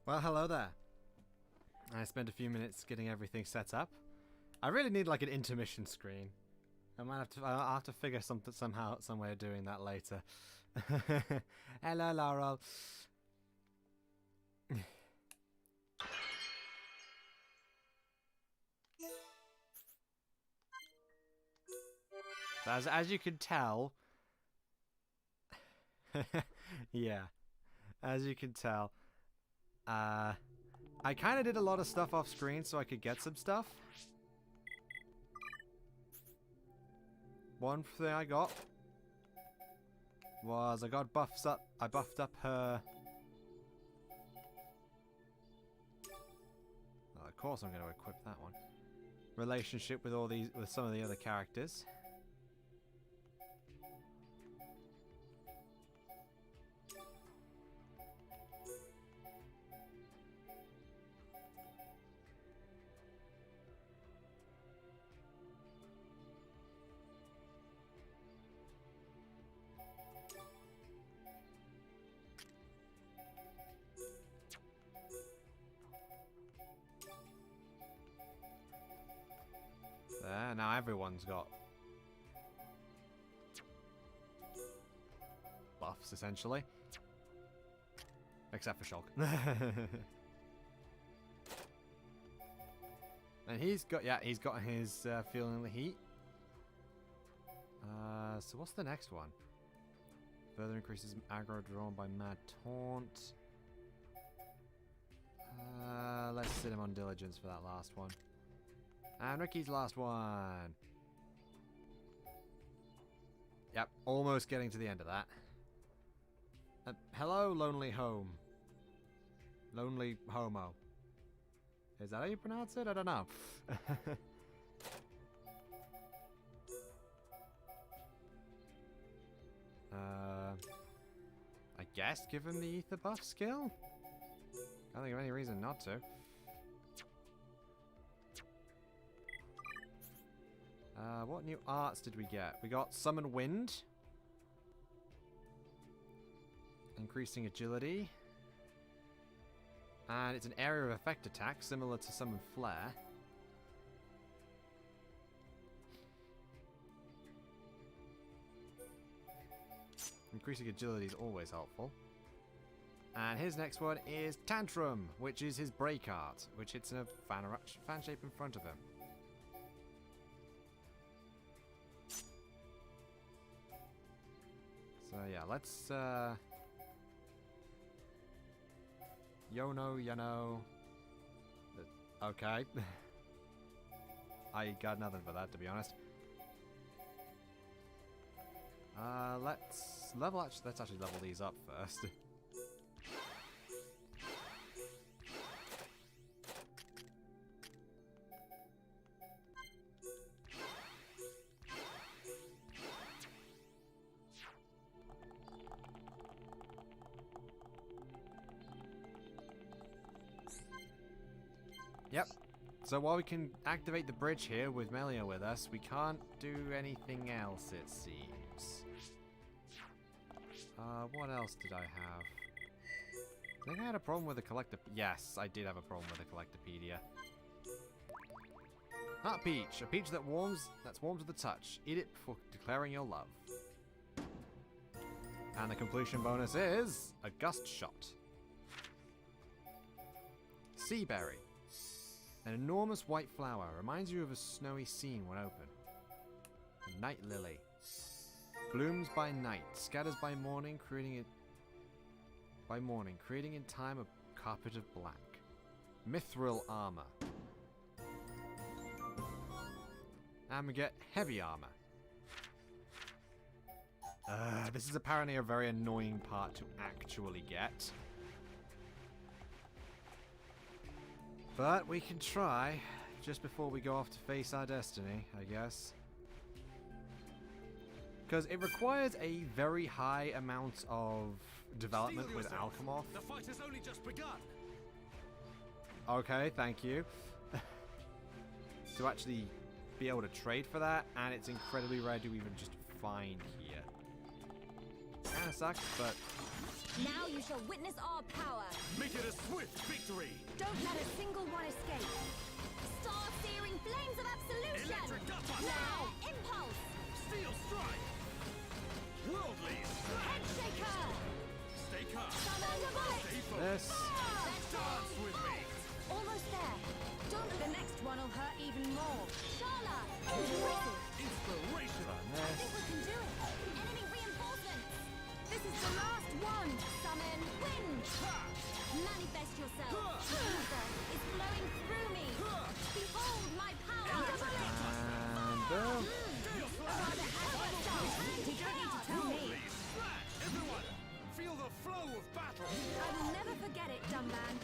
Well, hello there. I spent a few minutes getting everything set up. I really need like an intermission screen. I'll have to figure some way of doing that later. Hello, Laurel. So as you can tell, yeah, as you can tell. I kind of did a lot of stuff off screen so I could get some stuff. One thing I got was I buffed up her. Well, of course I'm going to equip that one. Relationship with some of the other characters. There, now everyone's got buffs, essentially. Except for Shulk. And he's got his feeling the heat. So what's the next one? Further increases aggro drawn by Mad Taunt. Let's sit him on Diligence for that last one. And Ricky's last one. Yep, almost getting to the end of that. Hello, Lonely Home. Lonely Homo. Is that how you pronounce it? I don't know. I guess give him the ether buff skill? Can't think of any reason not to. What new arts did we get? We got Summon Wind. Increasing agility. And it's an area of effect attack, similar to Summon Flare. Increasing agility is always helpful. And his next one is Tantrum, which is his break art, which hits a fan shape in front of him. So yeah, let's Yono. Okay. I got nothing for that, to be honest. Let's actually level these up first. Yep. So while we can activate the bridge here with Melia with us, we can't do anything else, it seems. What else did I have? I think I had a problem with the collector. Yes, I did have a problem with the Collectopedia. Heart peach, a peach that's warm to the touch. Eat it before declaring your love. And the completion bonus is a gust shot. Sea berry. An enormous white flower reminds you of a snowy scene when open. A night lily. Blooms by night, scatters by morning, creating in time a carpet of black. Mithril armor. And we get heavy armor. This is apparently a very annoying part to actually get. But we can try, just before we go off to face our destiny, I guess. Because it requires a very high amount of development with Alchemoth. The fight has only just begun. Okay, thank you. To actually be able to trade for that, and it's incredibly rare to even just find here. Kinda sucks, but... Now you shall witness our power. Make it a swift victory. Don't let a single one escape. Star-searing flames of absolution. Electric gutbuster. Now, impulse. Steel strike. Worldly strike. Head shaker. Stay calm. Summon the bullet. Stay This. focused. Dance with me. Almost there. Don't let the next one will hurt even more. Shala. Impressive. Inspirational. I think we can do it. Enemy reinforcements. This is the last one. Summon wind. Manifest yourself. Ether is flowing through me. Behold my power. And boom. Rather have yourself. You don't need to tell me. Worldly slash. Everyone, feel the flow of battle. I will never forget it, dumb man.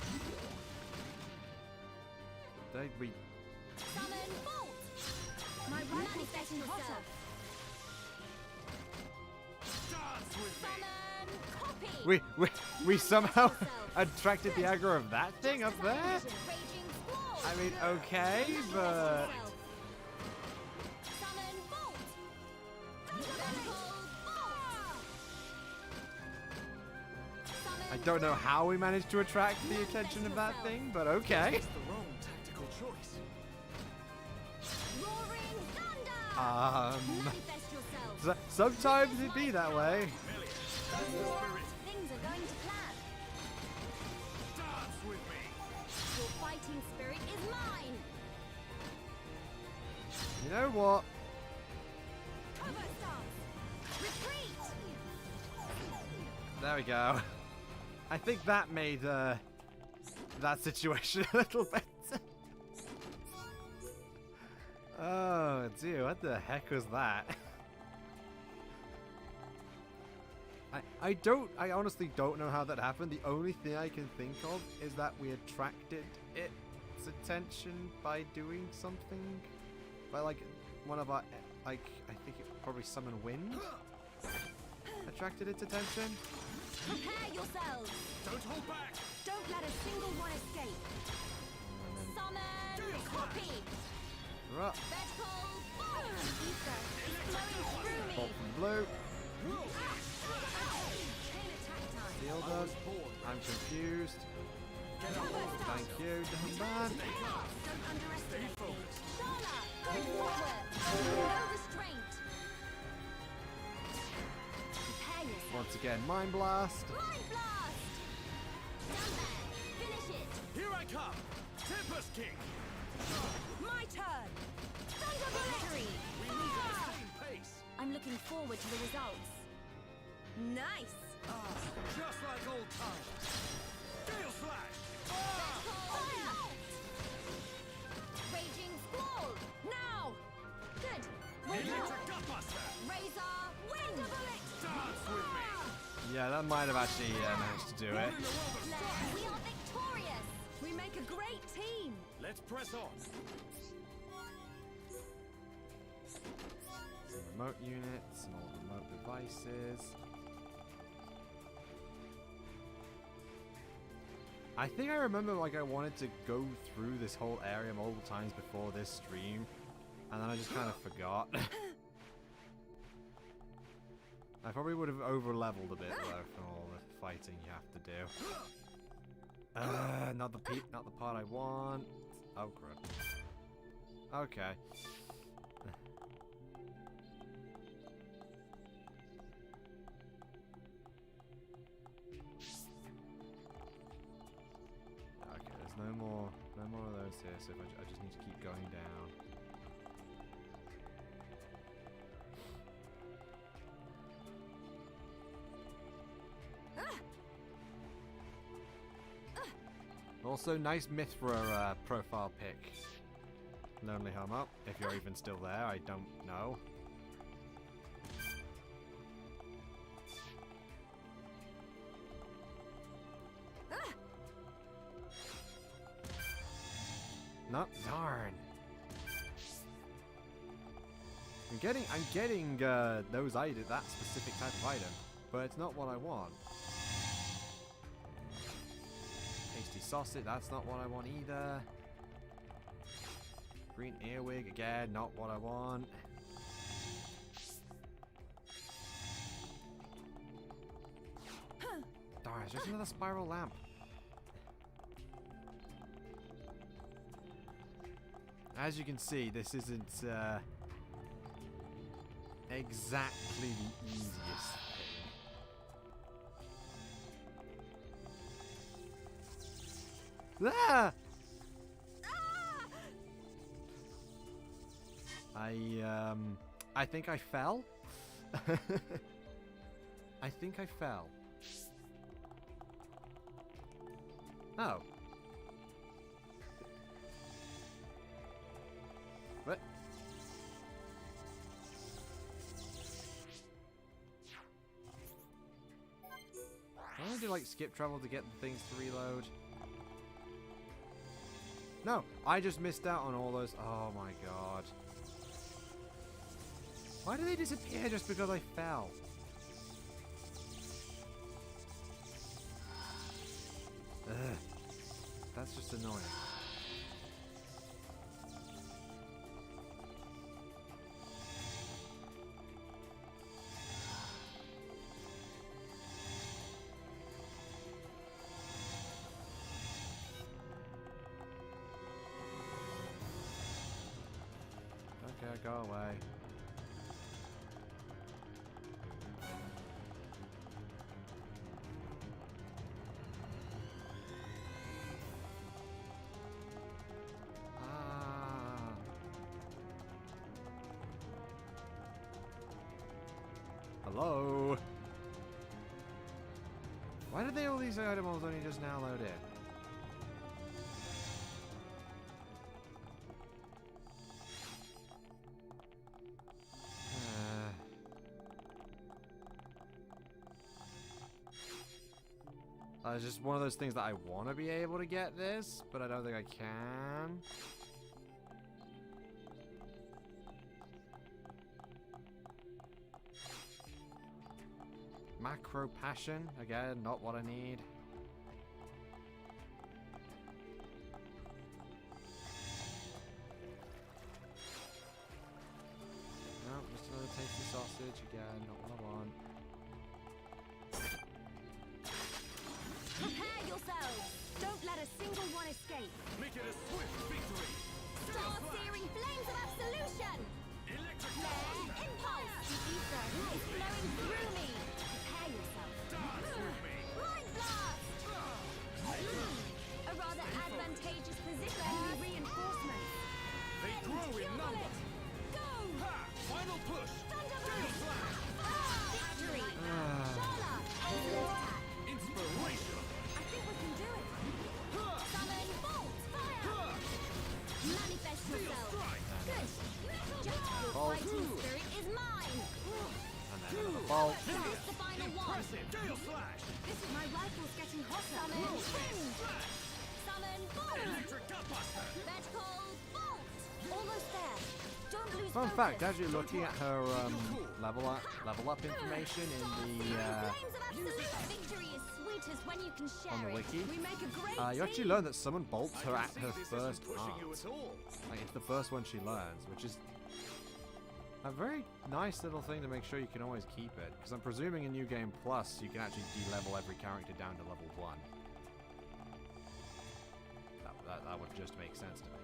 Summon bolt. My rifle is getting hotter. Dance with me. Summon copy. We somehow attracted the aggro of that thing up there? Raging squall. I mean, okay, but... Summon bolt. Fundamental bolt. I don't know how we managed to attract the attention of that thing, but okay. It's the wrong tactical choice. Roaring thunder. Manifest yourself. Sometimes it be that way. Things are going to plan. Dance with me. Your fighting spirit is mine. You know what? Cover stance. Retreat. There we go. I think that made that situation a little better. Oh dear, what the heck was that? I honestly don't know how that happened. The only thing I can think of is that we attracted its attention by doing something. By like one of our, like, I think it probably Summon Wind attracted its attention. Prepare yourselves. Don't hold back. Don't let a single one escape. Summon copy. Right. Vertical bolt. Ether is flowing through me. Bolt from blue. Chain attack time. Steel does. I'm confused. Thank you, dumb man. Don't underestimate me. Shala, go forward. No restraint. Prepare yourself. Once again, Mind Blast. Mind blast. come! Tempest Kick! My turn! Thunder Victory! We move at the same pace! I'm looking forward to the results. Nice! Ah, just like old times! Gale Slash! Fire! Raging Squall! Now! Good! Well done. Electric Gutbuster! Razor Wind! Dance with me! Yeah, that might have actually managed to do it. In the world of style! We are victorious! We make a great team! Let's press on! Some remote units, some old remote devices. I think I remember like I wanted to go through this whole area multiple times before this stream, and then I just kind of forgot. I probably would have over-leveled a bit though from all the fighting you have to do. Not the part I want. Oh crap. Okay. Okay, there's no more of those here, so I just need to keep going down. Also, nice Mithra profile pic. Lonely Home Up, if you're even still there, I don't know. No, darn. I'm getting those items, that specific type of item, but it's not what I want. Tasty sausage, that's not what I want either. Green earwig, again, not what I want. Darn, it's just another spiral lamp. As you can see, this isn't exactly the easiest thing. Ah! I think I fell. I think I fell. Oh. What? I want to do like skip travel to get the things to reload. No, I just missed out on all those. Oh my god. Why do they disappear just because I fell? Ugh. That's just annoying. Okay, go away. Hello? Why did all these items only just now load in? It's just one of those things that I want to be able to get this, but I don't think I can. Macro passion, again, not what I need. No, just another tasty sausage, again, not what I want. Prepare yourselves! Don't let a single one escape! Make it a swift victory! Star-searing flames of absolution! Electric Flare Gutbuster! impulse! The ether is flowing through me! Prepare yourself! Dance with me! Mind blast! A rather advantageous push. Thunder Gale Blade. slash. Victory. Shala. Excellent attack. Inspiration. I think we can do it. Summon Bolt. Fire. Manifest Steel yourself. strike. Good. Just your Bolt. fighting spirit is mine. And then another bolt. Is this the final one? Impressive. Gale slash. This is my rifle's getting hotter. Summon Wind. Slash. Summon Bolt. Electric gutbuster. Vertical Bolt. Almost there. Don't lose Fun focus. fact, actually looking at her level up information in the Flames of absolute victory is sweet as when you can share on the it. wiki, We make a great you actually team. learn that summon bolts her I at can her see this first isn't pushing you part. at all. Like it's the first one she learns, which is a very nice little thing to make sure you can always keep it. Because I'm presuming in New Game Plus you can actually de-level every character down to level 1. That would just make sense to me.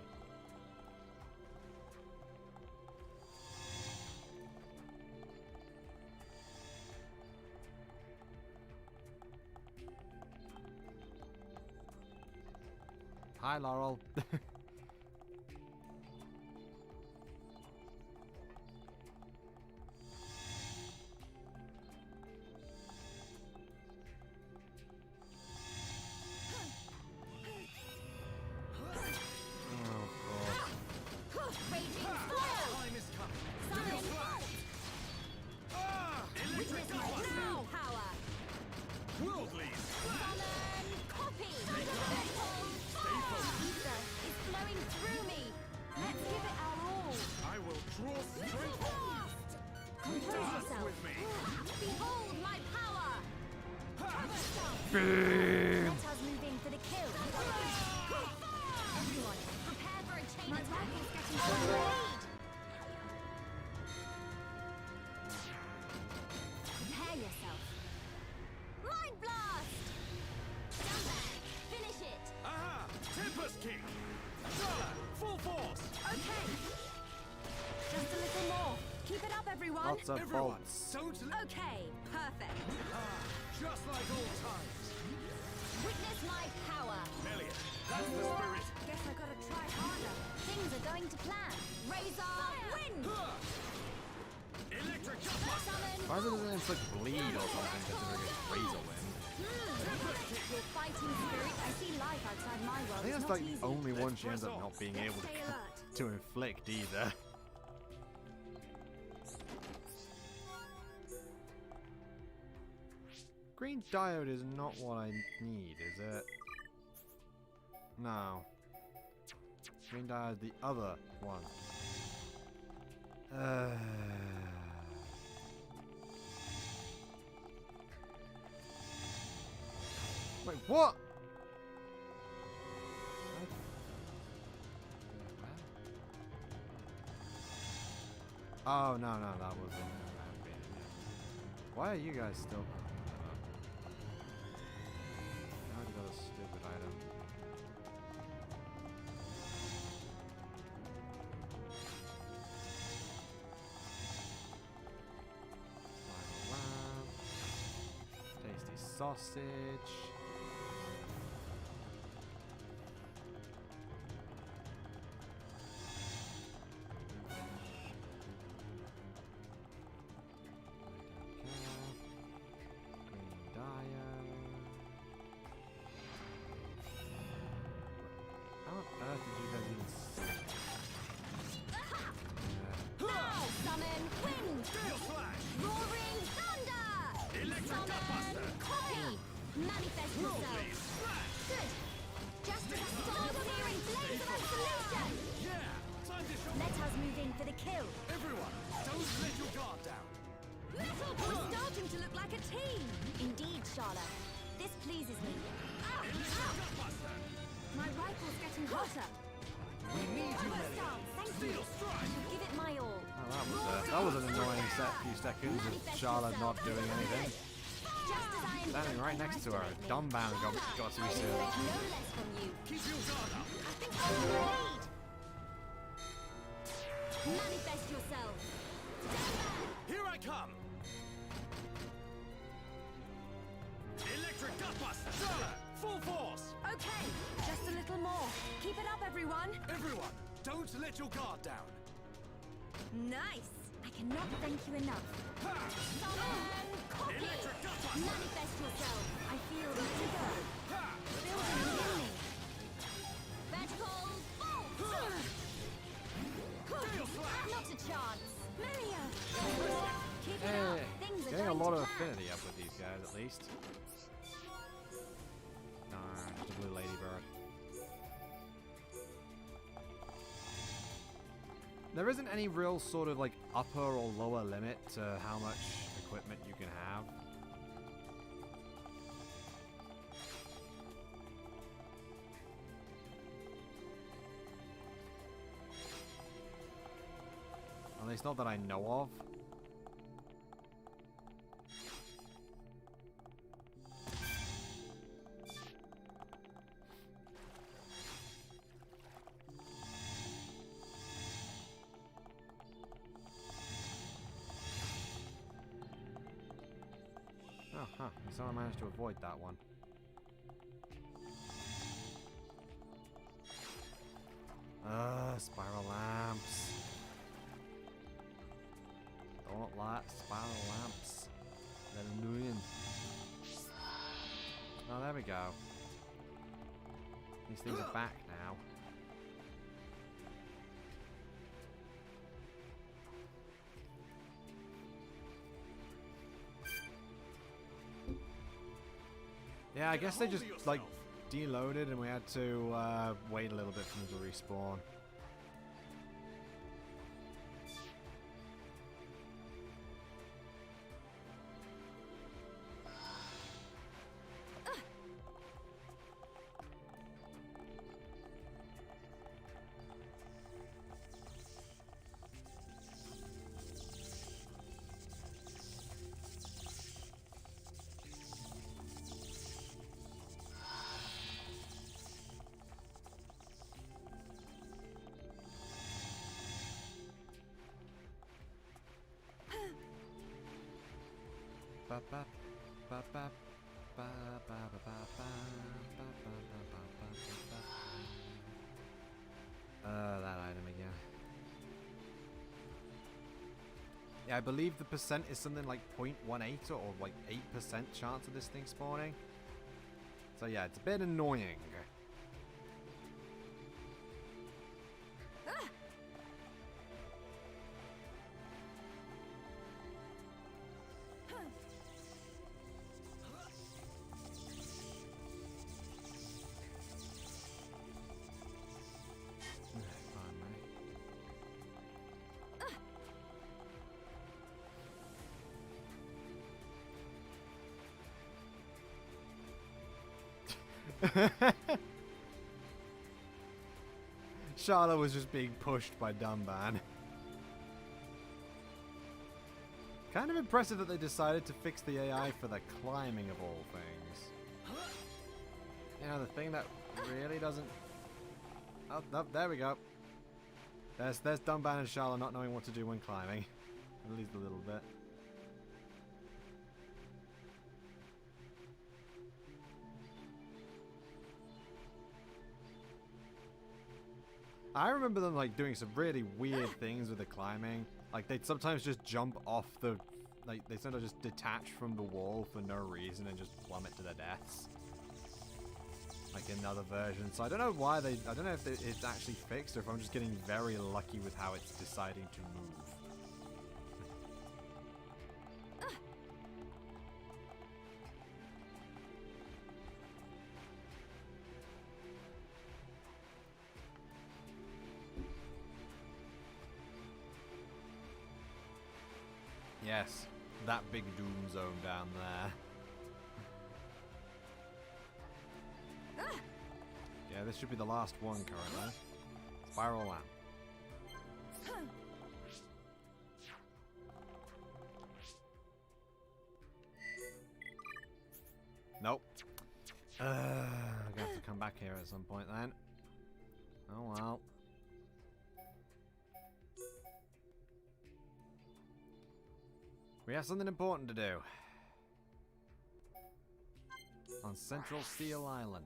Hi, Laurel. Raging fire. Time is coming. Summon Bolt. Electric Witness my gutbuster. true power. Worldly. Summon Copy. Vertical fire. Ether is flowing through me. Let's give it our all. I will draw strength. Blast. Compose Dance yourself. with me. Behold my power. Cover stuff. Beam! Let us move in for the kill. Everyone, prepare for a chain attack. My rifle's getting some lead. Prepare yourself. Mind blast. Stand back. Finish it. Aha! Tempest kick. Shala, full force. Okay. Just a little more. Keep it up, everyone. Lots of Everyone, bolts. don't let. Okay, perfect. Just like old times. Witness my power. Elliot, that's the spirit. Guess I gotta try harder. Things are going to plan. Razor, wind. Electric gutbuster. Summon. Why does it inflict bleed or something considering it's razor wind? Your fighting spirit. I see life outside my world. I think It's that's not like easy. the only one she press ends up on. not being Let's able stay to, alert. to inflict either. Green diode is not what I need, is it? No. Green diode, the other one. Wait, what? Oh, no, that wasn't. Why are you guys still? Now I got a stupid item. Final lamb. Tasty sausage. Green diode. How on earth did you guys even see Now summon wind. Gale slash. Roaring thunder. Electric Summon gutbuster. copy. Manifest Worldly yourself. slash. Good. Just as a star searing flames of absolution. Yeah. Time to show. Let us move in for the kill. Everyone, don't let your guard down. We're starting to look like a team. Indeed, Shala. This pleases me. Electric gutbuster. My rifle's getting hotter. We need you, Cover Elliot. stance. Thank you. Steel strike. I'll give it my all. that was an annoying few seconds of Charlotte not doing anything. Just as I am Standing right next to her, dumbbound got to be I still. expect no less from you. Keep your guard up. I think I'm in the lead. Manifest yourself. Stand back. Here I come. Electric gutbuster. Shala, full force. Okay, just a little more. Keep it up, everyone. Everyone, don't let your guard down. Nice. I cannot thank you enough. Summon copy! Manifest yourself. I feel the trigger. Building within me. Vertical bolt! Not a chance. Melia! Keep it up. Things are Getting a going lot to of plan. affinity up with these guys, at least. Darn, just a blue ladybird. There isn't any real sort of like upper or lower limit to how much equipment you can have. At least not that I know of. Oh, huh. We somehow managed to avoid that one. Spiral lamps. Don't like spiral lamps. They're annoying. Oh, there we go. These things are back now. Yeah, I guess they just like deloaded and we had to wait a little bit for them to respawn. That item again. Yeah, I believe the percent is something like 0.18 or like 8% chance of this thing spawning. So yeah, it's a bit annoying. Charlotte was just being pushed by Dumban. Kind of impressive that they decided to fix the AI for the climbing of all things. You know, the thing that really doesn't... Oh, no, there we go. There's Dumban and Charlotte not knowing what to do when climbing. At least a little bit. I remember them like doing some really weird things with the climbing. Like they'd sometimes just jump off the, like they sometimes just detach from the wall for no reason and just plummet to their deaths. Like in other versions. So I don't know why they, I don't know if it's actually fixed or if I'm just getting very lucky with how it's deciding to move. Yes, that big doom zone down there. Yeah, this should be the last one currently. Spiral lamp. Nope. I'm gonna have to come back here at some point then. Oh well. We have something important to do. On Central Steel Island.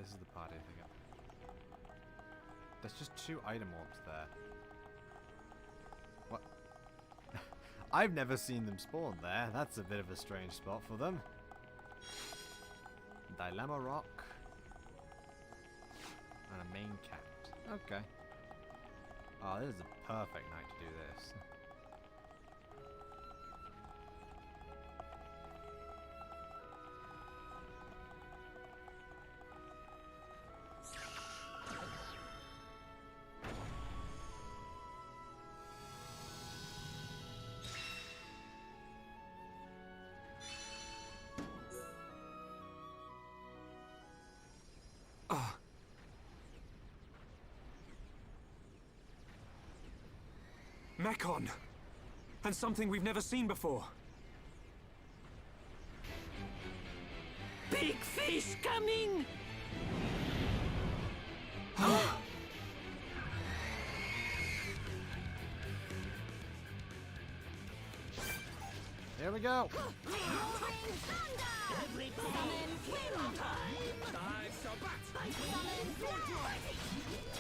this is the party I think. There's just 2 item orbs there. What? I've never seen them spawn there. That's a bit of a strange spot for them. Dilemma rock. And a main cat. Okay. Oh, this is the perfect night to do this. Mechon! And something we've never seen before. Big fish coming! Here we go!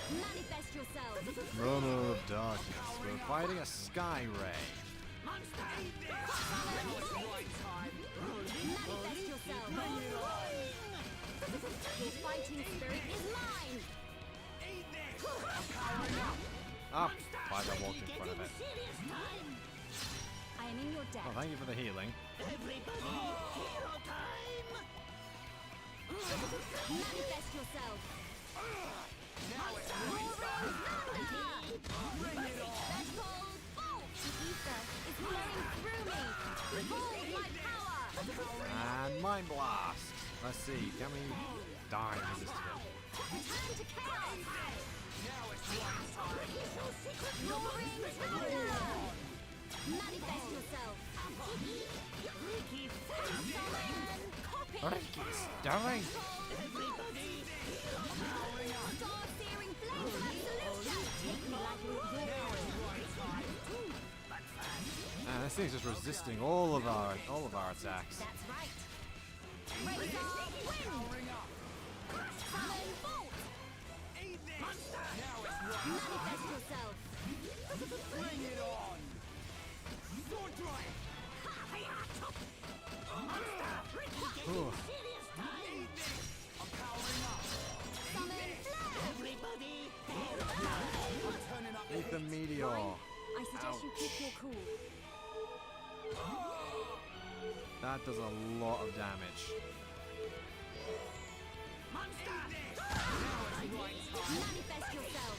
Manifest yourself. Runner of darkness. We're fighting a sky ray. Manifest yourself. Your fighting spirit is mine. Up! Why did I walk in front of it? I am in your debt. Oh, thank you for the healing. Manifest yourself. The ether is flowing through me. Behold my power. And Mind Blast! Let's see, can we die resist it? Return to chaos. Roaring thunder. Manifest yourself. Summon copy. Ricky's dying! Star-searing flames of absolution. Take me like a Man, this thing's just resisting all of our attacks. That's right. Razor wind. Summon bolt. Manifest yourself. Bring it on! Sword drive! Ooh. I'm powering up! Summon flare. I'm turning up the Ether heat. Meteor. I suggest you keep your cool. That does a lot of damage. Manifest yourself.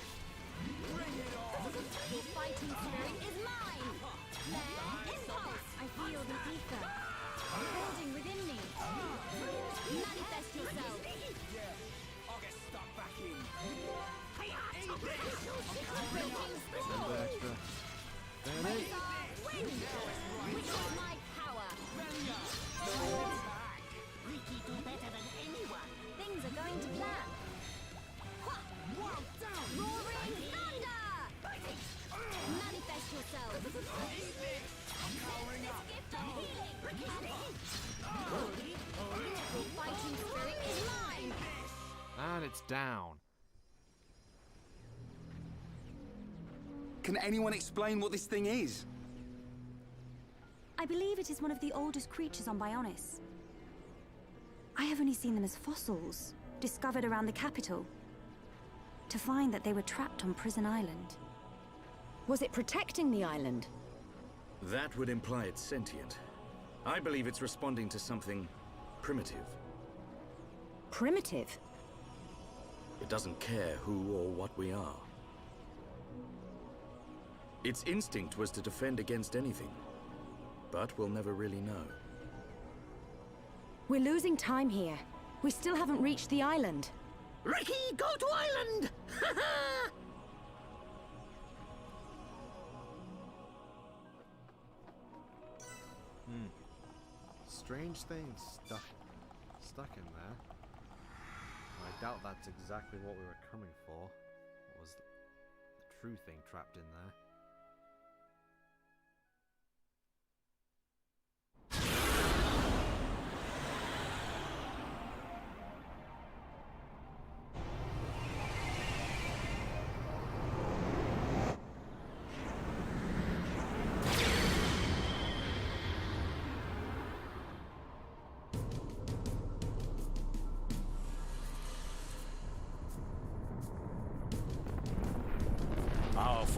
Your fighting spirit is mine. Flare impulse. I feel the ether building within me. Manifest yourself. I'll get stuck back in. Breaking Send force. the extra. There it is. Wind. Witness my power. Ricky do better than anyone. Things are going to plan. Roaring thunder. Manifest yourself. Gift of healing. Your fighting spirit is mine. And it's down. Can anyone explain what this thing is? I believe it is one of the oldest creatures on Bionis. I have only seen them as fossils, discovered around the capital. To find that they were trapped on Prison Island. Was it protecting the island? That would imply it's sentient. I believe it's responding to something primitive. Primitive? It doesn't care who or what we are. Its instinct was to defend against anything, but we'll never really know. We're losing time here. We still haven't reached the island. Ricky, go to island! Strange things stuck in there. I doubt that's exactly what we were coming for. What was the true thing trapped in there?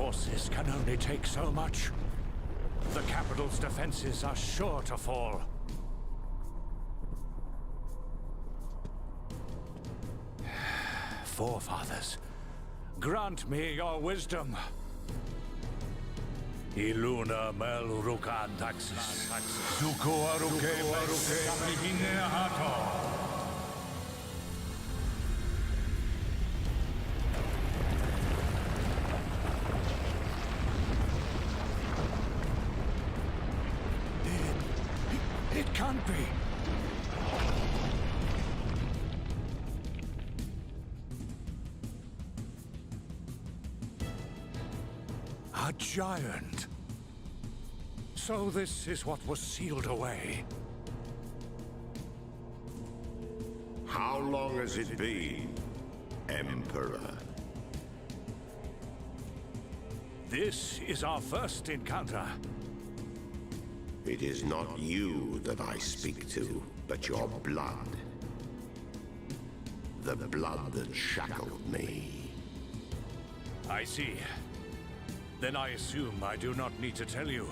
forces can only take so much. The capital's defenses are sure to fall. Forefathers, grant me your wisdom. Iluna mel rukan taxis. Suko aruke kapihine hato. It can't be. A giant. So this is what was sealed away. How long has it been, Emperor? This is our first encounter. It is not you that I speak to, but your blood. The blood that shackled me. I see. Then I assume I do not need to tell you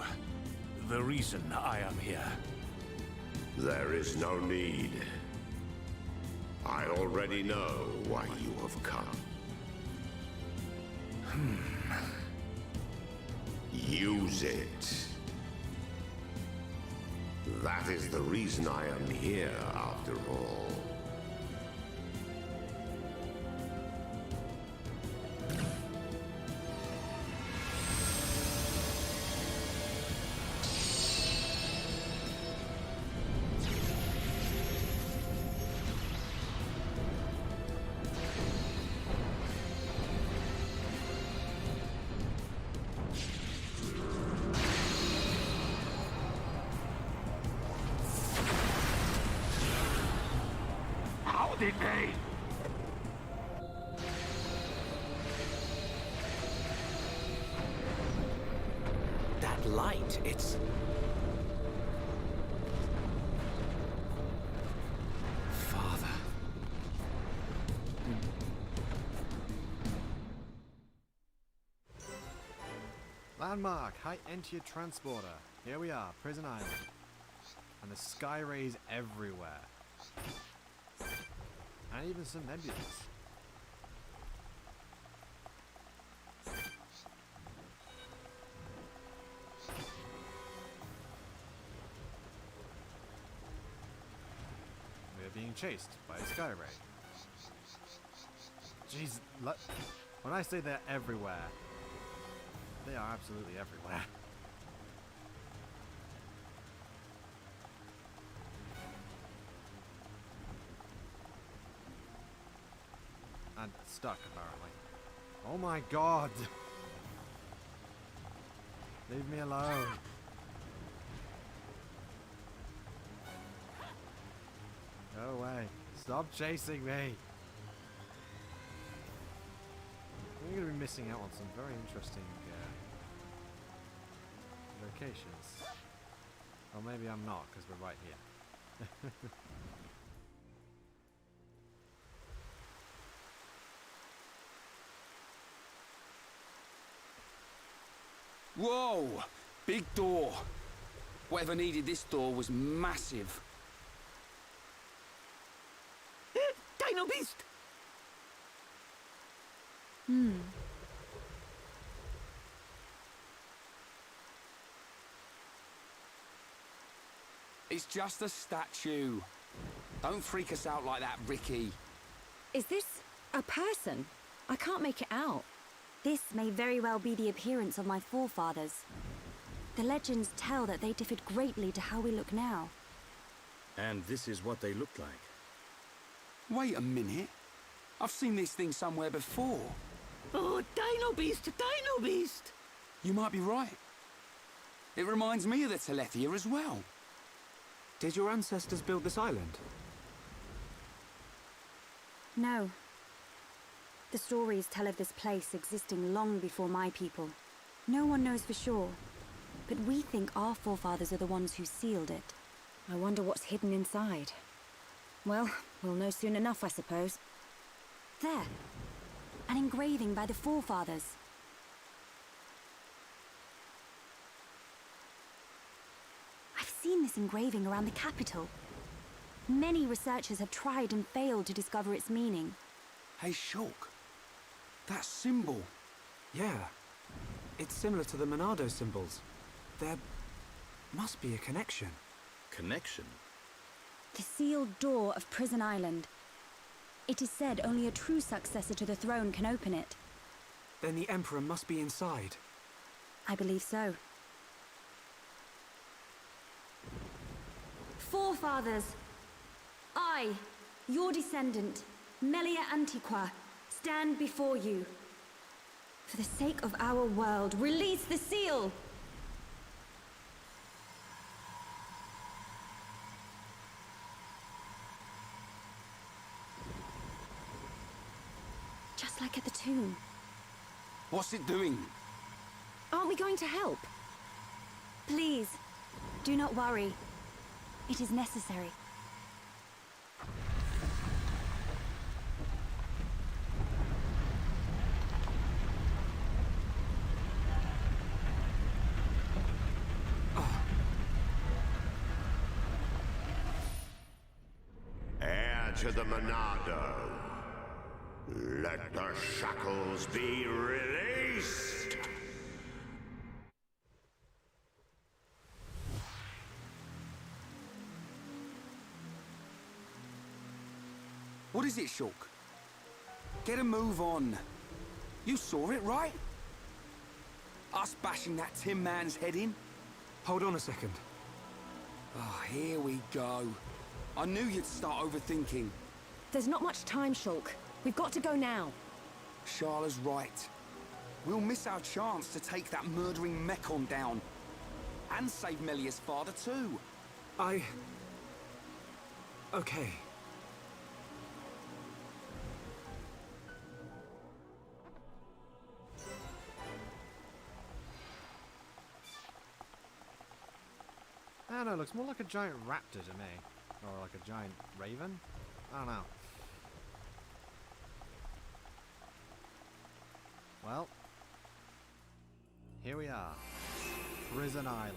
the reason I am here. There is no need. I already know why you have come. Use it. That is the reason I am here, after all. How did they? That light, it's... Father. Landmark, high Entier transporter. Here we are, Prison Island. And the sky rays everywhere. And even some nebulas. We are being chased by a sky ray. Jeez, when I say they're everywhere, they are absolutely everywhere. And stuck, apparently. Oh my god! Leave me alone. Go away. Stop chasing me. We're going to be missing out on some very interesting locations. Or maybe I'm not, because we're right here. Whoa! Big door. Whatever needed this door was massive. Dino Beast! It's just a statue. Don't freak us out like that, Ricky. Is this a person? I can't make it out. This may very well be the appearance of my forefathers. The legends tell that they differed greatly to how we look now. And this is what they looked like. Wait a minute. I've seen this thing somewhere before. Oh, Dino Beast, Dino Beast! You might be right. It reminds me of the Telethia as well. Did your ancestors build this island? No. The stories tell of this place existing long before my people. No one knows for sure, but we think our forefathers are the ones who sealed it. I wonder what's hidden inside. Well, we'll know soon enough, I suppose. There. An engraving by the forefathers. seen this engraving around the capital. Many researchers have tried and failed to discover its meaning. Hey, Shulk. That symbol. Yeah. It's similar to the Monado symbols. There must be a connection. Connection? The sealed door of Prison Island. It is said only a true successor to the throne can open it. Then the Emperor must be inside. I believe so. Forefathers, I, your descendant, Melia Antiqua, stand before you. For the sake of our world, release the seal! Just like at the tomb. What's it doing? Aren't we going to help? Please, do not worry. It is necessary. Heir to the Monado. Let the shackles be released! What is it, Shulk? Get a move on. You saw it, right? Us bashing that Tin Man's head in? Hold on a second. Oh, here we go. I knew you'd start overthinking. There's not much time, Shulk. We've got to go now. Sharla's right. We'll miss our chance to take that murdering Mechon down. And save Melia's father, too. Okay. I don't know, it looks more like a giant raptor to me. Or like a giant raven? I don't know. Well, here we are. Prison Island.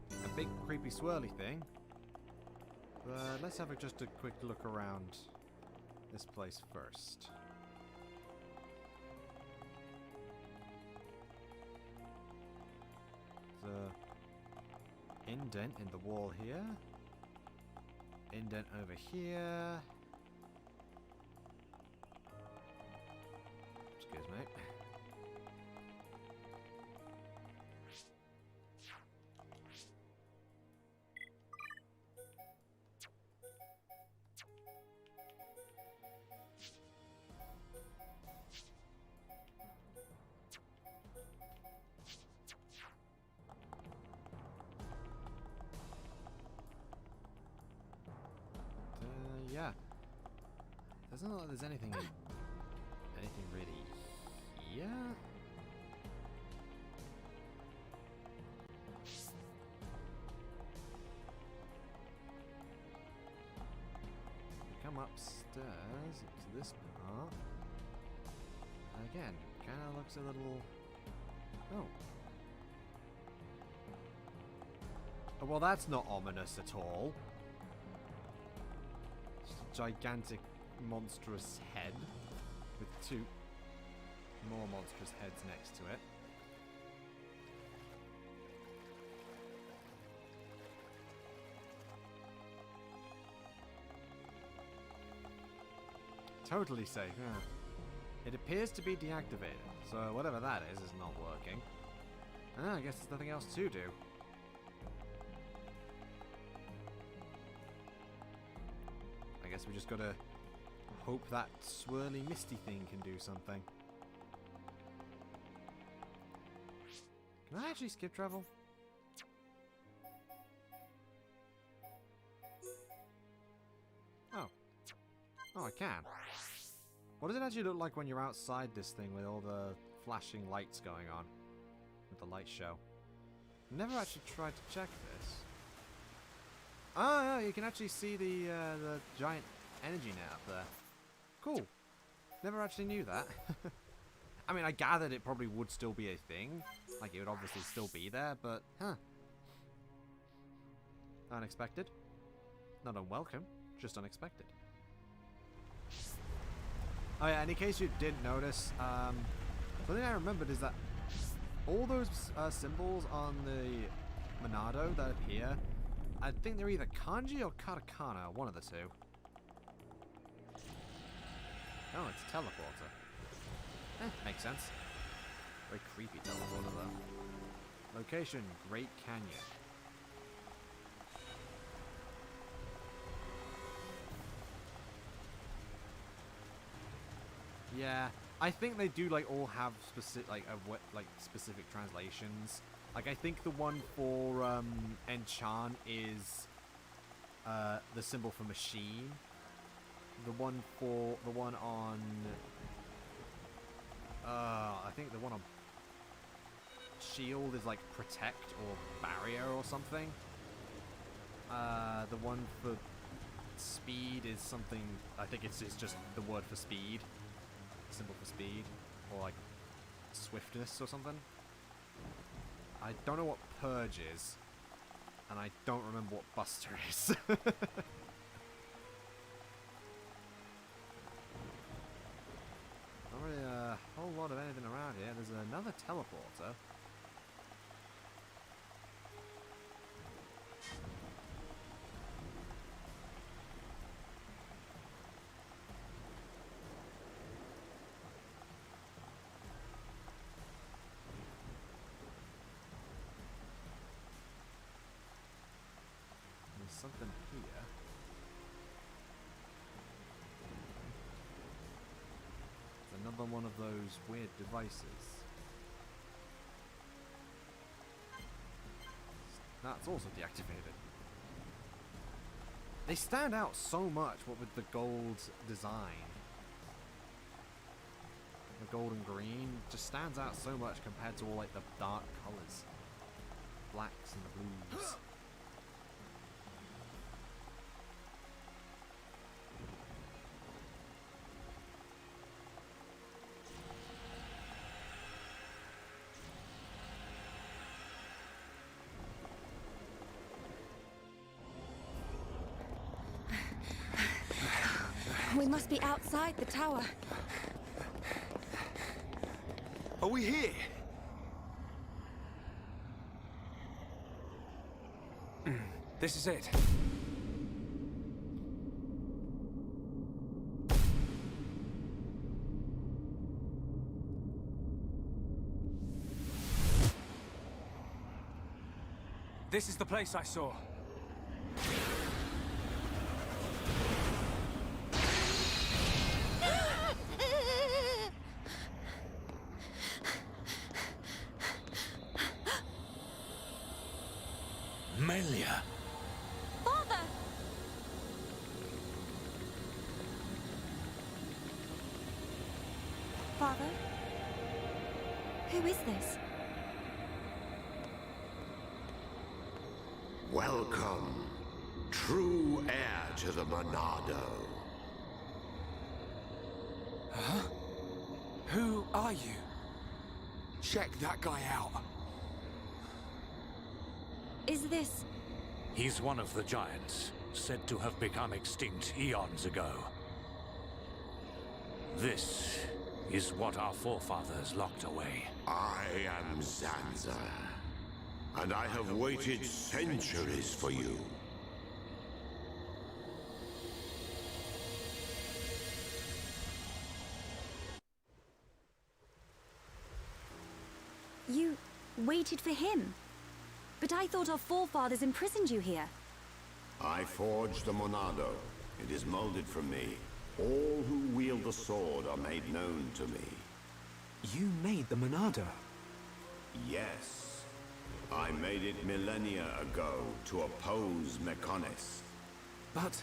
There's a big creepy swirly thing. But let's have just a quick look around this place first. There's a indent in the wall here. Indent over here. Excuse me. Yeah. Doesn't look like there's anything really here. We come upstairs to this part. Again, kind of looks a little. Oh. Oh, well, that's not ominous at all. Gigantic, monstrous head with two more monstrous heads next to it. Totally safe, yeah. It appears to be deactivated, so whatever that is not working. Ah, I guess there's nothing else to do. I guess we just gotta hope that swirly misty thing can do something. Can I actually skip travel? Oh. Oh, I can. What does it actually look like when you're outside this thing with all the flashing lights going on? With the light show. Never actually tried to check this. Oh, yeah, you can actually see the giant energy net up there. Cool. Never actually knew that. I mean, I gathered it probably would still be a thing. Like, it would obviously still be there, but, huh. Unexpected. Not unwelcome, just unexpected. Oh yeah, and in case you didn't notice, the thing I remembered is that all those symbols on the Monado that appear, I think they're either kanji or katakana, one of the two. Oh, it's a teleporter. Makes sense. Very creepy teleporter though. Location, Great Canyon. Yeah, I think they do like all have specific specific translations. Like I think the one for Enchan is the symbol for machine. The one on I think the one on shield is like protect or barrier or something. The one for speed is something, I think it's just the word for speed. Symbol for speed, or like swiftness or something. I don't know what Purge is, and I don't remember what Buster is. Not really a whole lot of anything around here. There's another teleporter. Something here. It's another one of those weird devices. That's also deactivated. They stand out so much, what with the gold design. The gold and green just stands out so much compared to all like the dark colors. Blacks and the blues. We must be outside the tower. Are we here? This is it. This is the place I saw. Melia. Father! Father? Who is this? Welcome, true heir to the Monado. Huh? Who are you? Check that guy out. Is this... He's one of the giants, said to have become extinct eons ago. This is what our forefathers locked away. I am Zanza, and I have waited centuries for you. You waited for him? But I thought our forefathers imprisoned you here. I forged the Monado. It is molded from me. All who wield the sword are made known to me. You made the Monado? Yes. I made it millennia ago to oppose Mechonis. But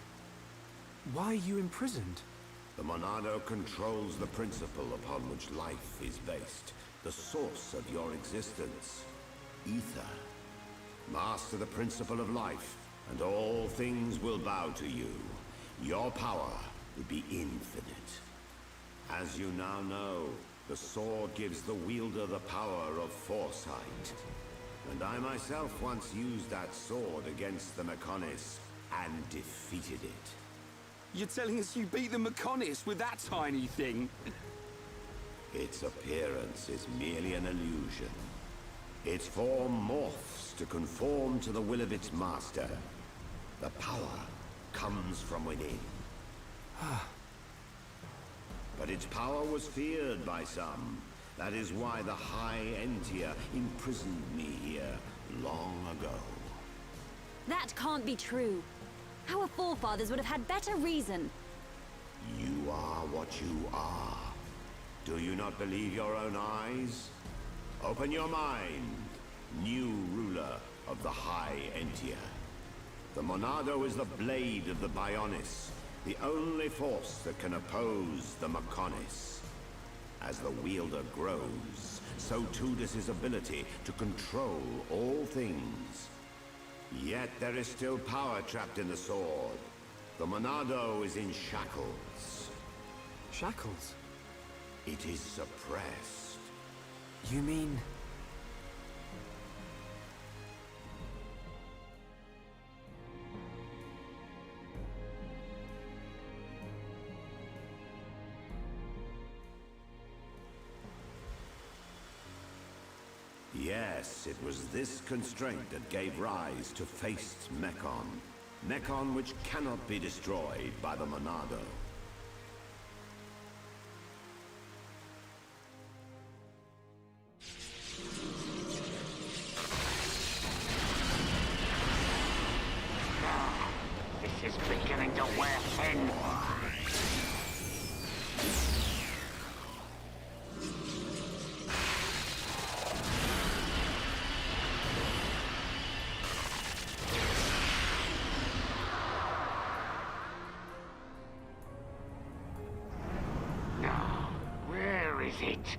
why are you imprisoned? The Monado controls the principle upon which life is based. The source of your existence. Ether. Master the principle of life, and all things will bow to you. Your power will be infinite. As you now know, the sword gives the wielder the power of foresight. And I myself once used that sword against the Mechonis and defeated it. You're telling us you beat the Mechonis with that tiny thing? Its appearance is merely an illusion. Its form morphs to conform to the will of its master. The power comes from within. But its power was feared by some. That is why the High Entia imprisoned me here long ago. That can't be true. Our forefathers would have had better reason. You are what you are. Do you not believe your own eyes? Open your mind, new ruler of the High Entia. The Monado is the blade of the Bionis, the only force that can oppose the Mechonis. As the wielder grows, so too does his ability to control all things. Yet there is still power trapped in the sword. The Monado is in shackles. Shackles? It is suppressed. You mean... Yes, it was this constraint that gave rise to Faced Mechon. Mechon which cannot be destroyed by the Monado. This is beginning to wear thin. Where is it?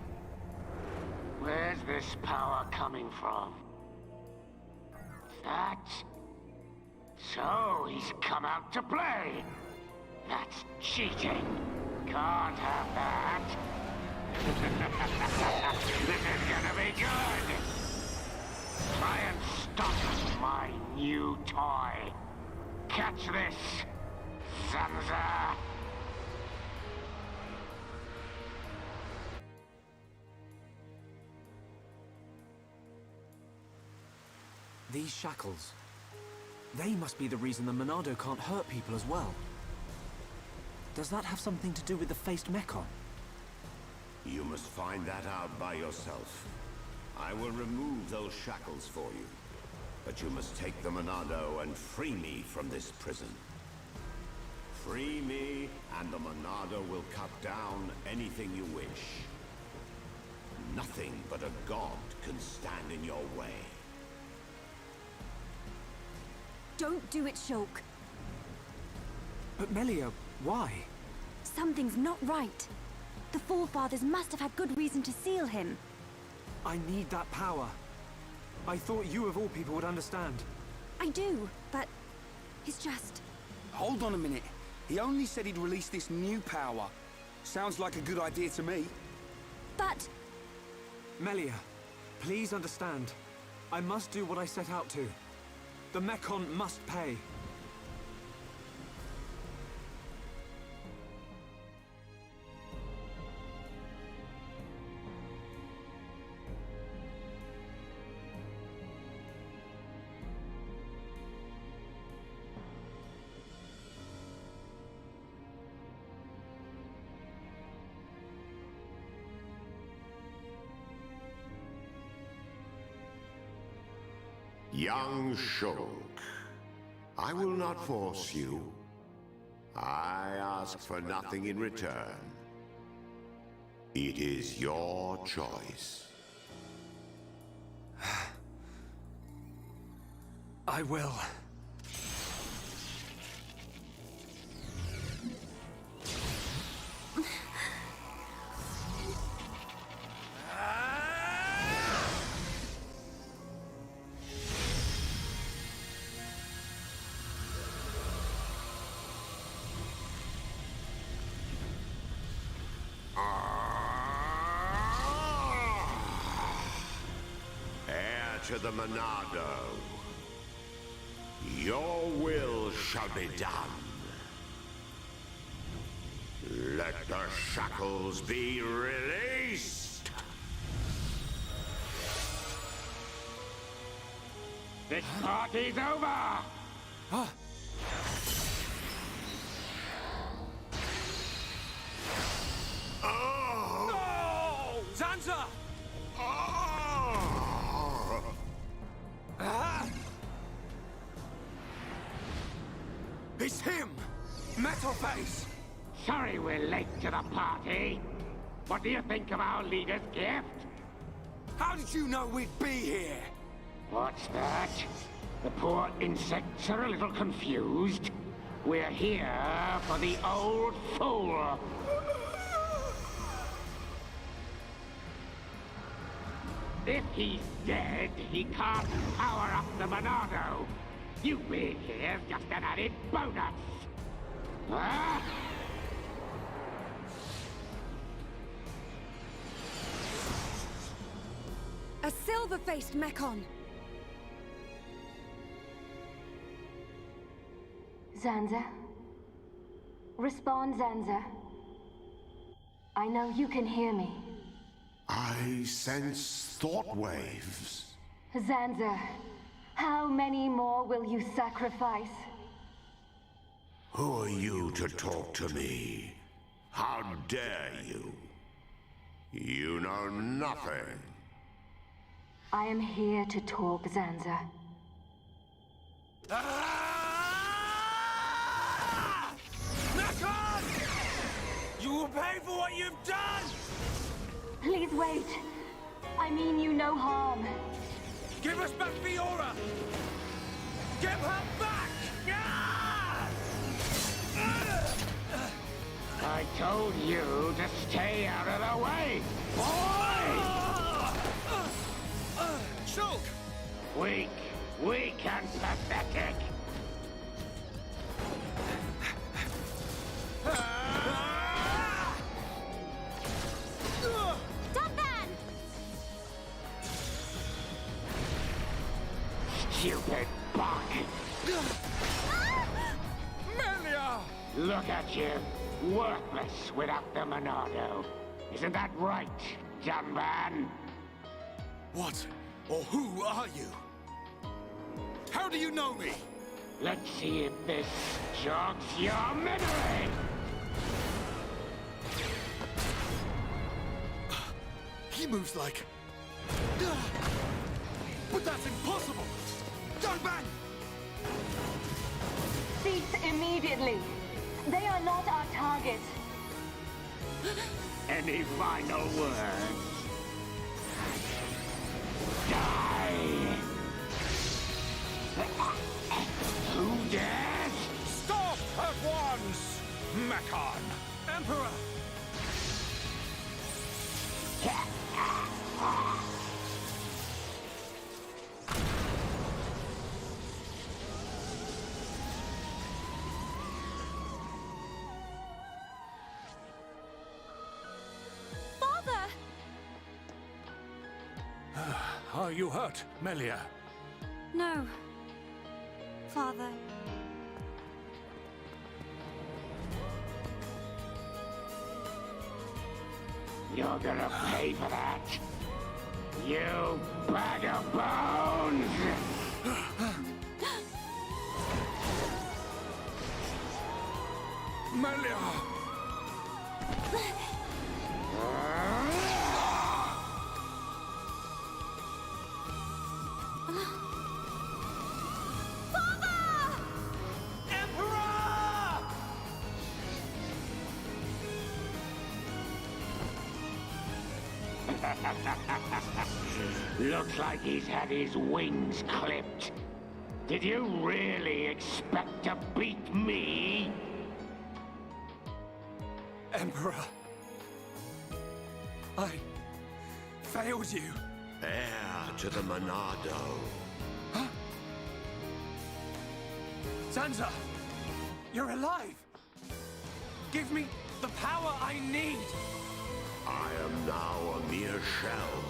Where's this power coming from? That? So he's come out to play. That's cheating. Can't have that. This is gonna be good. Try and stop my new toy. Catch this, Sansa. These shackles... they must be the reason the Monado can't hurt people as well. Does that have something to do with the Faced Mechon? You must find that out by yourself. I will remove those shackles for you. But you must take the Monado and free me from this prison. Free me, and the Monado will cut down anything you wish. Nothing but a god can stand in your way. Don't do it, Shulk. But Melia, why? Something's not right. The forefathers must have had good reason to seal him. I need that power. I thought you of all people would understand. I do, but it's just... Hold on a minute. He only said he'd release this new power. Sounds like a good idea to me. But... Melia, please understand. I must do what I set out to. The Mechon must pay. Young Shulk, I will not force you. I ask for nothing in return. It is your choice. I will. to the Monado. Your will shall be done. Let the shackles be released! This party's over! No! Zanza! It's him! Metal Face! Sorry we're late to the party. What do you think of our leader's gift? How did you know we'd be here? What's that? The poor insects are a little confused. We're here for the old fool. If he's dead, he can't power up the Monado. You being here's just an added bonus. Huh? A silver-faced Mechon! Zanza? Respond, Zanza. I know you can hear me. I sense thought waves. Zanza, how many more will you sacrifice? Who are you to talk to me? How dare you? You know nothing. I am here to talk, Zanza. Mechon! You will pay for what you've done! Please wait. I mean you no harm. Give us back Fiora! Give her back! I told you to stay out of the way, boy! Shulk! Weak and pathetic. Dunban! Stupid bug. Melia! Look at you, worthless without the Monado. Isn't that right, Dunban? What or who are you? How do you know me? Let's see if this jogs your memory. He moves like... But that's impossible! Dunban! Cease immediately. They are not our target. Any final words? Die! Who dares? Stop at once, Mechon! Emperor! Father! Are you hurt, Melia? No. Father. You're gonna pay for that. You bag of bones! Melia! Looks like he's had his wings clipped. Did you really expect to beat me? Emperor! I... failed you. Heir to the Monado. Zanza! You're alive! Give me the power I need! I am now a mere shell.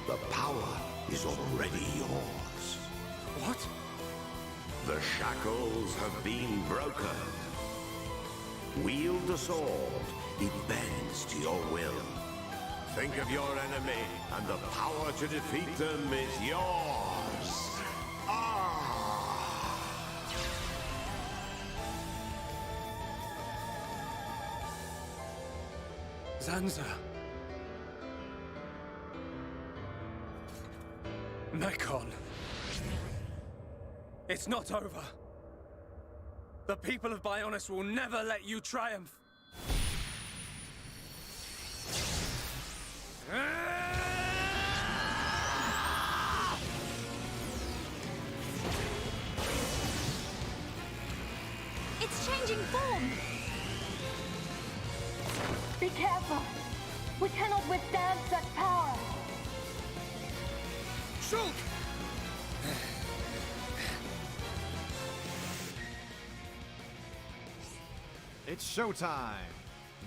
The power is already yours. What? The shackles have been broken. Wield the sword. It bends to your will. Think of your enemy, and the power to defeat them is yours. Zanza. Mekon. It's not over. The people of Bionis will never let you triumph. It's changing form! Be careful. We cannot withstand such power. Shulk! It's showtime!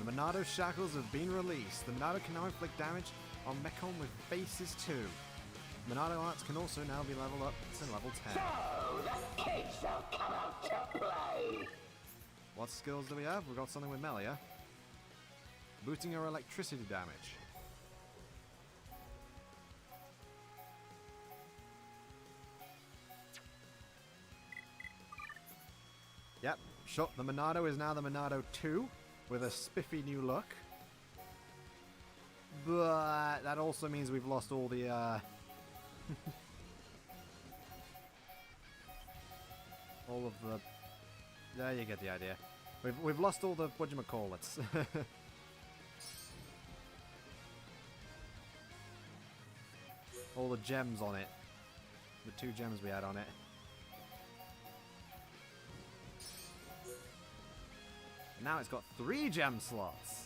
The Monado shackles have been released. The Monado can now inflict damage on Mekon with faces too. Monado arts can also now be leveled up to level 10. So, the kids have come out to play. What skills do we have? We've got something with Melia. Boosting our electricity damage. Yep, sure. The Monado is now the Monado 2 with a spiffy new look. But that also means we've lost all the all of the... There you get the idea. We've lost all the whatchamacallits. All the gems on it. The 2 gems we had on it. And now it's got 3 gem slots.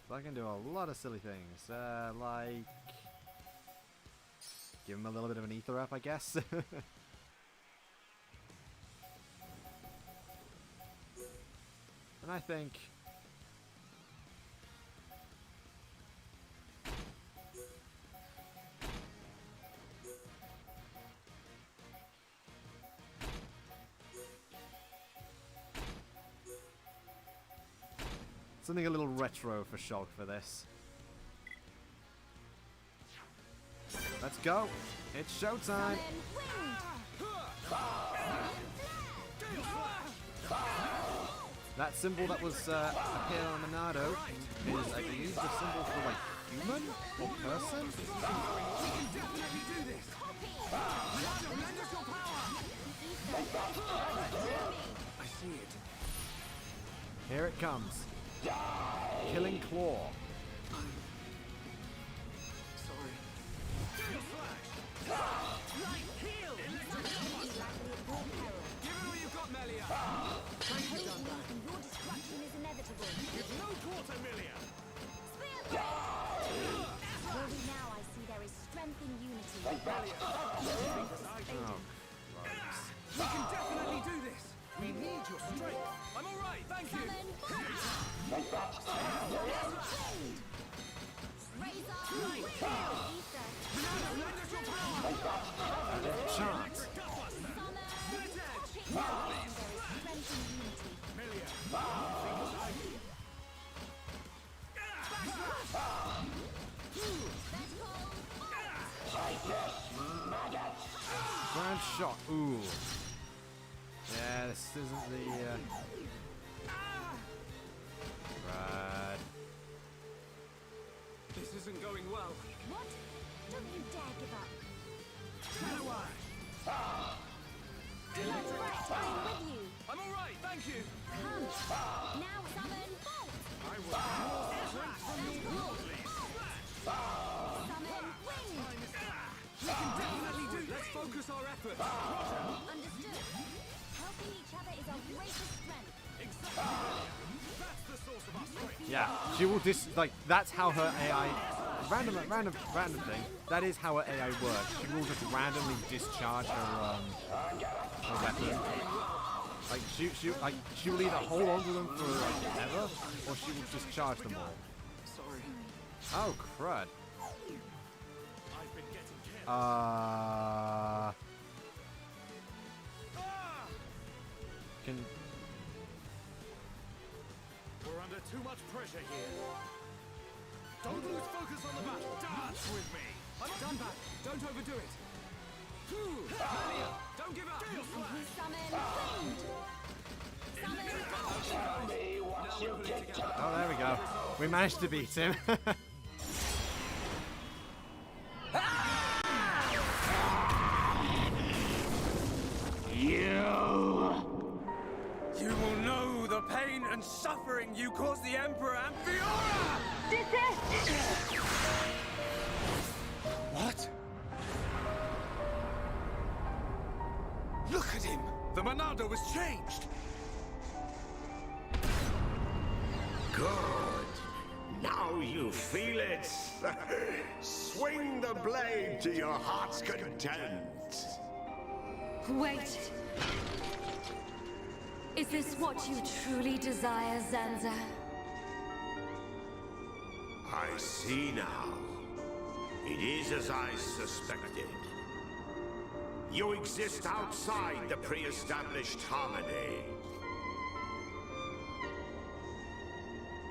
So I can do a lot of silly things. Like... give him a little bit of an ether up, I guess. And I think... something a little retro for Shulk for this. Let's go! It's showtime! That symbol that was appear on Monado is, I believe, the symbol for like human or person. I see it. Here it comes. Killing Claw. Sorry. Give it all you've got, Melia. Your destruction is inevitable. No quarter, Melia. Only now I see there is strength in unity. Oh, We can definitely do this. We need your strength. I'm all right, thank you. chance. Grand shot. Ooh. Yeah, this isn't the. Right. This isn't going well. What? Don't you dare give up. Right, I'm with you. I'm all right, thank you. Come. Now summon Bolt. Summon Wind. We can definitely do. Let's focus our efforts. Understood. Helping each other is our greatest strength. Yeah, she will that's how her AI, random thing, that is how her AI works. She will just randomly discharge her weapon. Like, she will either hold on to them for, like, ever, or she will discharge them all. Oh, crud. I've been getting careless. Can... We're under too much pressure here. Don't lose focus on the battle. Dance with me. Stand back! Don't overdo it! Melia, don't give up! Summon wind! Summon Oh, there we go. We managed to beat him. You will know the pain and suffering you caused the Emperor and Fiora! Desist! What? Look at him! The Monado was changed! Good. Now you feel it. Swing the blade to your heart's content. Wait. Is this what you truly desire, Zanza? I see now. It is as I suspected. You exist outside the pre-established harmony.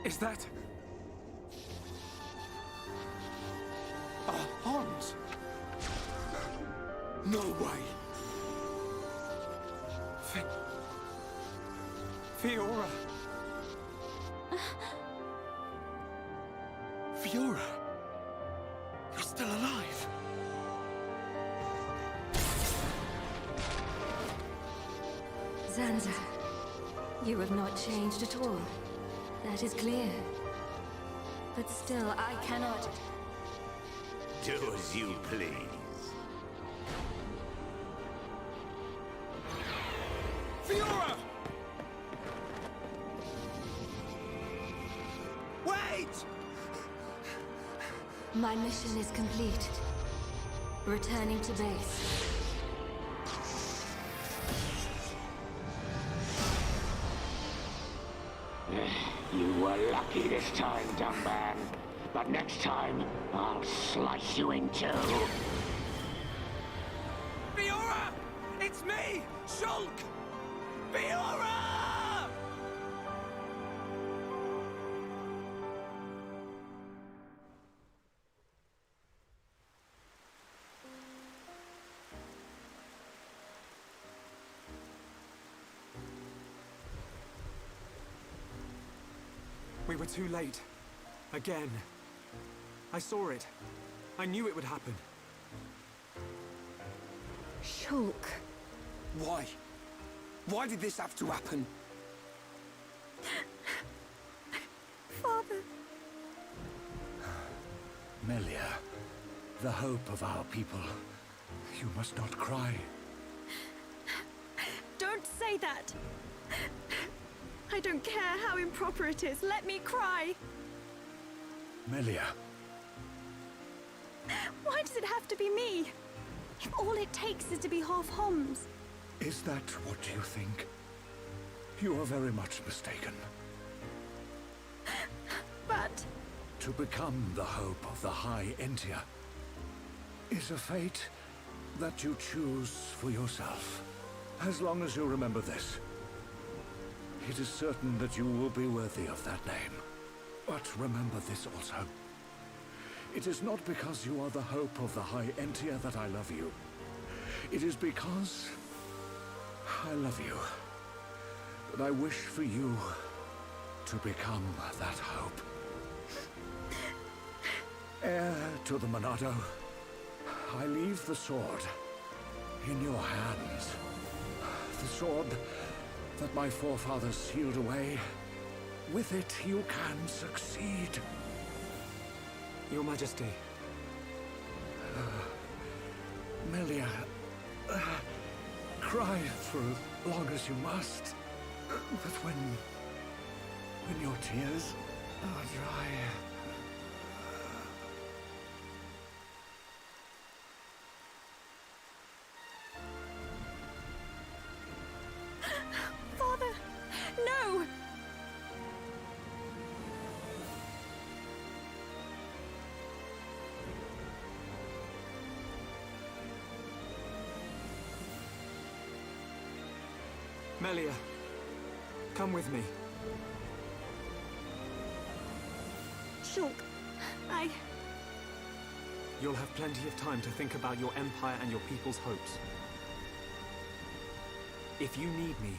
Is that... Hans? No way! Fiora! Fiora! You're still alive! Zanza, you have not changed at all. That is clear. But still, I cannot... Do as you please. Fiora! Wait! My mission is complete. Returning to base. You were lucky this time, dumb man. But next time, I'll slice you in two. Fiora! It's me! Shulk! Fiora! We were too late. Again. I saw it. I knew it would happen. Shulk. Why? Why did this have to happen? Father. Melia, the hope of our people. You must not cry. Don't say that. I don't care how improper it is. Let me cry. Melia. Why does it have to be me? If all it takes is to be half Homs. Is that what you think? You are very much mistaken. But... To become the hope of the High Entia is a fate that you choose for yourself. As long as you remember this, it is certain that you will be worthy of that name. But remember this also. It is not because you are the hope of the High Entia that I love you. It is because I love you. That I wish for you to become that hope. Heir to the Monado, I leave the sword in your hands. The sword that my forefathers sealed away. With it, you can succeed. Your Majesty. Melia, cry for as long as you must. But when your tears are dry... Father, no! Melia, come with me. Shulk, You'll have plenty of time to think about your empire and your people's hopes. If you need me,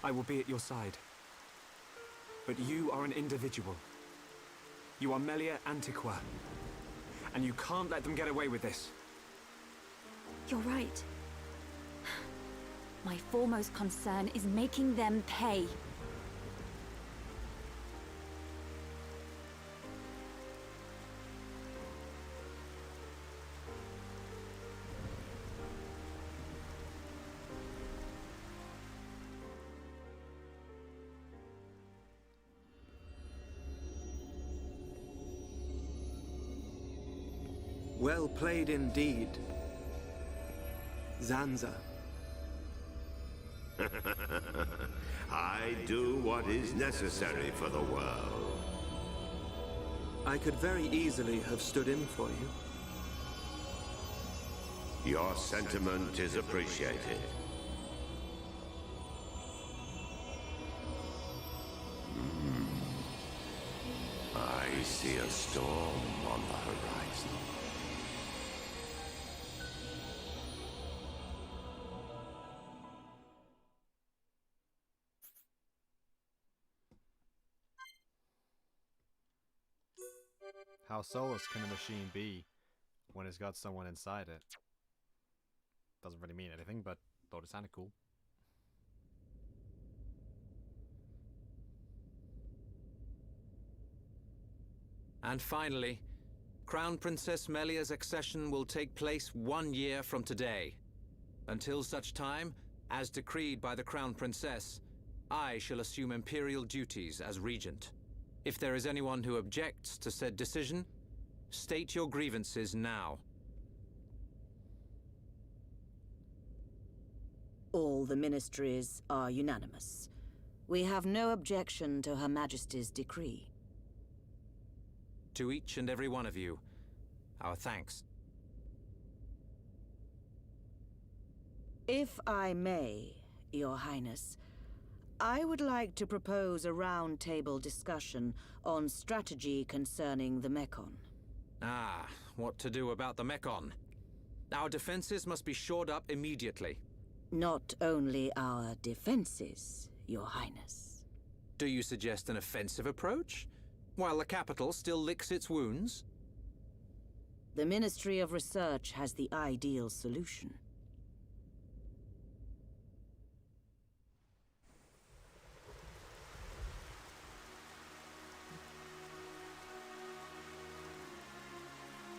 I will be at your side. But you are an individual. You are Melia Antiqua. And you can't let them get away with this. You're right. My foremost concern is making them pay. Well played indeed, Zanza. I do what is necessary for the world. I could very easily have stood in for you. Your sentiment is appreciated. I see a storm on the horizon. How soulless can a machine be when it's got someone inside it? Doesn't really mean anything, but thought it sounded cool. And finally, Crown Princess Melia's accession will take place 1 year from today. Until such time, as decreed by the Crown Princess, I shall assume imperial duties as regent. If there is anyone who objects to said decision, state your grievances now. All the ministries are unanimous. We have no objection to Her Majesty's decree. To each and every one of you, our thanks. If I may, Your Highness, I would like to propose a round-table discussion on strategy concerning the Mekon. Ah, what to do about the Mekon? Our defenses must be shored up immediately. Not only our defenses, Your Highness. Do you suggest an offensive approach, while the capital still licks its wounds? The Ministry of Research has the ideal solution.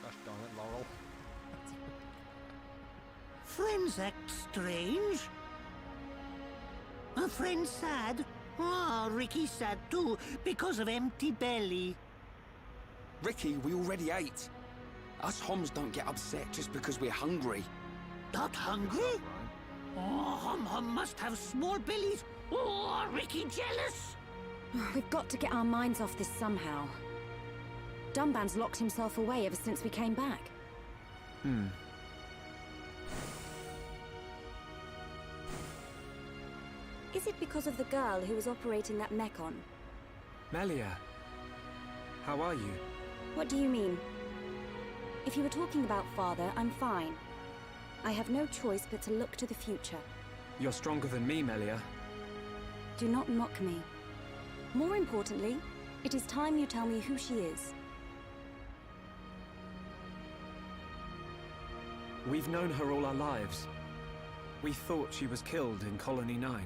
Gosh darn it, Laurel. Friends act strange. A friend sad? Ah, Ricky's sad too, because of empty belly. Ricky, we already ate. Us Homs don't get upset just because we're hungry. Not hungry? Oh, Hom must have small bellies. Oh, Ricky jealous. We've got to get our minds off this somehow. Dunban's locked himself away ever since we came back. Is it because of the girl who was operating that Mekon? Melia, how are you? What do you mean? If you were talking about father, I'm fine. I have no choice but to look to the future. You're stronger than me, Melia. Do not mock me. More importantly, it is time you tell me who she is. We've known her all our lives. We thought she was killed in Colony 9.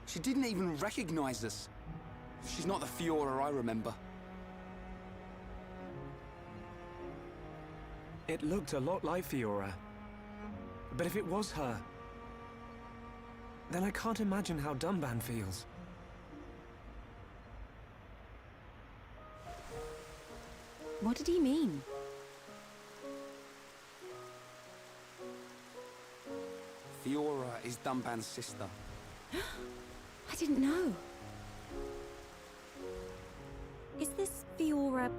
She didn't even recognize us. She's not the Fiora I remember. It looked a lot like Fiora. But if it was her, then I can't imagine how Dunban feels. What did he mean? Fiora is Dunban's sister. I didn't know. Is this Fiora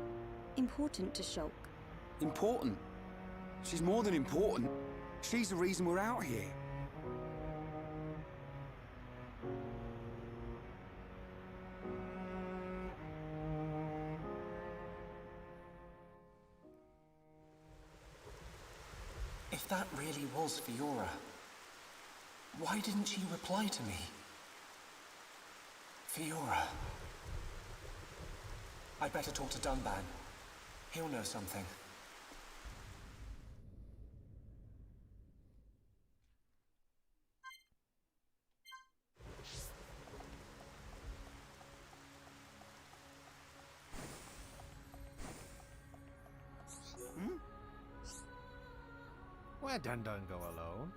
important to Shulk? Important? She's more than important. She's the reason we're out here. If that really was Fiora, why didn't she reply to me? Fiora. I'd better talk to Dunban. He'll know something. Where Dun go alone?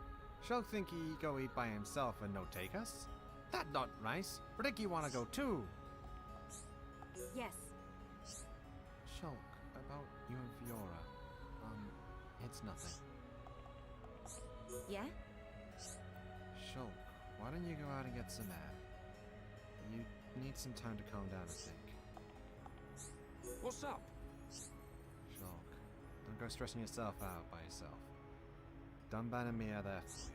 Shulk think he go eat by himself and no take us? That not nice. Predict you wanna go too. Yes. Shulk, about you and Fiora. It's nothing. Yeah? Shulk, why don't you go out and get some air? You need some time to calm down, I think. What's up? Shulk, don't go stressing yourself out by yourself. Dunban and me are there for you.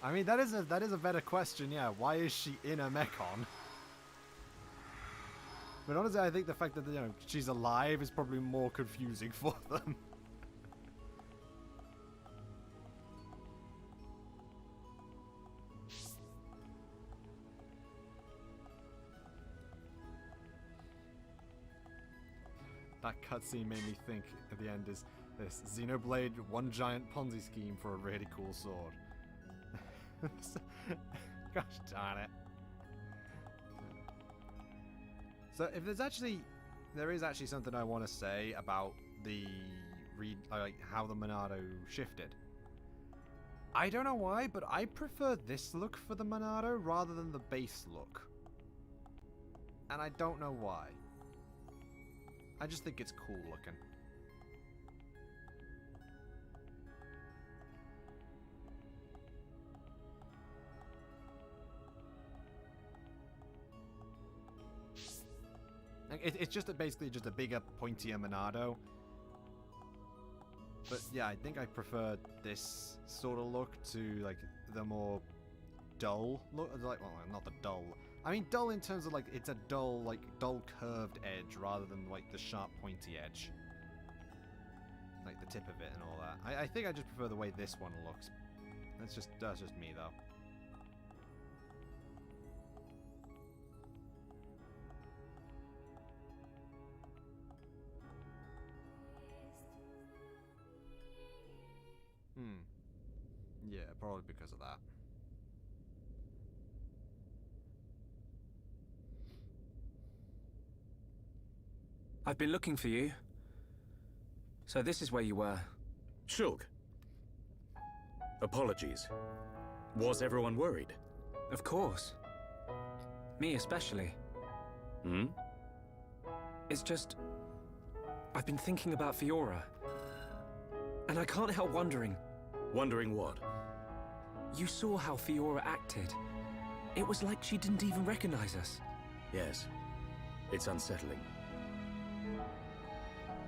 I mean, that is a better question, yeah. Why is she in a mechon? But honestly, I think the fact that, you know, she's alive is probably more confusing for them. That cutscene made me think at the end is this Xenoblade one giant Ponzi scheme for a really cool sword. Gosh darn it. So if there is actually something I want to say about the like how the Monado shifted. I don't know why, but I prefer this look for the Monado rather than the base look. And I don't know why. I just think it's cool looking. It's just basically just a bigger, pointier Monado. But yeah, I think I prefer this sort of look to like the more dull look. Like, well, not the dull. I mean, dull in terms of like it's a dull, like dull curved edge rather than like the sharp, pointy edge, like the tip of it and all that. I think I just prefer the way this one looks. That's just me though. Yeah, probably because of that. I've been looking for you. So this is where you were. Shulk. Apologies. Was everyone worried? Of course. Me especially. Hmm? It's just... I've been thinking about Fiora. And I can't help wondering. Wondering what? You saw how Fiora acted. It was like she didn't even recognize us. Yes. It's unsettling.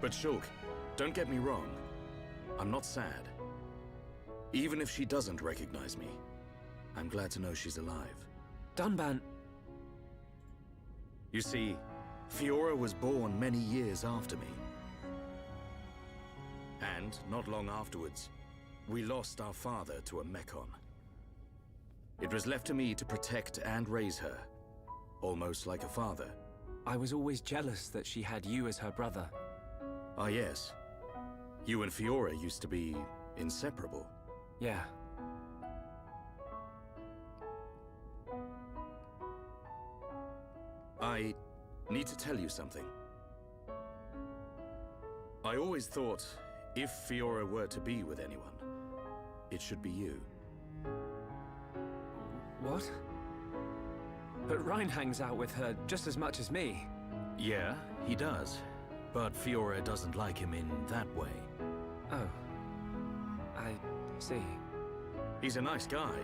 But Shulk, don't get me wrong. I'm not sad. Even if she doesn't recognize me, I'm glad to know she's alive. Dunban... You see, Fiora was born many years after me. And, not long afterwards, we lost our father to a mechon. It was left to me to protect and raise her, almost like a father. I was always jealous that she had you as her brother. Ah, yes. You and Fiora used to be inseparable. Yeah. I need to tell you something. I always thought, if Fiora were to be with anyone, it should be you. What? But Ryan hangs out with her just as much as me. Yeah, he does. But Fiora doesn't like him in that way. Oh. I see. He's a nice guy.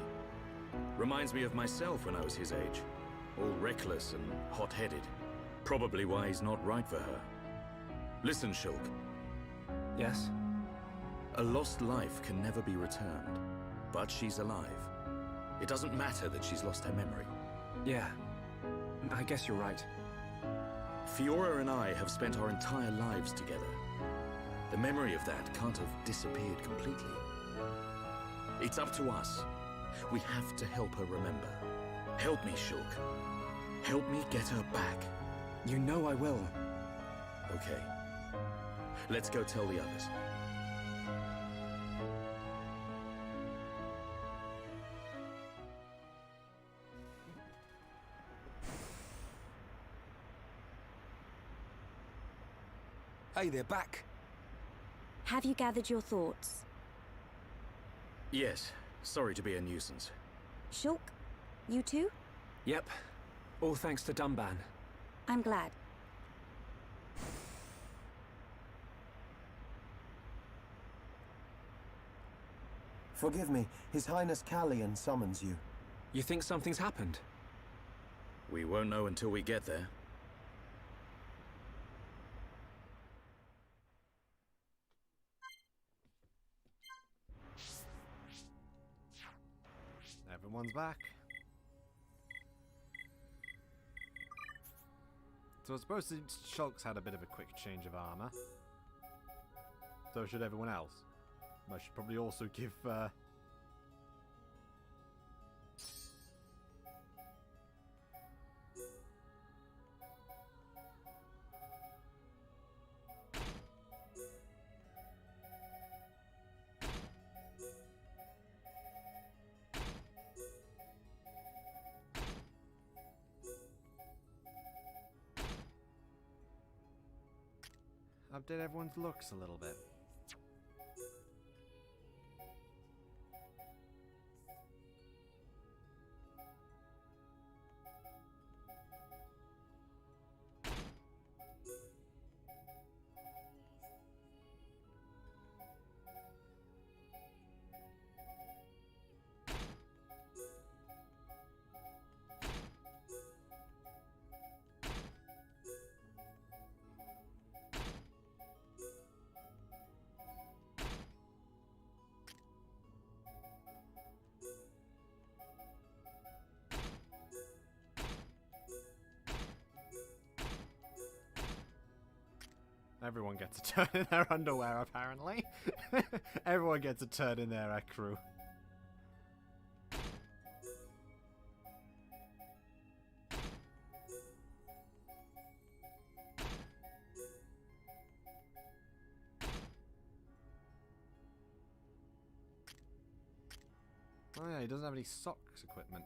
Reminds me of myself when I was his age. All reckless and hot-headed. Probably why he's not right for her. Listen, Shulk. Yes? A lost life can never be returned. But she's alive. It doesn't matter that she's lost her memory. Yeah. I guess you're right. Fiora and I have spent our entire lives together. The memory of that can't have disappeared completely. It's up to us. We have to help her remember. Help me, Shulk. Help me get her back. You know I will. Okay. Let's go tell the others. Hey, they're back. Have you gathered your thoughts? Yes. Sorry to be a nuisance. Shulk? You too? Yep. All thanks to Dunban. I'm glad. Forgive me. His Highness Callian summons you. You think something's happened? We won't know until we get there. Everyone's back. So I suppose Shulk's had a bit of a quick change of armor. So should everyone else. I should probably also give update everyone's looks a little bit. Everyone gets a turn in their underwear, apparently. Everyone gets a turn in their crew. Oh yeah, he doesn't have any socks equipment.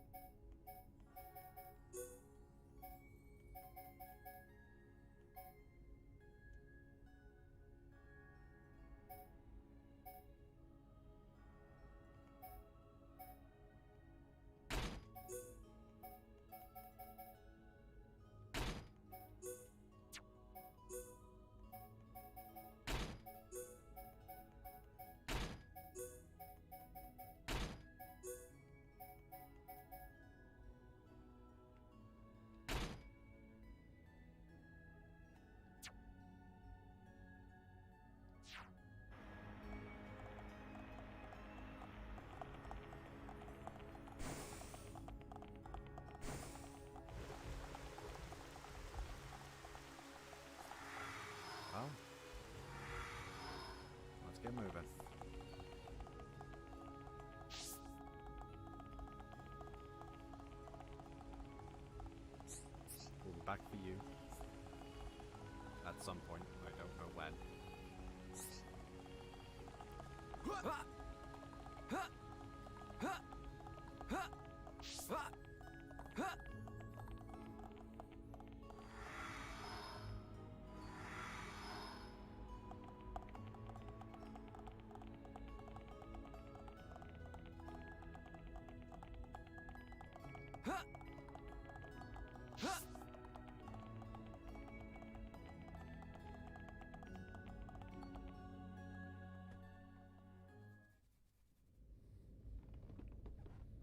Oh. Let's get moving. We'll be back for you. At some point. I don't know when.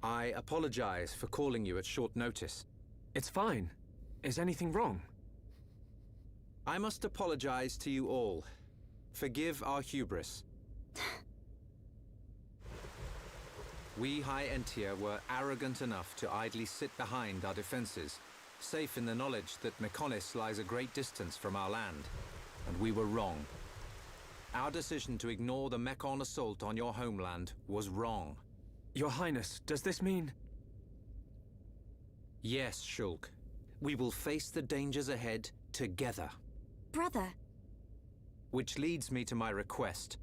I apologize for calling you at short notice. It's fine. Is anything wrong? I must apologize to you all. Forgive our hubris. We High Entia were arrogant enough to idly sit behind our defenses, safe in the knowledge that Mechonis lies a great distance from our land. And we were wrong. Our decision to ignore the Mechon assault on your homeland was wrong. Your Highness, does this mean... Yes, Shulk. We will face the dangers ahead together. Brother. Which leads me to my request.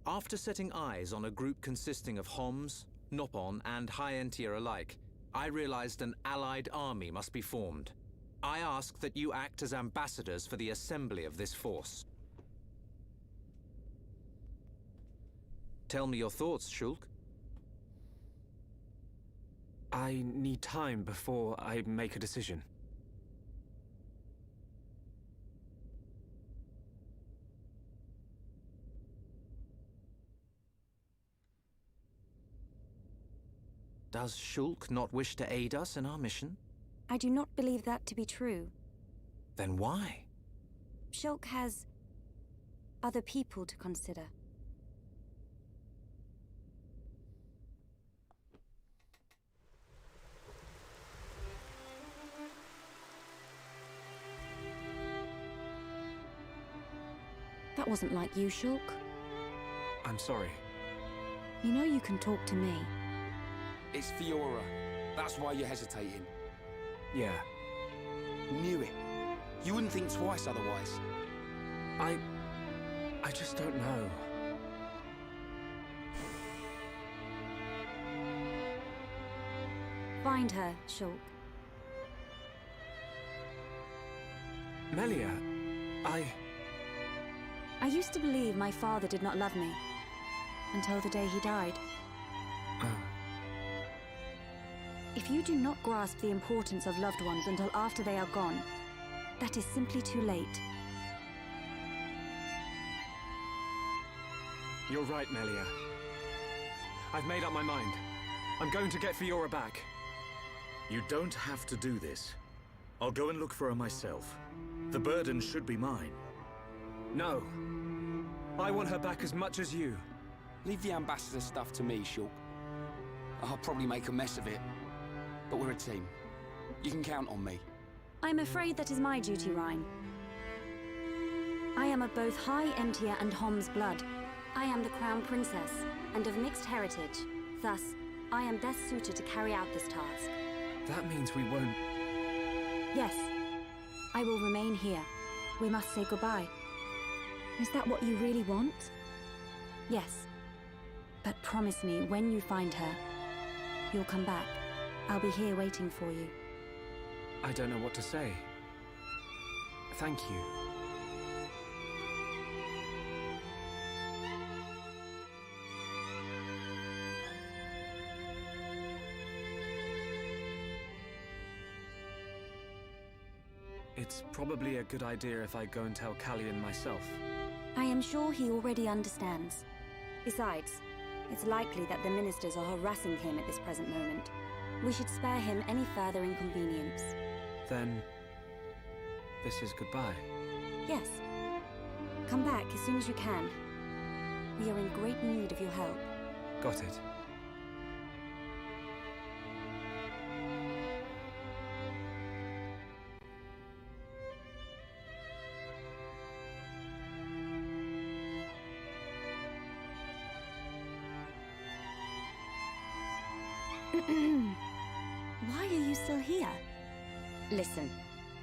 After setting eyes on a group consisting of Homs, Nopon, and High Entia alike, I realized an allied army must be formed. I ask that you act as ambassadors for the assembly of this force. Tell me your thoughts, Shulk. I need time before I make a decision. Does Shulk not wish to aid us in our mission? I do not believe that to be true. Then why? Shulk has other people to consider. That wasn't like you, Shulk. I'm sorry. You know you can talk to me. It's Fiora. That's why you're hesitating. Yeah. Knew it. You wouldn't think twice otherwise. I just don't know. Find her, Shulk. Melia, I used to believe my father did not love me. Until the day he died. If you do not grasp the importance of loved ones until after they are gone, that is simply too late. You're right, Melia. I've made up my mind. I'm going to get Fiora back. You don't have to do this. I'll go and look for her myself. The burden should be mine. No. I want her back as much as you. Leave the ambassador stuff to me, Shulk. I'll probably make a mess of it. But we're a team. You can count on me. I'm afraid that is my duty, Rhyne. I am of both High Entia and Hom's blood. I am the Crown Princess, and of mixed heritage. Thus, I am best suited to carry out this task. That means we won't... Yes. I will remain here. We must say goodbye. Is that what you really want? Yes. But promise me, when you find her, you'll come back. I'll be here waiting for you. I don't know what to say. Thank you. It's probably a good idea if I go and tell Callian myself. I am sure he already understands. Besides, it's likely that the ministers are harassing him at this present moment. We should spare him any further inconvenience. Then... this is goodbye. Yes. Come back as soon as you can. We are in great need of your help. Got it. Why are you still here? Listen,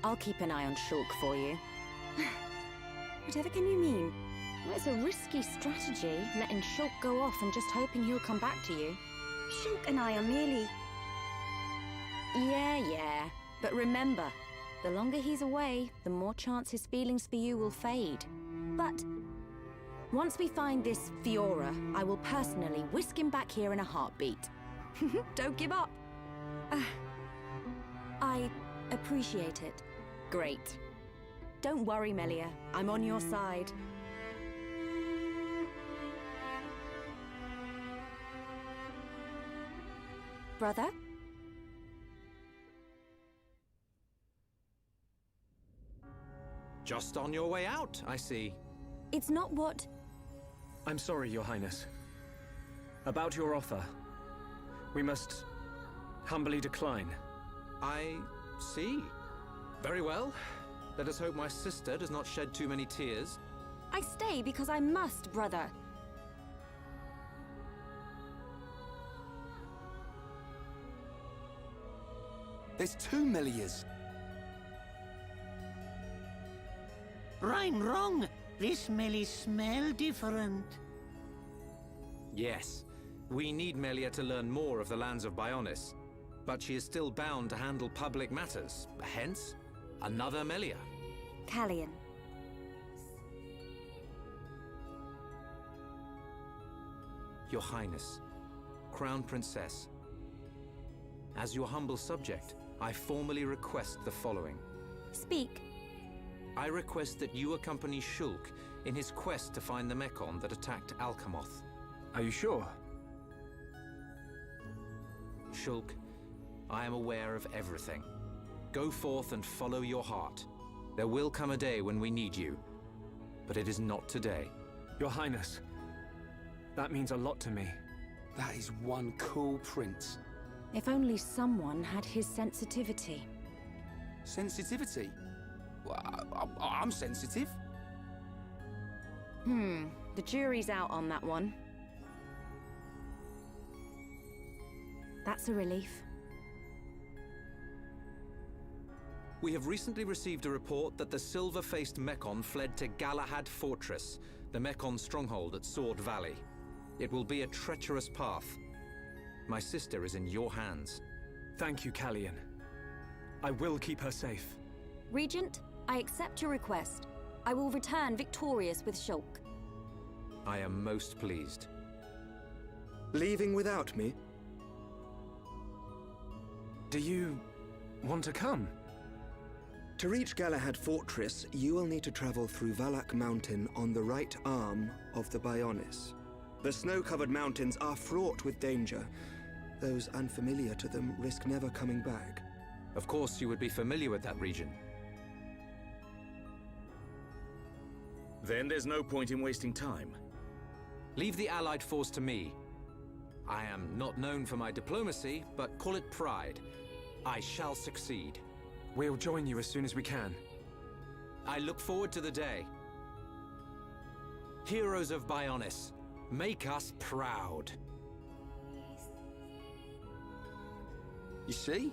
I'll keep an eye on Shulk for you. Whatever can you mean? Well, it's a risky strategy, letting Shulk go off and just hoping he'll come back to you. Shulk and I are merely... Yeah. But remember, the longer he's away, the more chance his feelings for you will fade. But... once we find this Fiora, I will personally whisk him back here in a heartbeat. Don't give up. I appreciate it. Great. Don't worry, Melia. I'm on your side. brother? Just on your way out, I see. It's not what... I'm sorry, Your Highness. About your offer, we must humbly decline. I see. Very well. Let us hope my sister does not shed too many tears. I stay because I must, brother. There's 2 Melias. I'm wrong. This Melie smell different. Yes. We need Melia to learn more of the lands of Bionis. But she is still bound to handle public matters. Hence, another Melia. Callian. Your Highness, Crown Princess. As your humble subject, I formally request the following. Speak. I request that you accompany Shulk in his quest to find the Mekon that attacked Alcamoth. Are you sure? Shulk, I am aware of everything. Go forth and follow your heart. There will come a day when we need you, but it is not today. Your Highness, that means a lot to me. That is one cool prince. If only someone had his sensitivity. Sensitivity? Well, I'm sensitive. The jury's out on that one. That's a relief. We have recently received a report that the silver-faced Mekon fled to Galahad Fortress, the Mekon stronghold at Sword Valley. It will be a treacherous path. My sister is in your hands. Thank you, Callian. I will keep her safe. Regent, I accept your request. I will return victorious with Shulk. I am most pleased. Leaving without me? Do you want to come? To reach Galahad Fortress, you will need to travel through Valak Mountain on the right arm of the Bionis. The snow-covered mountains are fraught with danger. Those unfamiliar to them risk never coming back. Of course you would be familiar with that region. Then there's no point in wasting time. Leave the Allied force to me. I am not known for my diplomacy, but call it pride. I shall succeed. We'll join you as soon as we can. I look forward to the day. Heroes of Bionis, make us proud. You see?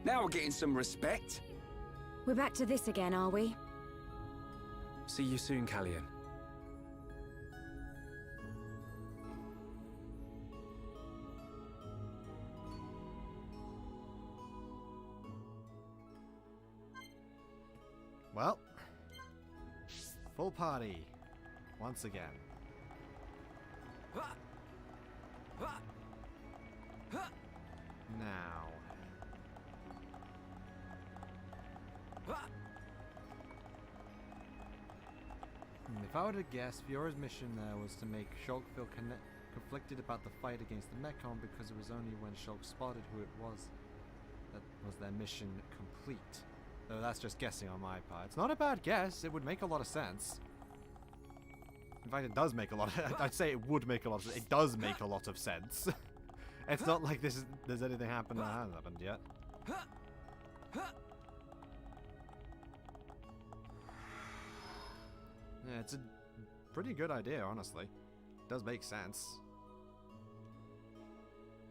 Now we're getting some respect. We're back to this again, are we? See you soon, Callian. Well, full party, once again. Now. If I were to guess, Fiora's mission there was to make Shulk feel conflicted about the fight against the Mekon, because it was only when Shulk spotted who it was that was their mission complete. Though that's just guessing on my part. It's not a bad guess. It would make a lot of sense. In fact, it does make a lot of... I'd say it would make a lot of sense. It does make a lot of sense. It's not like there's anything happened that hasn't happened yet. Yeah, it's a pretty good idea, honestly. It does make sense.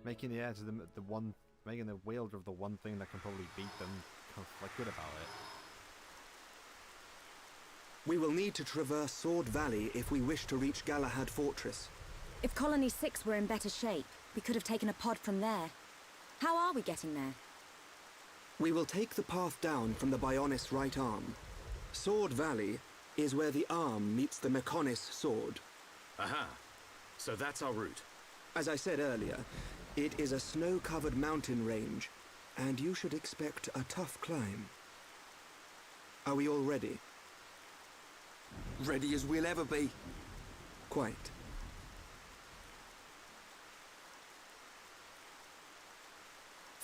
Making the heir to the one... Making the wielder of the one thing that can probably beat them conflicted about it. We will need to traverse Sword Valley if we wish to reach Galahad Fortress. If Colony 6 were in better shape, we could have taken a pod from there. How are we getting there? We will take the path down from the Bionis right arm. Sword Valley is where the arm meets the Mekonis sword. Aha. So that's our route. As I said earlier, it is a snow-covered mountain range, and you should expect a tough climb. Are we all ready? Ready as we'll ever be. Quite.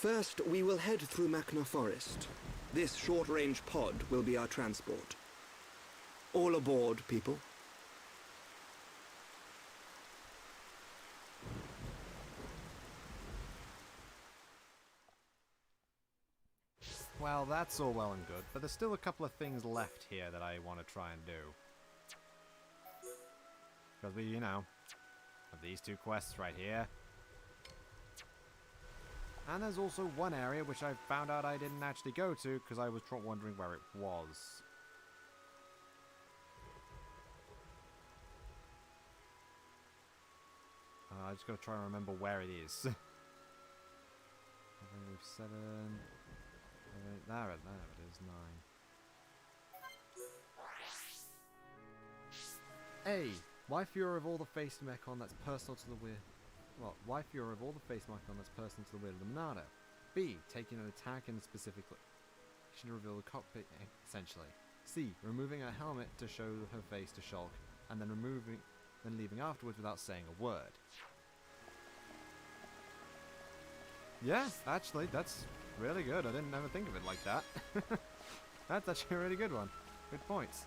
First, we will head through Machna Forest. This short-range pod will be our transport. All aboard, people. Well, that's all well and good, but there's still a couple of things left here that I want to try and do. Because we, you know, have these two quests right here. And there's also one area which I found out I didn't actually go to because I was wondering where it was. I just gotta try and remember where it is. I think we've 7... There it is, 9. A. Why Fury of all the face Mechon that's personal to the weird... Well, why Fury of all the face Mechon that's personal to the weird of the Monado? B. Taking an attack in a specific location to reveal the cockpit, essentially. C. Removing her helmet to show her face to Shulk, and then leaving afterwards without saying a word. Yeah, actually, that's really good. I didn't ever think of it like that. That's actually a really good one. Good points.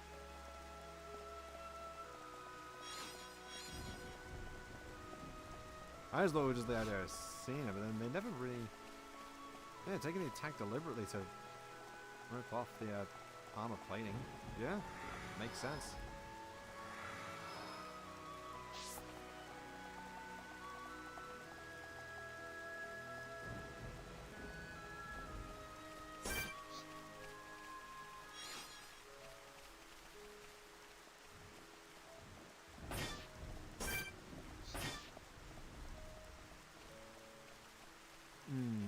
I just thought it was just the idea of seeing it, but then they never really... Yeah, taking the attack deliberately to rip off the armor plating. Yeah, makes sense.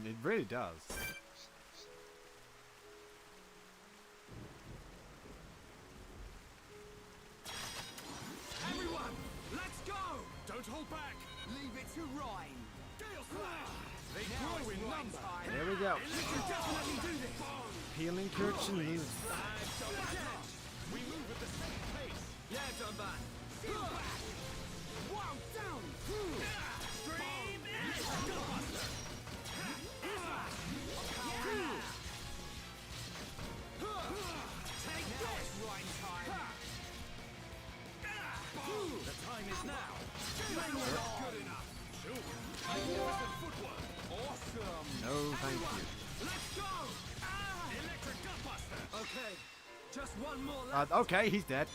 It really does. Everyone, let's go! Don't hold back! Leave it to Rhyme. Gale Slash! They grow in number. There we go. You can definitely do this! Peeling Kirchen. We move at the same pace. Yeah, Dunban. Wow, down! Stream Gutbuster! Take this! Right time! The time is now! Good enough! Magnificent footwork! Awesome! No, thank you. Let's go! Electric Gutbuster! Okay, just one more left. Okay, he's dead.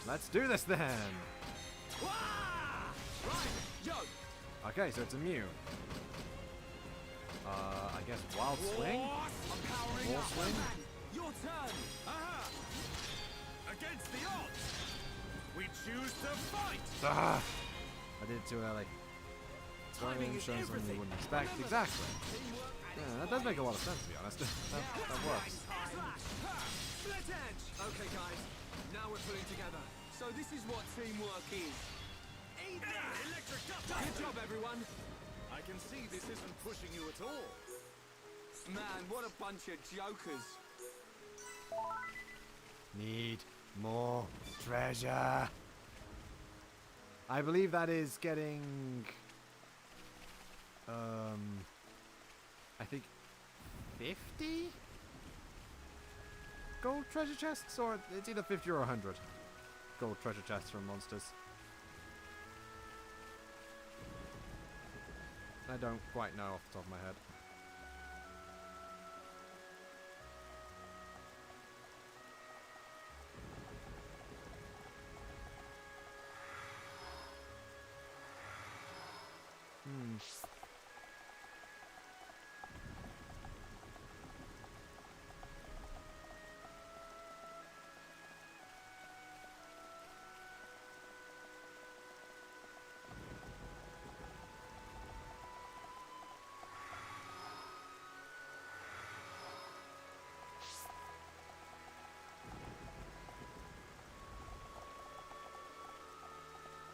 Let's do this then. Okay, so it's immune. I guess Wild Swing? War Swing? Your turn! Against the odds! We choose to fight! I did it too early. Timing showing something you wouldn't expect. Exactly. Yeah, that does make a lot of sense, to be honest. that works. Split edge! Okay, guys. Now we're pulling together. So this is what teamwork is. Good job, everyone. I can see this isn't pushing you at all. Man, what a bunch of jokers. Need more treasure. I believe that is getting... I think 50 gold treasure chests, or it's either 50 or 100 gold treasure chests from monsters. I don't quite know off the top of my head.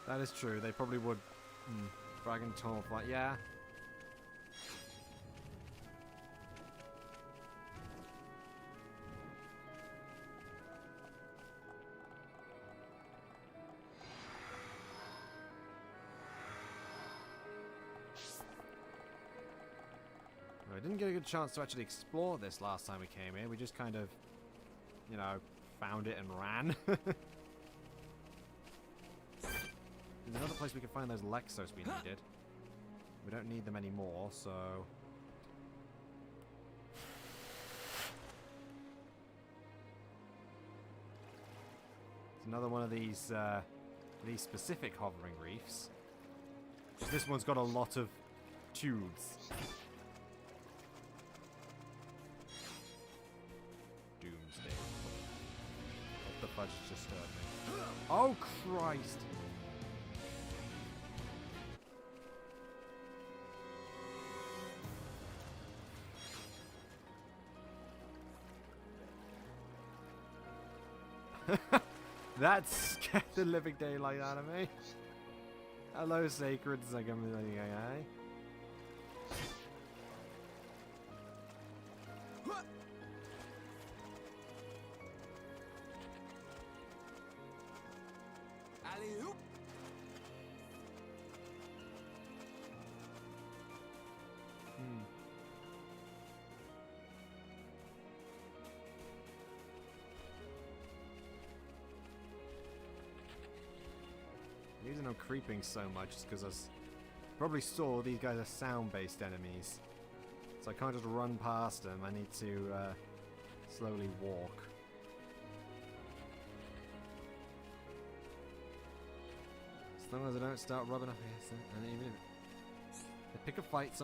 That is true. They probably would. Dragon Torf, like, yeah. didn't get a good chance to actually explore this last time we came here. We just kind of, you know, found it and ran. There's another place we can find those Lexos we needed. We don't need them anymore, so... It's another one of these specific hovering reefs. This one's got a lot of tubes. Doomsday. What the fudge just heard me? Oh, Christ! That scared the living daylight out of me. Hello, sacred second. Alley-oop. The reason I'm creeping so much is because I probably saw these guys are sound-based enemies. So I can't just run past them, I need to slowly walk. As long as I don't start rubbing up against it, and even if they pick a fight,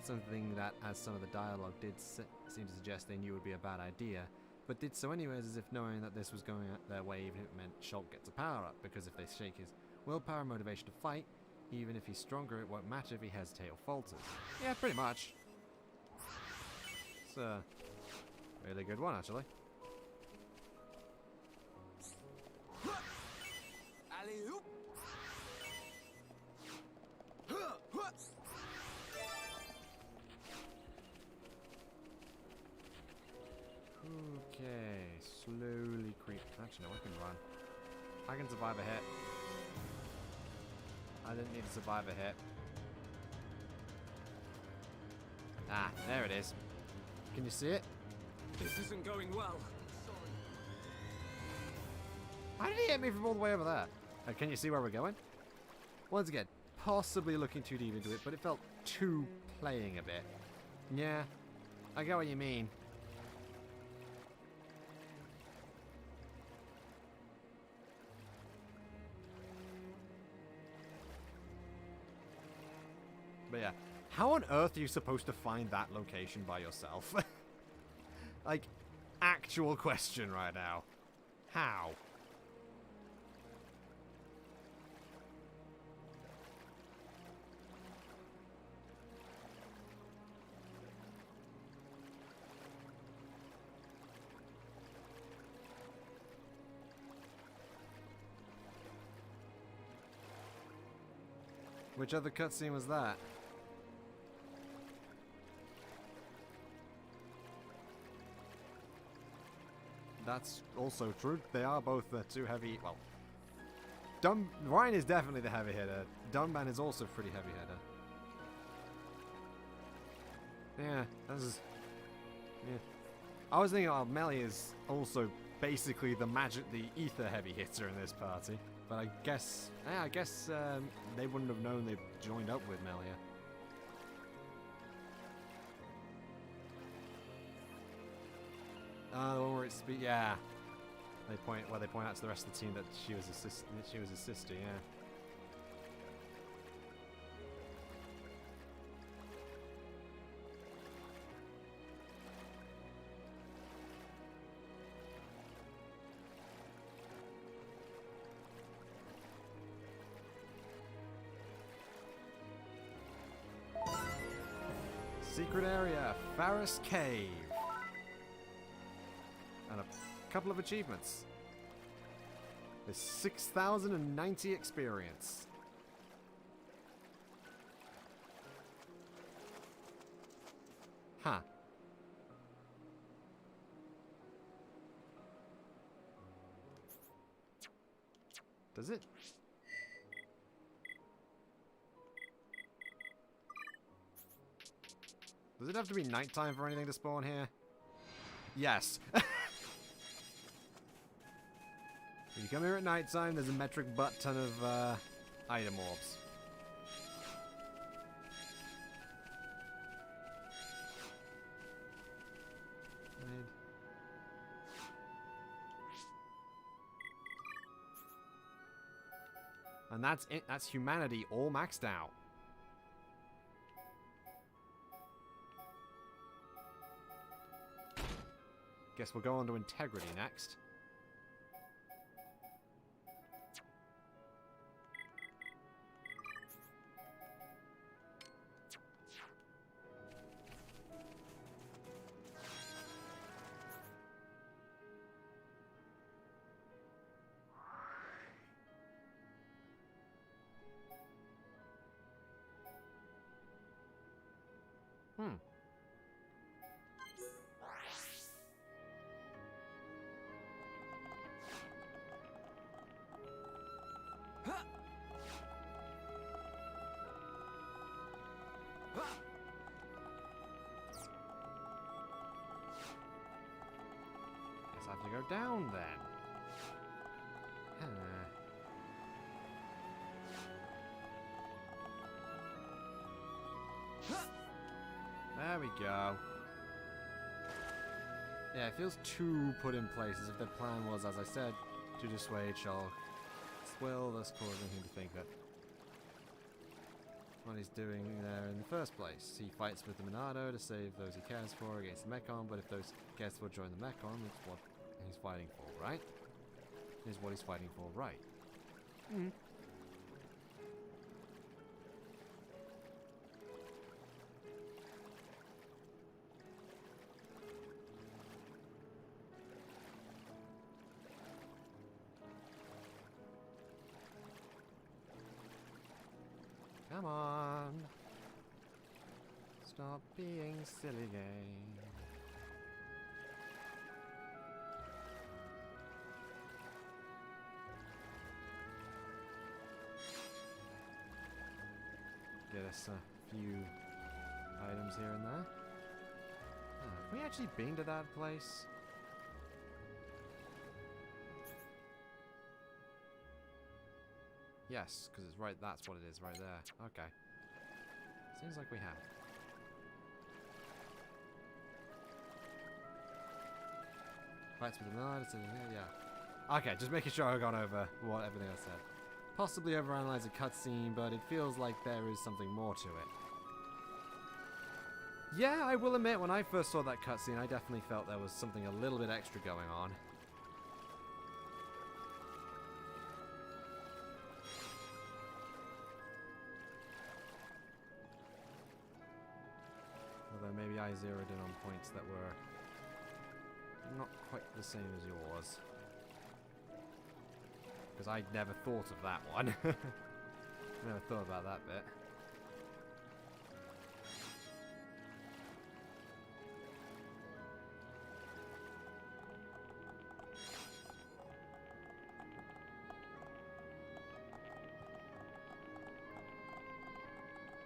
something that, as some of the dialogue did seem to suggest, they knew would be a bad idea, but did so anyways, as if knowing that this was going their way, even if it meant Shulk gets a power-up, because if they shake his willpower and motivation to fight, even if he's stronger, it won't matter if he hesitates or falters. Yeah, pretty much. It's a really good one, actually. Alley-oop. Okay, slowly creep. Actually, no, I can run. I can survive a hit. I didn't need to survive a hit. Ah, there it is. Can you see it? This isn't going well. How did he hit me from all the way over there? Can you see where we're going? Once again, possibly looking too deep into it, but it felt too playing a bit. Yeah, I get what you mean. But yeah, how on earth are you supposed to find that location by yourself? Like, actual question right now. How? Which other cutscene was that? That's also true. They are both too heavy. Well, Ryan is definitely the heavy hitter. Dunban is also pretty heavy hitter. Yeah, that's. Yeah. I was thinking, Melly is also basically the ether heavy hitter in this party. But I guess, they wouldn't have known they joined up with Melia. The one where it's yeah. They point out to the rest of the team that she was his sister, yeah. Secret area, Faris Cave. And a couple of achievements. There's 6,090 experience. Huh. Does it? Does it have to be nighttime for anything to spawn here? Yes. If you come here at nighttime, there's a metric butt ton of item orbs. And that's it. That's humanity all maxed out. Guess we'll go on to integrity next. Guess I have to go down then. There we go. Yeah, it feels too put in place, as if the plan was, as I said, to dissuade Shulk. Will thus causing him to think that what he's doing there in the first place. He fights with the Monado to save those he cares for against the Mechon, but if those he cares for join the Mechon, it's what he's fighting for, right? Is what he's fighting for, right? Mm. Come on. Stop being silly game. Get us a few items here and there. Have we actually been to that place? Yes, because it's right, that's what it is right there. Okay. Seems like we have. Fights with the knives, yeah. Okay, just making sure I've gone over what everything I said. Possibly overanalyze a cutscene, but it feels like there is something more to it. Yeah, I will admit, when I first saw that cutscene, I definitely felt there was something a little bit extra going on. Although maybe I zeroed in on points that were not quite the same as yours. Because I never thought of that one. Never thought about that bit.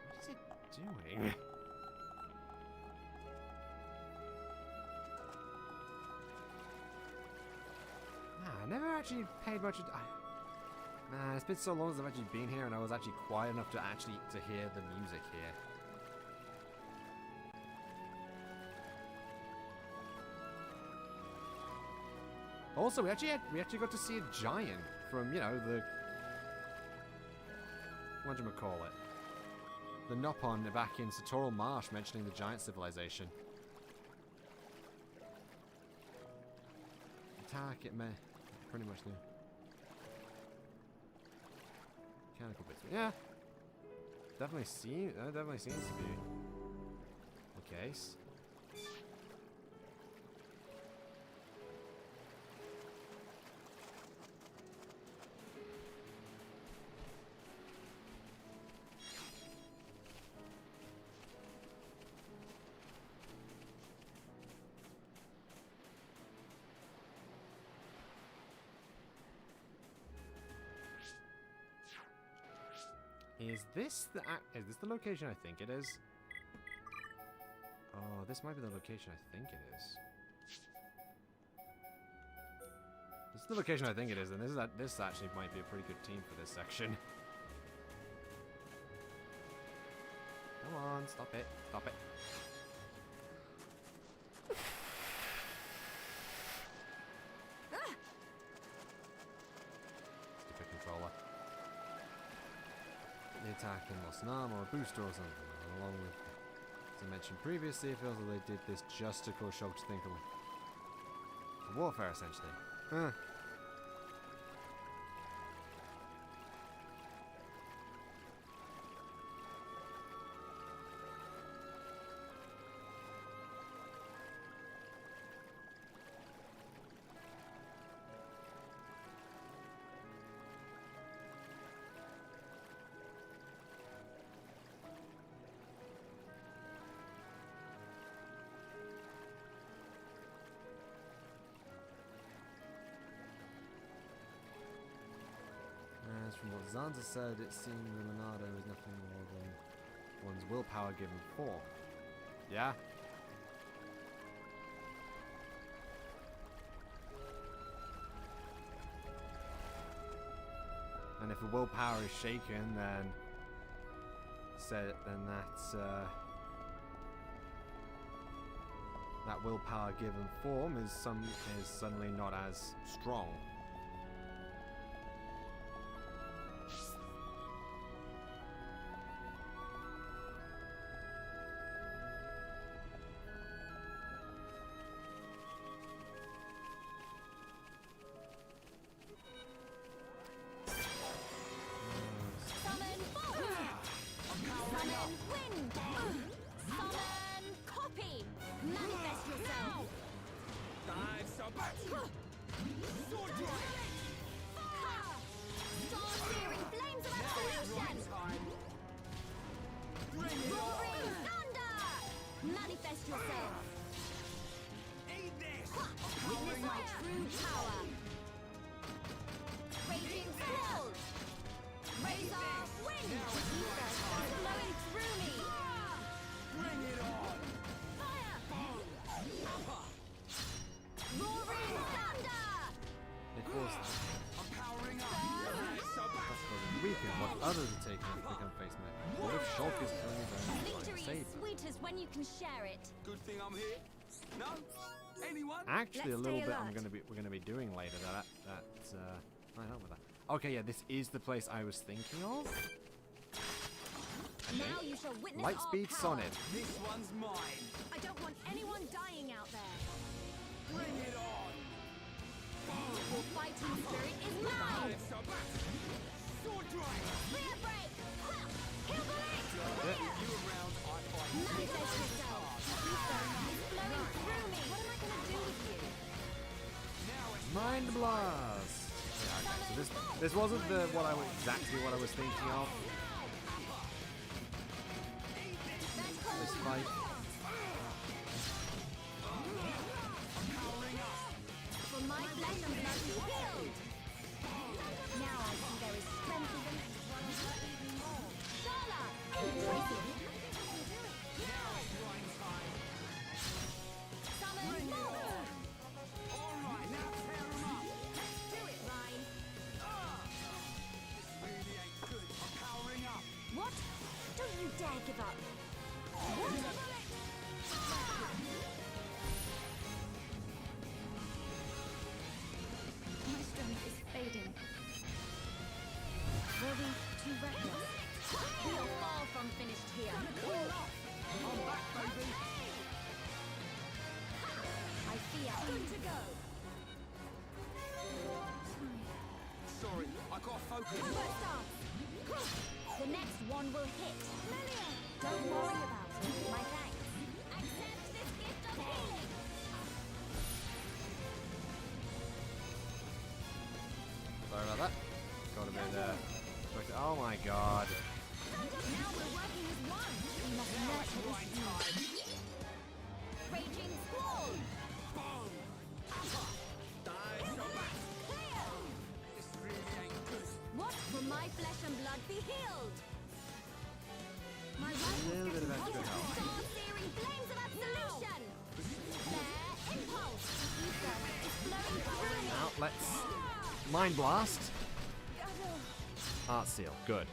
What is it doing? I never actually paid much attention. Nah, it's been so long since I've actually been here and I was actually quiet enough to hear the music here. Also, we actually got to see a giant from, you know, the whatchamacallit, the Nopon back in Satoral Marsh mentioning the giant civilization. Attack it, man. Pretty much new. Mechanical bits. Yeah. Definitely seems to be the case. Is this the location I think it is? Oh, this might be the location I think it is. This is the location I think it is, and this actually might be a pretty good team for this section. Come on, stop it. Stop it. Stupid controller. The attack and lost an arm or a booster or something. And along with, as I mentioned previously, it feels like they did this just to cause Shulk to think of warfare, essentially. Huh. As from what Zanza said, it seemed the Monado is nothing more than one's willpower given form. Yeah? And if the willpower is shaken, then that willpower given form is suddenly not as strong. Actually, a little bit we're gonna be doing later. I know with that. Okay, yeah, this is the place I was thinking of. Now you shall witness Lightspeed Sonnet. This one's mine. I don't want anyone dying out there. Bring it on. Your fighting spirit is mine. Sword drive. Rear break. Kill the light. You around, I fight. Manifest yourself. Ether is flowing through me. What am I gonna do with you? Mind blast. Yeah, okay, so this wasn't exactly what I was thinking of. This fight. For my flesh and blood be healed. Now I see there is strength in the next one. Shala, impressive. Summon more. Alright, now tear them up. Do it, Ryan. This really ain't good. I'm powering up. What? Don't you dare give up. What? My strength is fading. Were we too reckless? We are far from finished here. I'm back, baby. I fear. Good to go. Sorry, I got focus. Combat stance. The next one will hit. Melia! Don't worry about it. My thanks. Accept this gift of healing. Sorry about that. Got a bit oh my god. Now we're working as one. We must nurture this youth. Raging squall. Boom. Clear. This really ain't good. What will my flesh and blood be healed? My A little bit of extra Star health. Series Fiery flames of absolution! Their impulse! Ether is flowing through me! Now, let's Mind Blast. Art Seal, good.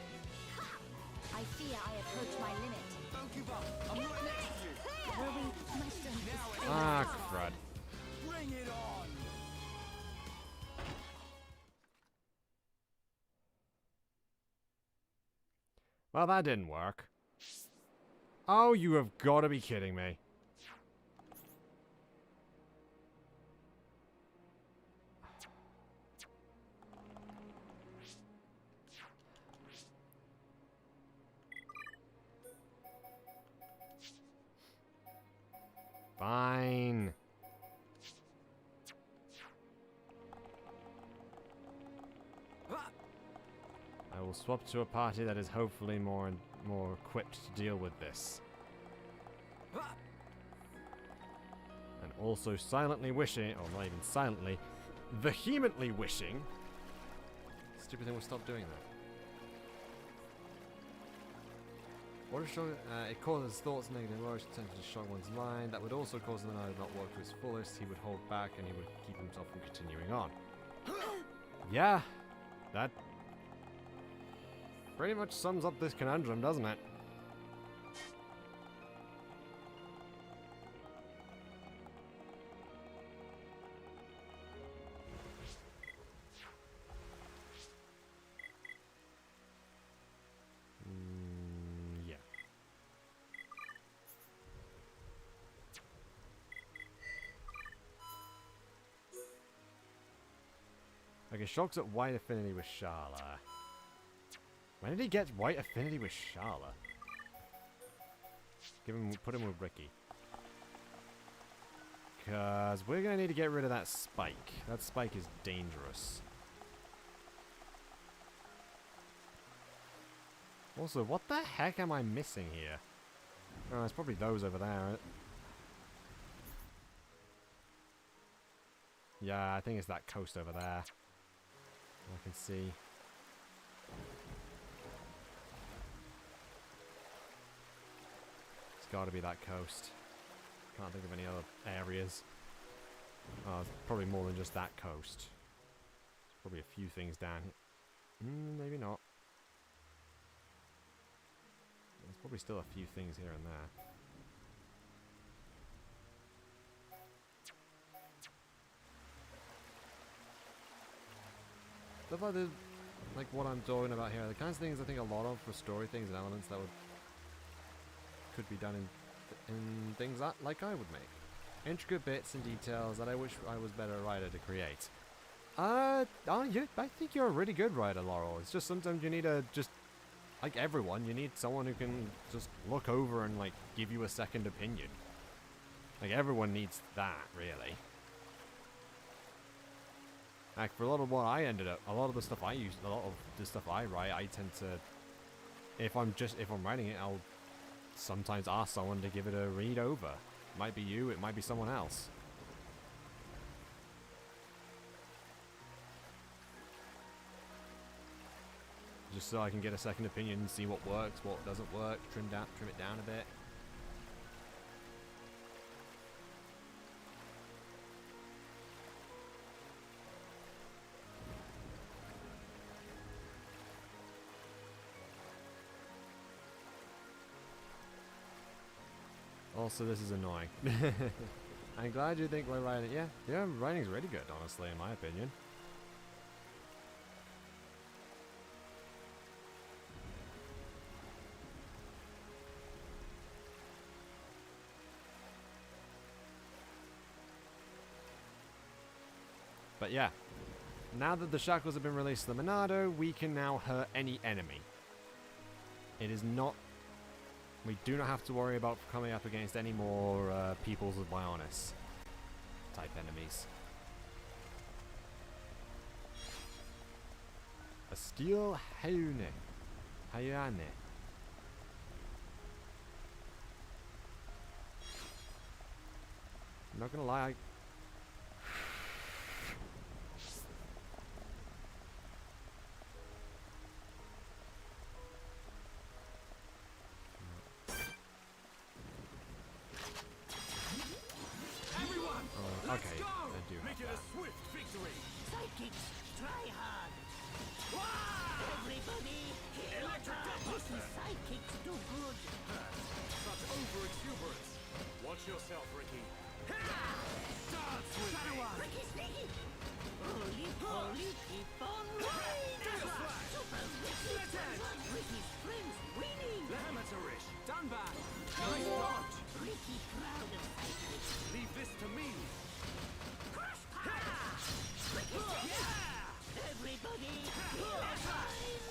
I fear I approach my limit. Don't give up. I'm right next to you. Will we? My strength is Ah, crud. Bring it on. Well, that didn't work. Oh, you have got to be kidding me. Fine. I will swap to a party that is hopefully more equipped to deal with this. And also silently wishing, or not even silently, vehemently wishing. Stupid thing will stop doing that. What is showing? It causes thoughts, negative emotions, potentially to shock one's mind. That would also cause the man to not work to his fullest. He would hold back and he would keep himself from continuing on. Yeah, that pretty much sums up this conundrum, doesn't it? Yeah. Okay, Shock's at white affinity with Sharla. When did he get white affinity with Sharla? Put him with Ricky. Cause we're gonna need to get rid of that spike. That spike is dangerous. Also, what the heck am I missing here? Oh, it's probably those over there. Yeah, I think it's that coast over there. I can see. It's got to be that coast. Can't think of any other areas. Oh, it's probably more than just that coast. There's probably a few things down here. Maybe not. There's probably still a few things here and there. Stuff like what I'm talking about here, the kinds of things I think a lot of for story things and elements that could be done in things like I would make. Intricate bits and details that I wish I was better writer to create. I think you're a really good writer, Laurel. It's just sometimes you need like everyone, you need someone who can just look over and like give you a second opinion. Like everyone needs that, really. Like for a lot of what I ended up, a lot of the stuff I use, a lot of the stuff I write, I tend to, if I'm writing it, I'll sometimes ask someone to give it a read over. It might be you, it might be someone else. Just so I can get a second opinion and see what works, what doesn't work, trim it down a bit. Also, this is annoying. I'm glad you think my writing... Yeah, writing's really good, honestly, in my opinion. But yeah, now that the shackles have been released to the Monado, we can now hurt any enemy. It is not... We do not have to worry about coming up against any more peoples of Bionis type enemies. A steel Hayane. I'm not gonna lie. Watch yourself, Ricky. Dance with me. Ricky Sneaky. Holy, holy, keep on rolling. Super Ricky. Ricky's friends winning. Lamatarish. Done back. Nice dodge. Ricky proud of fighting. Leave this to me. Crossfire. Ricky Sneaky. Everybody, hero time.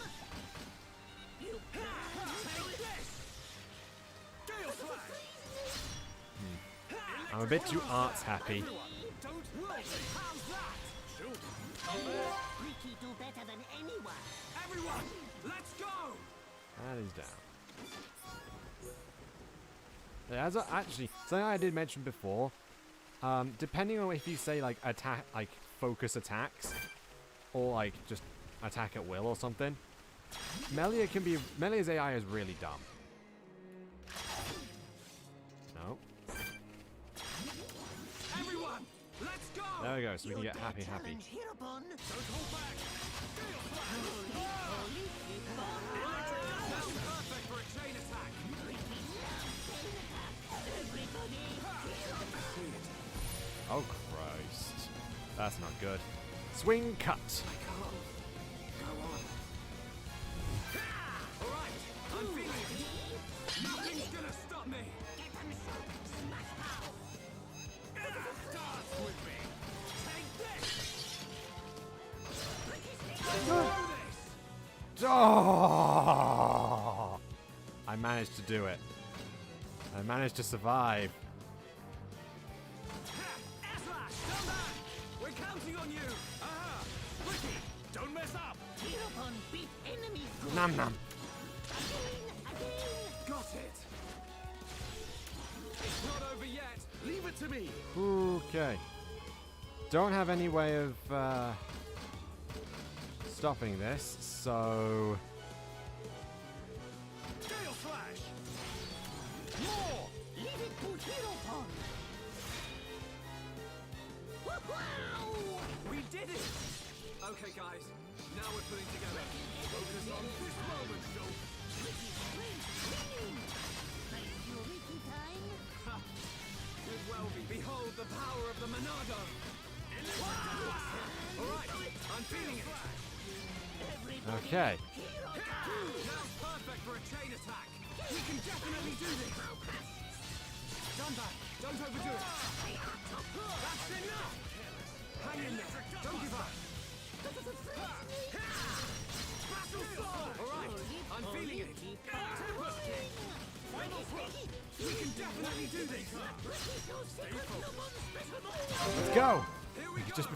You take this. Gale Slash. I'm a bit too arts happy. Don't worry. How's that? Shoot. Ricky do better than anyone. Everyone, let's go. That is down. Yeah, actually, something I did mention before, depending on if you say like attack, like focus attacks, or like just attack at will or something, Melia's AI is really dumb. No. Everyone, let's go. There we go, so we can get happy. Don't hold back. Gale Slash. Electric Dust is perfect for a chain attack. Oh Christ, that's not good. Swing cut. Alright, I'm feeling it. Nothing's gonna stop me. Get them shot. Smash pow. Dance with me. Take this. Oh! I managed to do it. I managed to survive. We're counting on you. Aha! Ricky, don't mess up. Heropon beat enemy. Nom nom. Got it. It's not over yet. Leave it to me. Okay. Don't have any way of stopping this, so... Gale Slash. More. Leave it to Heropon. Wow! We did it. Okay, guys. Now we're putting together. Focus on this moment, Joe. Ricky's friends winning. Thank you, Ricky time. Could well be. Behold the power of the Monado. Alright, I'm feeling it. Okay. Now's perfect for a chain attack. We can definitely do this. Done back. Don't overdo it. That's enough. Hang in there. Don't give up. Battle Sword. Alright, I'm feeling it. Tempest Kick. Final push. We can definitely do this. Let's go! Just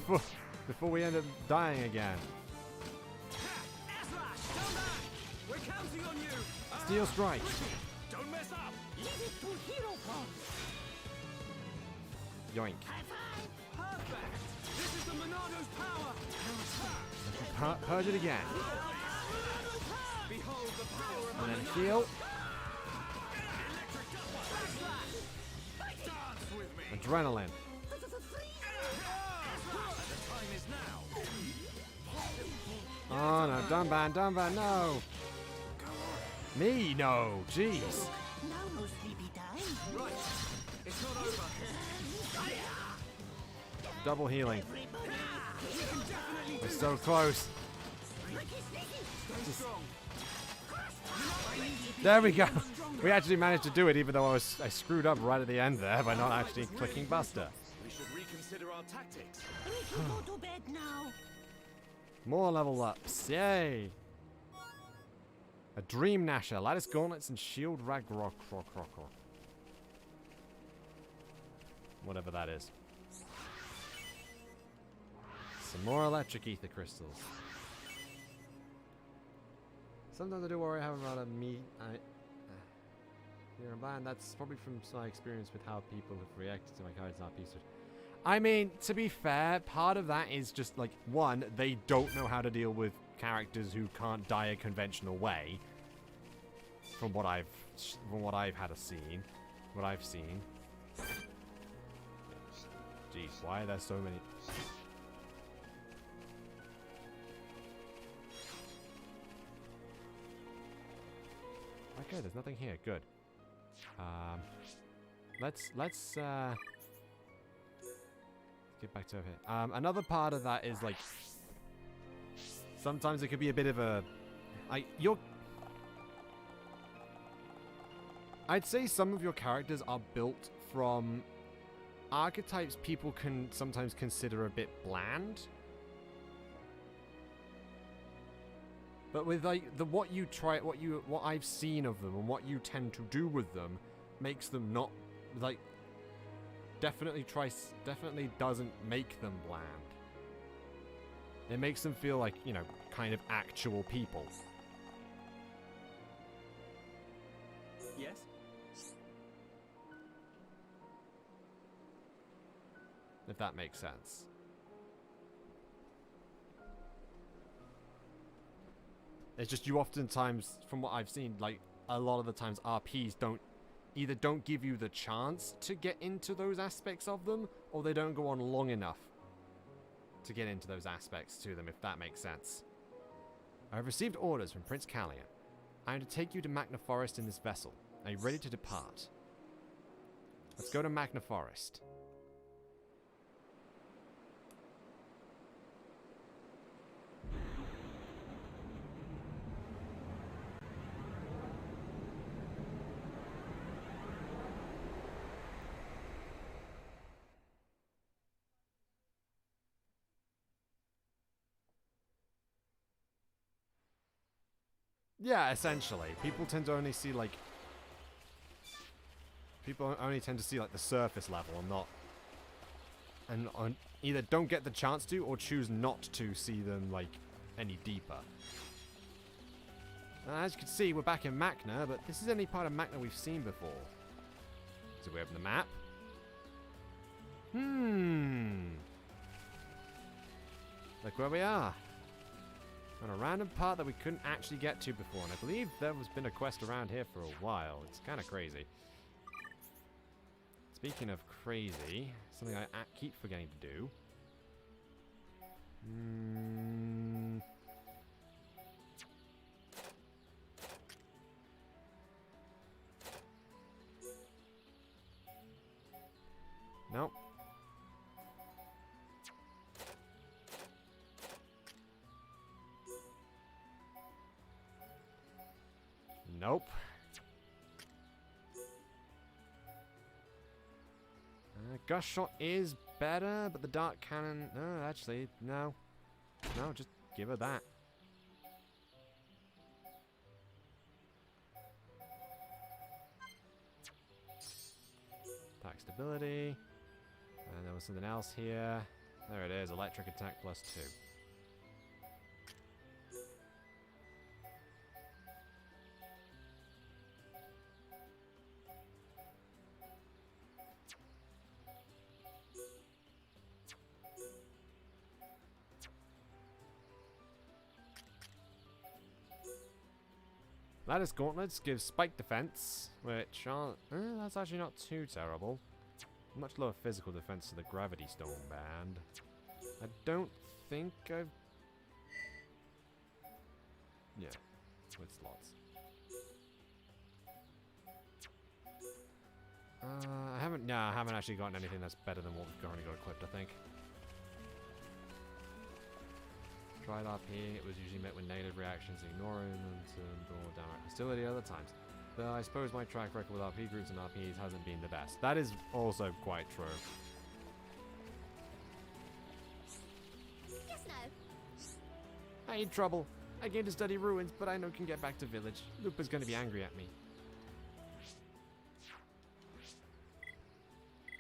before we end up dying again. We're counting on you. Steel Strike. Don't mess up. Leave it to Heropon. Yoink. Perfect. This is the Monado's power. Purge it again. Behold the power of And then heal. Dance with me. Adrenaline. The time is now. Oh no, Dunban, no! Me, no, jeez. Now no sleepy time. Right. It's not over. Double healing. We can definitely do We're so close. Stay strong. There we go. We actually managed to do it, even though I screwed up right at the end there by not actually clicking Buster. We should reconsider our tactics. Ricky, go to bed now. More level ups, yay! A Dream Gnasher, Lattice Gauntlets, and Shield Ragnarok. Whatever that is. Some more electric ether crystals. Sometimes I do worry I haven't run a here in Band. That's probably from my experience with how people have reacted to my cards not boosted. I mean, to be fair, part of that is just like, one, they don't know how to deal with characters who can't die a conventional way. From what I've seen. Jeez, why are there so many? Okay, there's nothing here. Good. let's get back to over here. Another part of that is like sometimes it could be a bit of a I'd say some of your characters are built from archetypes people can sometimes consider a bit bland. But with like what I've seen of them and what you tend to do with them makes them not like definitely doesn't make them bland. It makes them feel like, you know, kind of actual people. Yes? If that makes sense. It's just you oftentimes, from what I've seen, like, a lot of the times RPs don't give you the chance to get into those aspects of them, or they don't go on long enough to get into those aspects to them, if that makes sense. I have received orders from Prince Callian. I am to take you to Magna Forest in this vessel. Are you ready to depart? Let's go to Magna Forest. Yeah, essentially. People tend to only see, like... People only tend to see, like, the surface level and not... And either don't get the chance to, or choose not to see them, like, any deeper. As you can see, we're back in Magna, but this is any part of Magna we've seen before. So we open the map. Look where we are. On a random part that we couldn't actually get to before, and I believe there has been a quest around here for a while. It's kind of crazy. Speaking of crazy, something I keep forgetting to do. Nope. Nope. Gust shot is better, but the dark cannon... No, actually, no. No, just give her that. Attack stability. And there was something else here. There it is, electric attack +2. Lattice gauntlets give spike defense, which aren't... that's actually not too terrible. Much lower physical defense to the gravity stone band. I don't think I've... Yeah, with slots. I haven't actually gotten anything that's better than what we've currently got equipped, I think. Tried RP, it was usually met with negative reactions, ignoring them or downright hostility other times. Though I suppose my track record with RP groups and RPs hasn't been the best. That is also quite true. Yes, no. I ain't trouble. I came to study ruins, but I know can get back to village. Lupa's gonna be angry at me.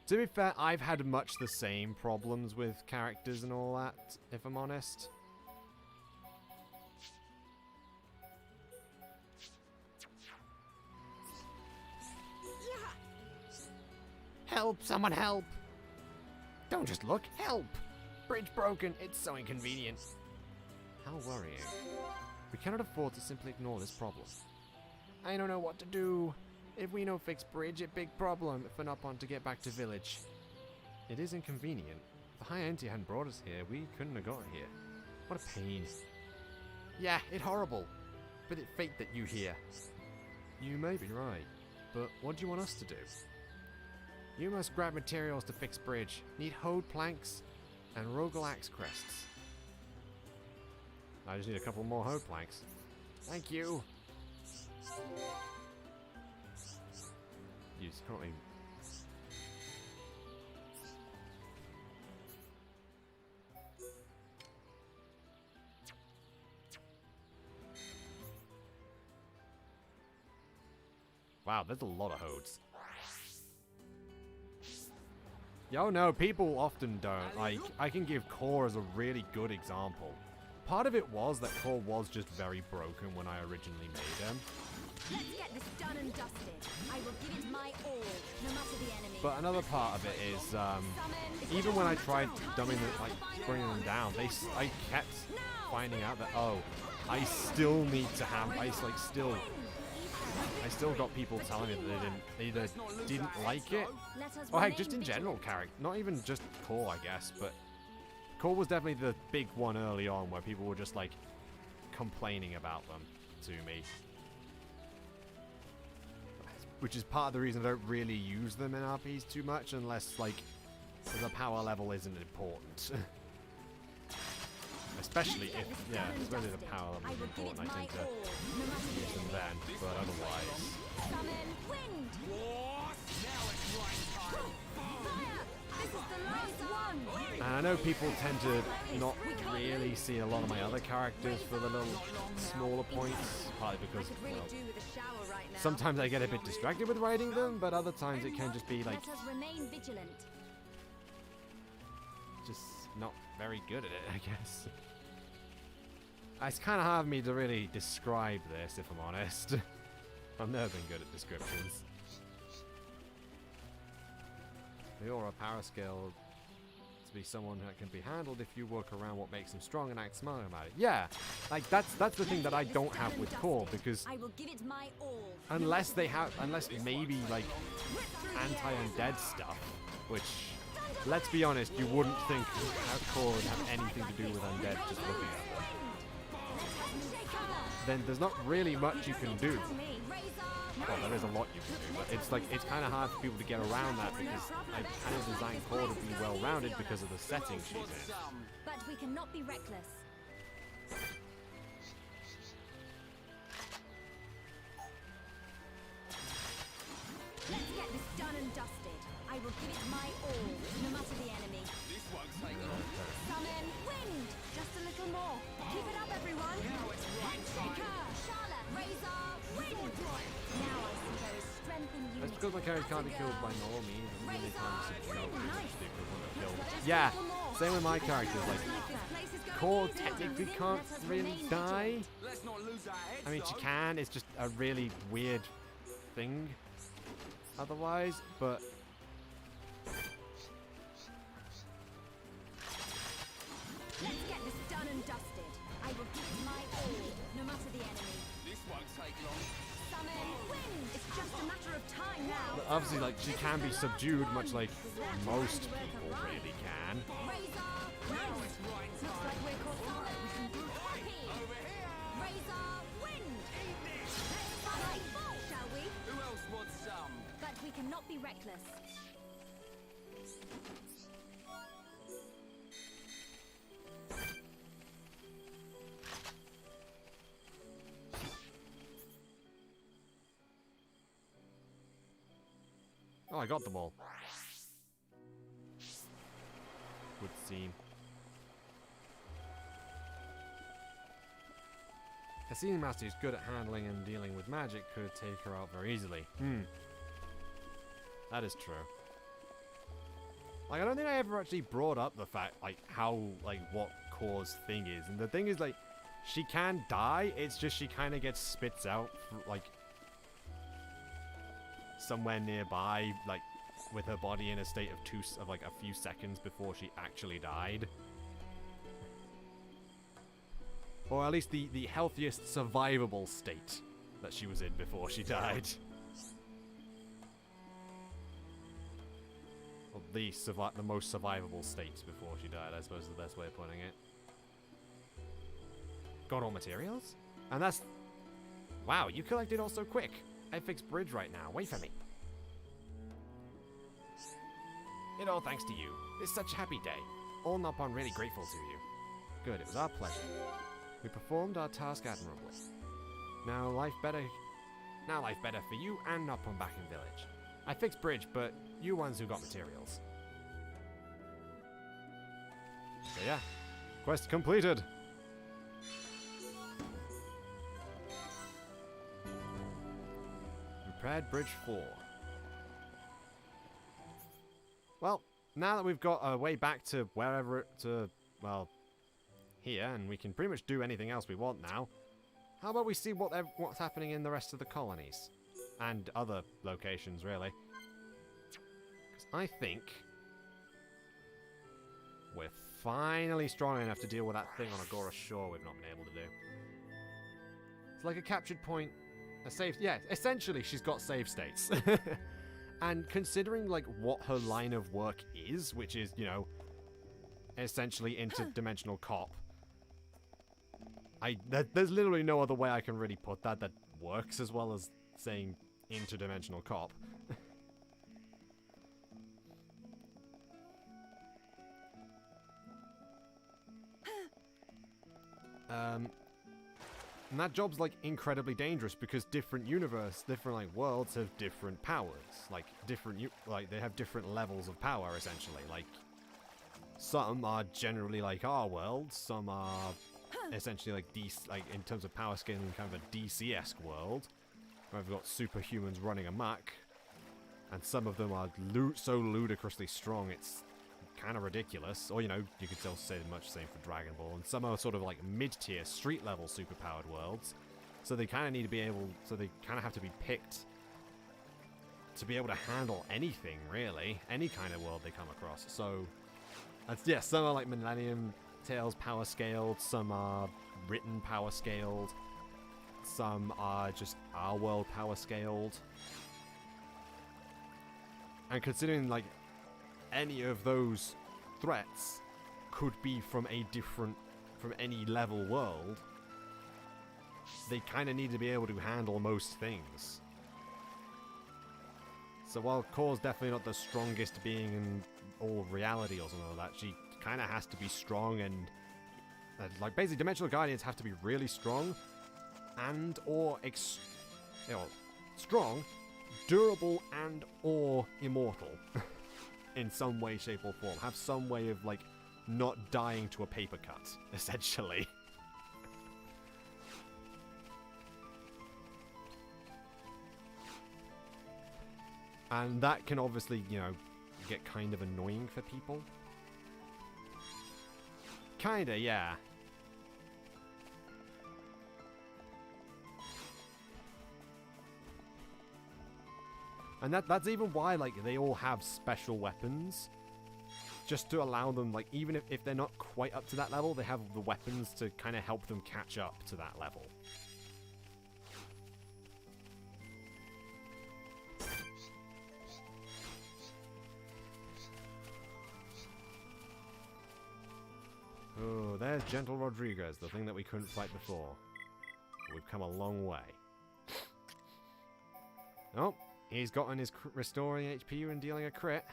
To be fair, I've had much the same problems with characters and all that, if I'm honest. Help! Someone help! Don't just look, help! Bridge broken, it's so inconvenient. How worrying. We cannot afford to simply ignore this problem. I don't know what to do. If we no fix bridge, it big problem if we're not on to get back to village. It is inconvenient. If the High Enti hadn't brought us here, we couldn't have got here. What a pain. Yeah, it horrible. But it fate that you here. You may be right, but what do you want us to do? You must grab materials to fix bridge. Need hode planks and Rogalax crests. I just need a couple more hode planks. Thank you. Use currently. Wow, there's a lot of hodes. Yo, no, people often don't. Like, I can give Core as a really good example. Part of it was that Core was just very broken when I originally made him. Let's get this done and dusted. I will give it my all, no matter the enemy. But another part of it is, even when I tried dumbing them, like bringing them down, I kept finding out that I still need to have, I still got people telling me that they either didn't like it, or heck, just in general character, not even just Core, I guess, but Core was definitely the big one early on where people were just like complaining about them to me. Which is part of the reason I don't really use them in RPs too much unless, like, the power level isn't important. Especially if, especially the power level is important, I tend to use them then, but otherwise... And I know people tend to not really see a lot of my other characters for the little smaller points, partly because, well, sometimes I get a bit distracted with writing them, but other times it can just be like, just not very good at it, I guess. It's kind of hard for me to really describe this, if I'm honest. I've never been good at descriptions. You're a power skill to be someone that can be handled if you work around what makes them strong and act smart about it. Yeah, like that's the thing that I don't have with Core, because unless maybe like anti-undead stuff, which, let's be honest, you wouldn't think Core would have anything to do with undead just looking at them. Then there's not really much you can do. Well, there is a lot you can do, but it's kind of hard for people to get around that because I kind of designed Core to be well-rounded because of the setting she's in. But we cannot be reckless. Let's get this done and dusted. I will give it my all, no matter the enemy. This won't take long. Summon wind. Just a little more. Keep it up, everyone. Now it's right time. Charlotte, Razor, wind. Now I see there is strength in unity. That's because my character can't be killed by normal means. Many times killed. Yeah, same with my characters. Like, Core technically can't really die. I mean, she can. It's just a really weird thing. Otherwise, but. Let's get this done and dusted. I will give it my all, no matter the enemy. This won't take long. Summon wind. It's just a matter of time now. But obviously, like, she can be subdued, much like most people really can. Razor, nice. Looks like we're caught up. We can do happy. Over here. Razor, wind. Let's fight full, shall we? Who else wants some? But we cannot be reckless. Oh, I got them all. Good scene. A seeing master who's good at handling and dealing with magic could take her out very easily. That is true. Like, I don't think I ever actually brought up the fact, like, how, like, what Core's thing is. And the thing is, like, she can die, it's just she kind of gets spits out, like, somewhere nearby, like, with her body in a state of like a few seconds before she actually died. Or at least the healthiest survivable state that she was in before she died. Or the most survivable state before she died, I suppose is the best way of putting it. Got all materials? And that's... Wow, you collected all so quick. I fixed bridge right now. Wait for me. It all thanks to you. It's such a happy day. All Noppon really grateful to you. Good, it was our pleasure. We performed our task admirably. Now life better for you and Noppon back in village. I fixed bridge, but you ones who got materials. So yeah, quest completed. Repaired Bridge 4. Well, now that we've got a way back to wherever well, here, and we can pretty much do anything else we want now, how about we see what's happening in the rest of the colonies? And other locations, really. Because I think we're finally strong enough to deal with that thing on Agora Shore we've not been able to do. It's like a captured point, a save... Yeah, essentially she's got save states. And considering, like, what her line of work is, which is, you know, essentially interdimensional cop, there's literally no other way I can really put that works as well as saying interdimensional cop. And that job's, like, incredibly dangerous because different like, worlds have different powers. Like, they have different levels of power, essentially. Like, some are generally like our world, some are essentially like in terms of power scaling, kind of a DC-esque world, where we've got superhumans running amok, and some of them are so ludicrously strong it's kind of ridiculous. Or, you know, you could still say much the same for Dragon Ball. And some are sort of like mid-tier, street-level superpowered worlds. So they kind of need to be able... So they kind of have to be picked to be able to handle anything, really. Any kind of world they come across. So, yeah, some are like Millennium Tales power-scaled. Some are written power-scaled. Some are just our world power-scaled. And considering, like, any of those threats could be from any level world, they kind of need to be able to handle most things. So while Kor's definitely not the strongest being in all reality or something like that, she kind of has to be strong, and like basically Dimensional Guardians have to be really strong and or strong, durable, and or immortal. In some way, shape, or form. Have some way of, like, not dying to a paper cut, essentially. And that can obviously, you know, get kind of annoying for people. Kinda, yeah. And that's even why, like, they all have special weapons. Just to allow them, like, even if they're not quite up to that level, they have the weapons to kind of help them catch up to that level. Oh, there's Gentle Rodriguez, the thing that we couldn't fight before. We've come a long way. Oh. He's gotten his restoring HP and dealing a crit.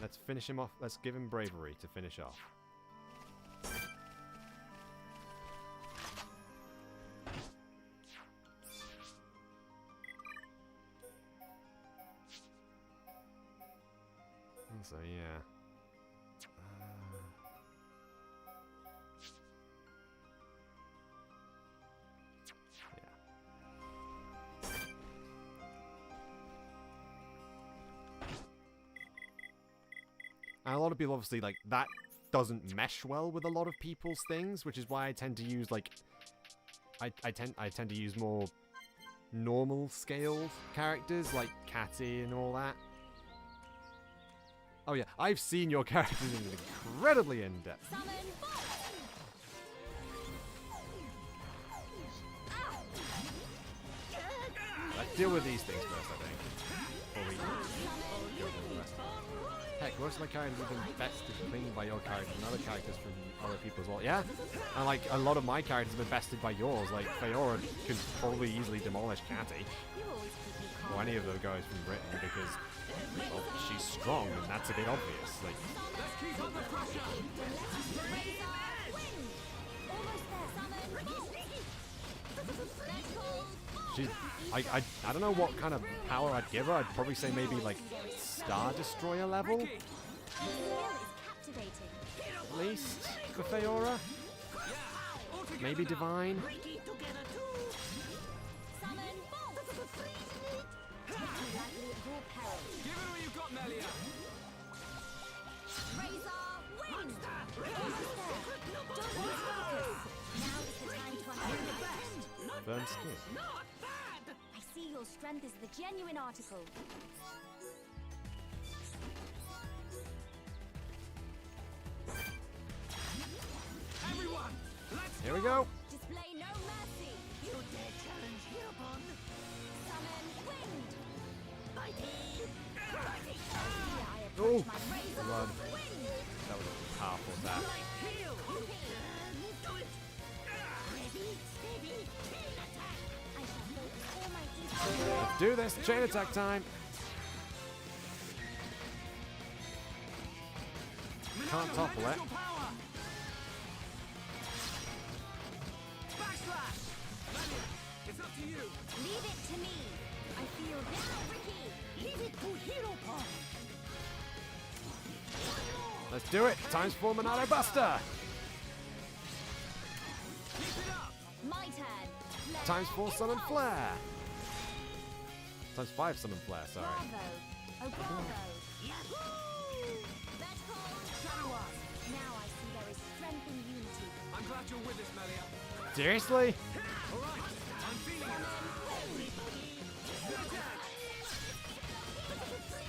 Let's finish him off. Let's give him bravery to finish off. So, yeah. And a lot of people obviously, like, that doesn't mesh well with a lot of people's things, which is why I tend to use, like, I tend to use more normal scaled characters, like Catty and all that. Oh yeah, I've seen your characters incredibly in-depth. Let's deal with these things first, I think. Before we deal with the rest. Hey, heck, most of my characters have been bested clean by your characters and other characters from other people as well. Yeah, and like a lot of my characters have been bested by yours. Like Feora could probably easily demolish Catty, or any of those guys from Britain, because well, she's strong and that's a bit obvious. Like, she's, I don't know what kind of power I'd give her. I'd probably say maybe like Star Destroyer level, at least for Feora. Maybe Divine. Firm skin. I see your strength is the genuine article. Everyone, let's Here we go. Display no mercy. You dare challenge Hereupon? Summon wind. Fighting. Oh, blood. That was a powerful attack. Let's do this. Chain attack time. Can't topple it. It's up to you. Leave it to me. I feel now, Ricky. Leave it to Hereupon. Let's do it. Times 4 Monado Buster. My turn. Times 4 Summon Flare. Times 5 Summon Flare, sorry. Bravo. Oh, bravo. Yahoo! Let's go. Shadow Arm. Now I see there is strength in unity. I'm glad you're with us, Melia. Seriously? All right, I'm feeling it.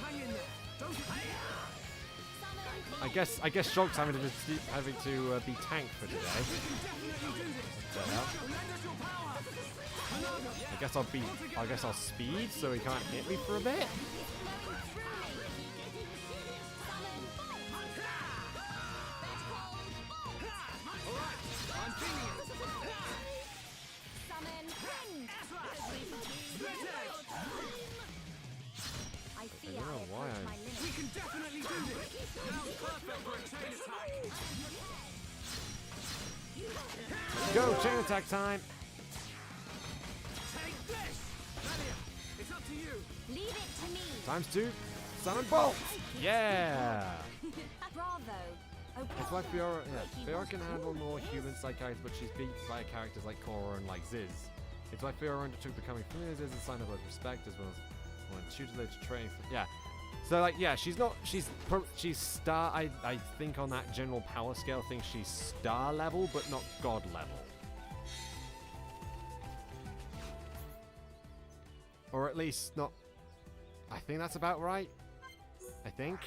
Hang in there. Don't I guess Shulk's having to be tanked for today. What the hell? I guess I'll speed so he can't hit me for a bit. I fear I don't know why my limit. We can definitely do this. Now's perfect for a chain attack. Let's go, chain attack time. Take this, Melia. It's up to you. Leave it to me. Times 2 Summon Bolt. Yeah. Bravo. Oh, That's why Feora, Feora can handle more human-side characters, but she's beat by characters like Korra and like Ziz. It's why Feora undertook becoming familiar with Ziz as a sign of both respect as well as one tutelage training. Yeah. So like, yeah, she's star. I think on that general power scale thing, she's star level, but not god level. Or at least not. I think that's about right. I think.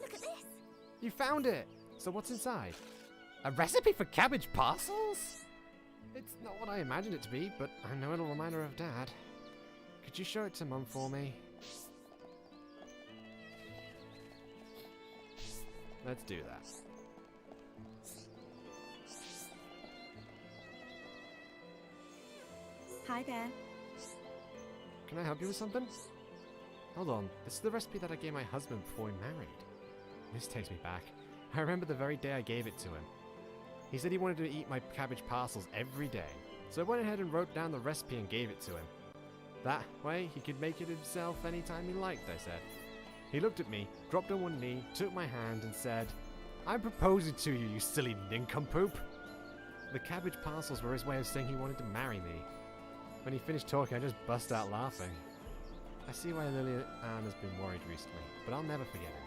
look at this. You found it! So what's inside? A recipe for cabbage parcels? It's not what I imagined it to be, but I know it'll remind her of Dad. Could you show it to Mum for me? Let's do that. Hi there. Can I help you with something? Hold on, this is the recipe that I gave my husband before we married. This takes me back. I remember the very day I gave it to him. He said he wanted to eat my cabbage parcels every day, so I went ahead and wrote down the recipe and gave it to him. That way, he could make it himself anytime he liked, I said. He looked at me, dropped on one knee, took my hand and said, "I'm proposing to you, you silly nincompoop." The cabbage parcels were his way of saying he wanted to marry me. When he finished talking, I just bust out laughing. I see why Lily Ann has been worried recently, but I'll never forget him.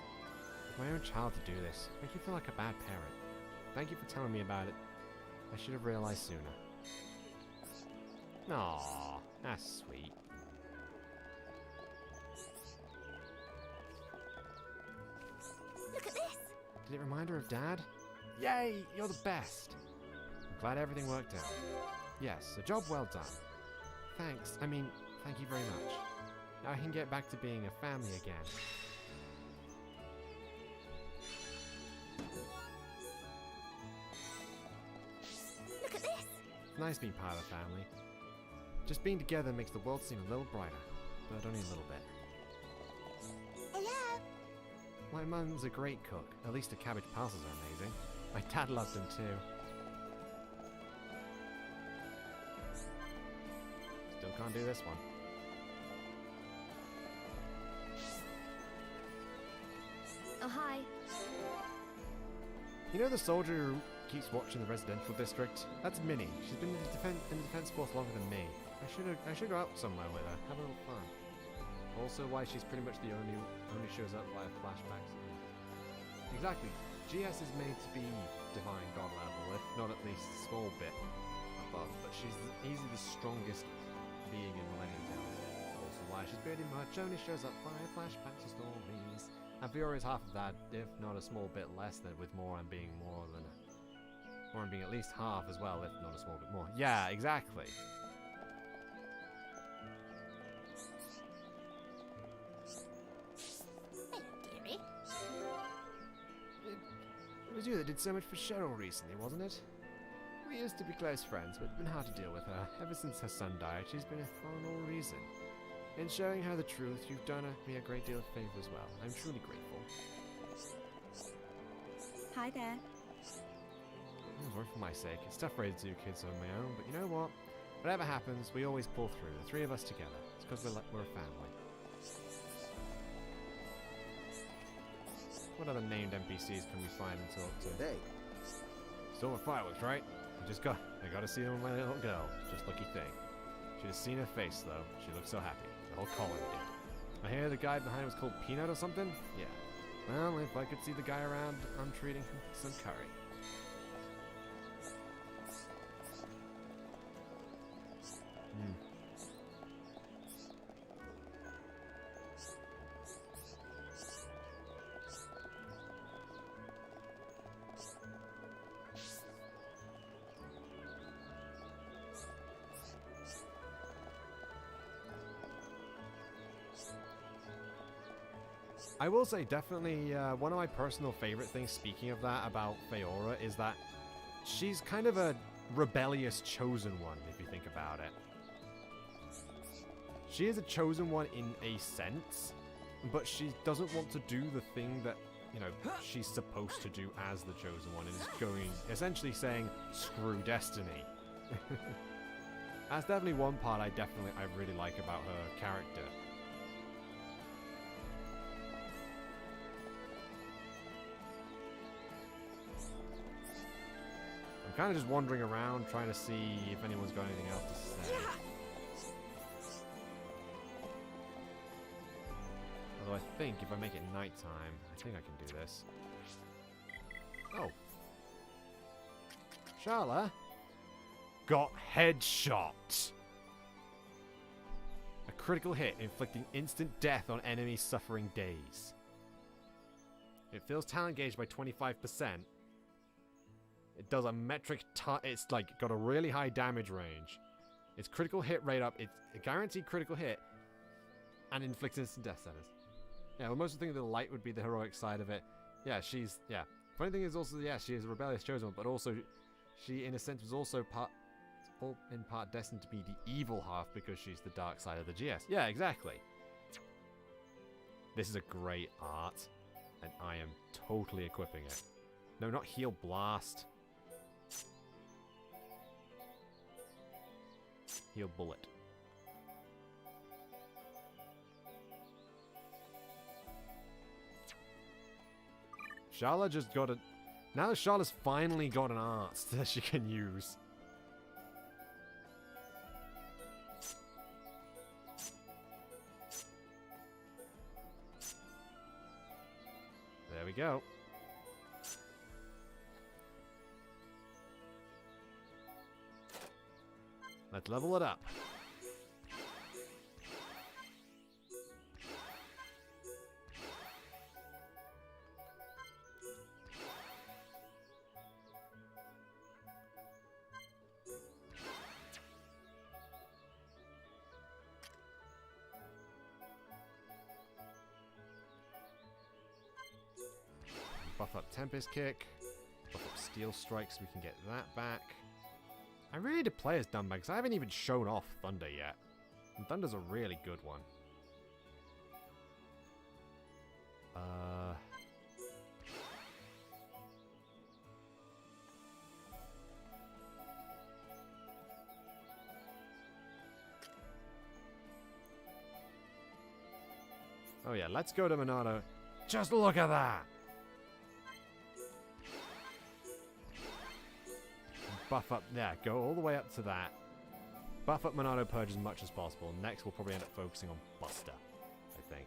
My own child to do this. Make you feel like a bad parent. Thank you for telling me about it. I should have realized sooner. Aww, that's sweet. Look at this. Did it remind her of Dad? Yay! You're the best! I'm glad everything worked out. Yes, a job well done. Thanks. I mean, thank you very much. Now I can get back to being a family again. Look at this! It's nice being part of the family. Just being together makes the world seem a little brighter, but only a little bit. Hello? My mum's a great cook. At least the cabbage parcels are amazing. My dad loved them too. Still can't do this one. Oh, hi. You know the soldier who keeps watching the residential district? That's Minnie. She's been in the defense force longer than me. I should go out somewhere with her, have a little fun. Also, why she's pretty much the only shows up via flashbacks. Exactly. GS is made to be divine god level, if not at least a small bit above. But she's easily the strongest being in Millennium Tales. Also, why she's pretty much only shows up via flashbacks or stories. And Fiora is half of that, if not a small bit less than, with Moran being Moran being at least half as well, if not a small bit more. Yeah, exactly. Dearie. It was you that did so much for Cheryl recently, wasn't it? We used to be close friends, but it's been hard to deal with her. Ever since her son died, she's been a phenomenal reason. In showing her the truth, you've done me a great deal of favor as well. I'm truly grateful. Hi there. It was for my sake. It's tough raising two kids on my own, but you know what? Whatever happens, we always pull through. The three of us together. It's because we're a family. What other named NPCs can we find and talk to? Hey. Still with fireworks, right? I gotta see them with my little girl. Just lucky thing. Should have seen her face though. She looked so happy. The whole colony did. I hear the guy behind was called Peanut or something? Yeah. Well, if I could see the guy around, I'm treating him to some curry. I will say, definitely, one of my personal favorite things, speaking of that, about Fiora, is that she's kind of a rebellious chosen one, if you think about it. She is a chosen one in a sense, but she doesn't want to do the thing that, you know, she's supposed to do as the chosen one, and is going, essentially saying, screw destiny. That's definitely one part I really like about her character. I'm kind of just wandering around trying to see if anyone's got anything else to say. Although I think if I make it nighttime, I think I can do this. Oh. Shala got headshot. A critical hit inflicting instant death on enemies suffering daze. It fills talent gauge by 25%. It does a metric it's like got a really high damage range. Its critical hit rate up, it's a guaranteed critical hit, and inflicts instant death status. Yeah, well, most of the thing the light would be the heroic side of it. Yeah, funny thing is also, yeah, she is a rebellious chosen one, but also she in a sense was also in part destined to be the evil half because she's the dark side of the GS. Yeah, exactly. This is a great art, and I am totally equipping it. No, not heal blast. Heal bullet. Shala just got a... Now Shala's finally got an art that she can use. There we go. Let's level it up. buff up Tempest Kick. Buff up Steel Strike so we can get that back. I really need to play as Dumb because I haven't even shown off Thunder yet. And Thunder's a really good one. Oh yeah, let's go to Monado. Just look at that! Buff up, yeah, go all the way up to that. Buff up Monado Purge as much as possible. Next we'll probably end up focusing on Buster, I think.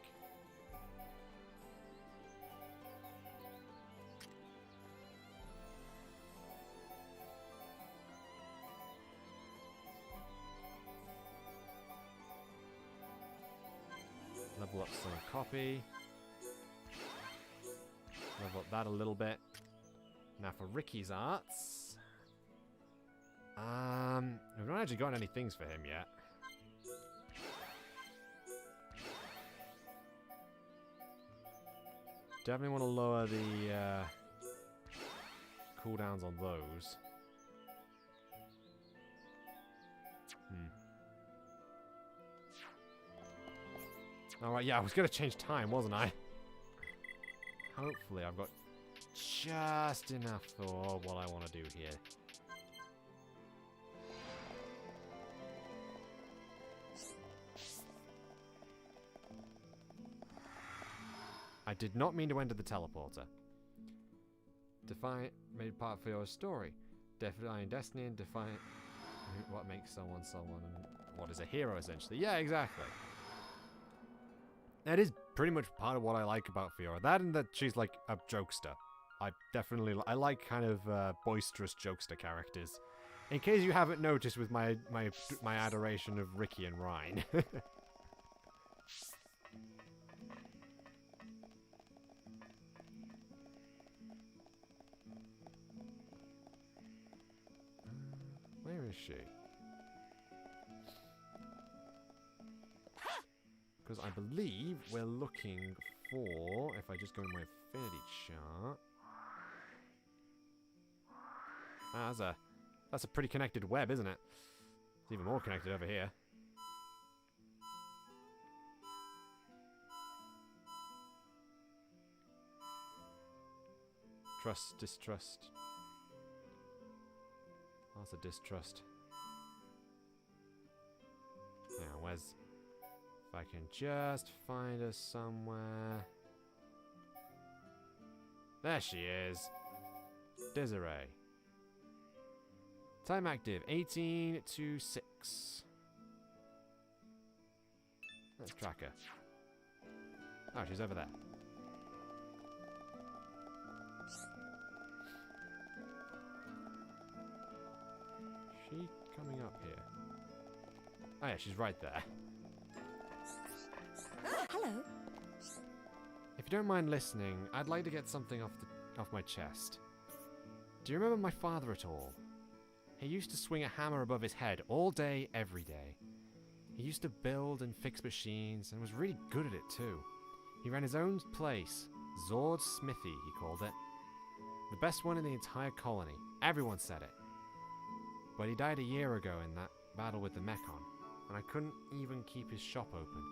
Level up some copy. Level up that a little bit. Now for Ricky's arts. We've not actually gotten any things for him yet. Definitely want to lower the cooldowns on those. Alright, yeah, I was going to change time, wasn't I? Hopefully I've got just enough for what I want to do here. I did not mean to enter the teleporter. Define made part for your story. Define destiny and define what makes someone someone and what is a hero essentially. Yeah, exactly. That is pretty much part of what I like about Fiora. That and that she's like a jokester. I like kind of boisterous jokester characters. In case you haven't noticed with my adoration of Ricky and Ryan. Where is she? Because I believe we're looking for, if I just go in my affinity chart. Ah, that's a pretty connected web, isn't it? It's even more connected over here. Trust, distrust. That's a distrust. Now, where's... If I can just find her somewhere... There she is! Desiree. Time active, 18 to 6. Let's track her. Oh, she's over there. She coming up here? Oh yeah, she's right there. Hello. If you don't mind listening, I'd like to get something off my chest. Do you remember my father at all? He used to swing a hammer above his head all day, every day. He used to build and fix machines and was really good at it too. He ran his own place, Zord's Smithy, he called it. The best one in the entire colony. Everyone said it. But he died a year ago in that battle with the Mechon, and I couldn't even keep his shop open.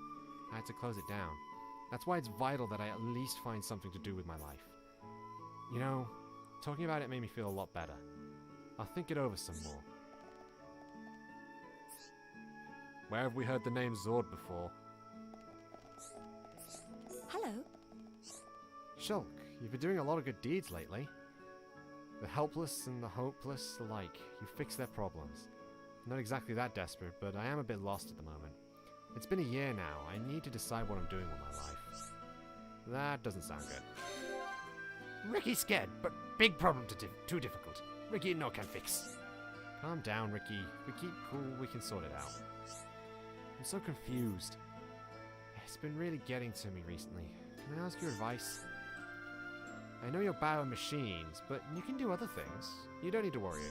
I had to close it down. That's why it's vital that I at least find something to do with my life. You know, talking about it made me feel a lot better. I'll think it over some more. Where have we heard the name Zord before? Hello. Shulk, you've been doing a lot of good deeds lately. The helpless and the hopeless alike, you fix their problems. I'm not exactly that desperate, but I am a bit lost at the moment. It's been a year now. I need to decide what I'm doing with my life. That doesn't sound good. Ricky's scared, but big problem too difficult. Ricky no can fix. Calm down, Ricky. If we keep cool, we can sort it out. I'm so confused. It's been really getting to me recently. Can I ask your advice? I know you're bad with machines, but you can do other things. You don't need to worry.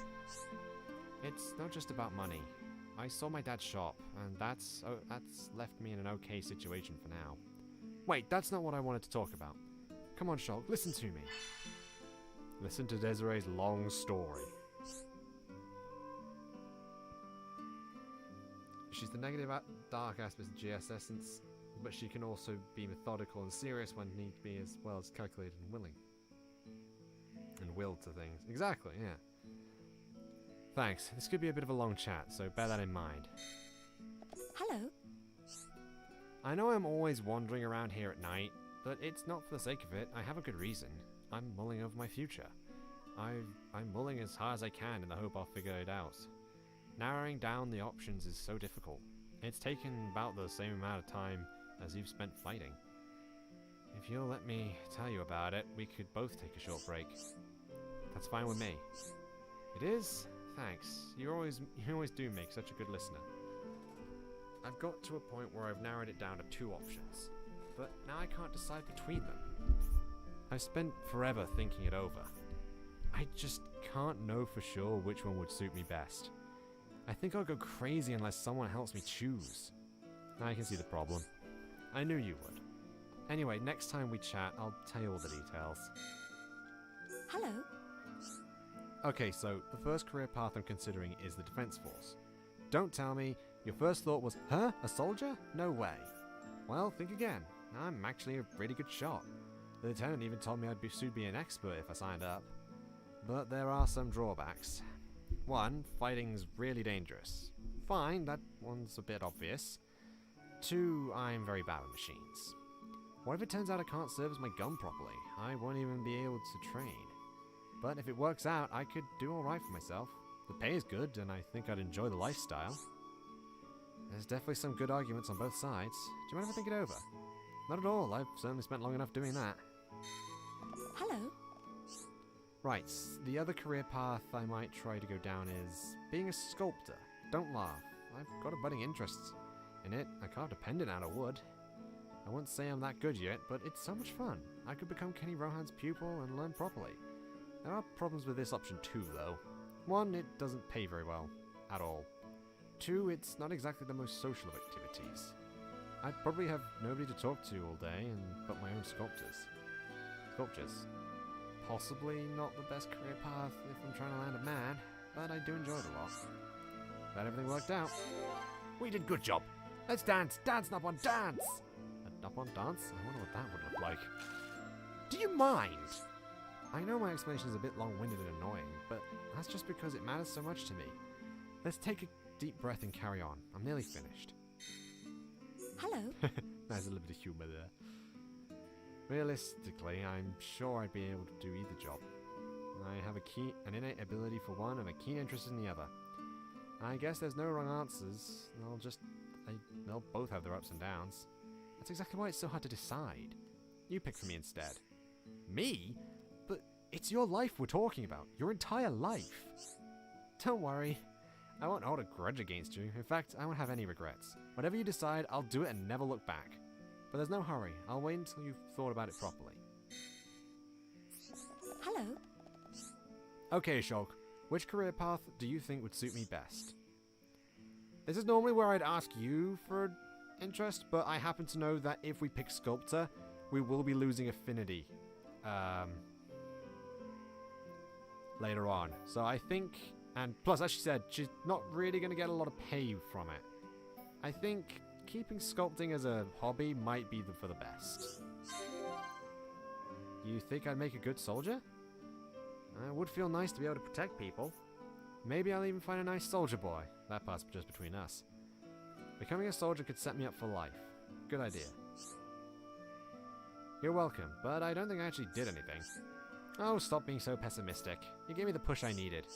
It's not just about money. I sold my dad's shop, and that's left me in an okay situation for now. Wait, that's not what I wanted to talk about. Come on, Shulk, listen to me. Listen to Desiree's long story. She's the negative dark aspect of GS essence, but she can also be methodical and serious when need be, as well as calculated and willing. And willed to things. Exactly, yeah. Thanks. This could be a bit of a long chat, so bear that in mind. Hello. I know I'm always wandering around here at night, but it's not for the sake of it. I have a good reason. I'm mulling over my future. I'm mulling as hard as I can in the hope I'll figure it out. Narrowing down the options is so difficult. It's taken about the same amount of time as you've spent fighting. If you'll let me tell you about it, we could both take a short break. That's fine with me. It is? Thanks. You always do make such a good listener. I've got to a point where I've narrowed it down to 2 options, but now I can't decide between them. I've spent forever thinking it over. I just can't know for sure which one would suit me best. I think I'll go crazy unless someone helps me choose. I can see the problem. I knew you would. Anyway, next time we chat, I'll tell you all the details. Hello. Okay, so the first career path I'm considering is the Defense Force. Don't tell me your first thought was, huh? A soldier? No way. Well, think again. I'm actually a really good shot. The lieutenant even told me I'd be an expert if I signed up. But there are some drawbacks. 1, fighting's really dangerous. Fine, that one's a bit obvious. 2, I'm very bad with machines. What if it turns out I can't service my gun properly? I won't even be able to train. But if it works out, I could do alright for myself. The pay is good, and I think I'd enjoy the lifestyle. There's definitely some good arguments on both sides. Do you mind if I think it over? Not at all. I've certainly spent long enough doing that. Hello. Right, the other career path I might try to go down is being a sculptor. Don't laugh. I've got a budding interest in it. I carved a pendant out of wood. I wouldn't say I'm that good yet, but it's so much fun. I could become Kenny Rohan's pupil and learn properly. There are problems with this option too, though. 1, it doesn't pay very well. At all. 2, it's not exactly the most social of activities. I'd probably have nobody to talk to all day, but my own sculptures. Possibly not the best career path if I'm trying to land a man, but I do enjoy it a lot. Glad everything worked out. We did good job. Let's dance! Dance, Nopon, dance! A Nopon dance? I wonder what that would look like. Do you mind? I know my explanation is a bit long-winded and annoying, but that's just because it matters so much to me. Let's take a deep breath and carry on. I'm nearly finished. Hello. There's a little bit of humour there. Realistically, I'm sure I'd be able to do either job. I have an innate ability for one and a keen interest in the other. I guess there's no wrong answers. They'll both have their ups and downs. That's exactly why it's so hard to decide. You pick for me instead. Me? But it's your life we're talking about. Your entire life. Don't worry. I won't hold a grudge against you. In fact, I won't have any regrets. Whatever you decide, I'll do it and never look back. But there's no hurry. I'll wait until you've thought about it properly. Hello. Okay, Shulk. Which career path do you think would suit me best? This is normally where I'd ask you for interest, but I happen to know that if we pick Sculptor, we will be losing affinity. Later on. So I think... And plus, as she said, she's not really going to get a lot of pay from it. I think keeping sculpting as a hobby might be for the best. You think I'd make a good soldier? It would feel nice to be able to protect people. Maybe I'll even find a nice soldier boy. That part's just between us. Becoming a soldier could set me up for life. Good idea. You're welcome, but I don't think I actually did anything. Oh, stop being so pessimistic. You gave me the push I needed.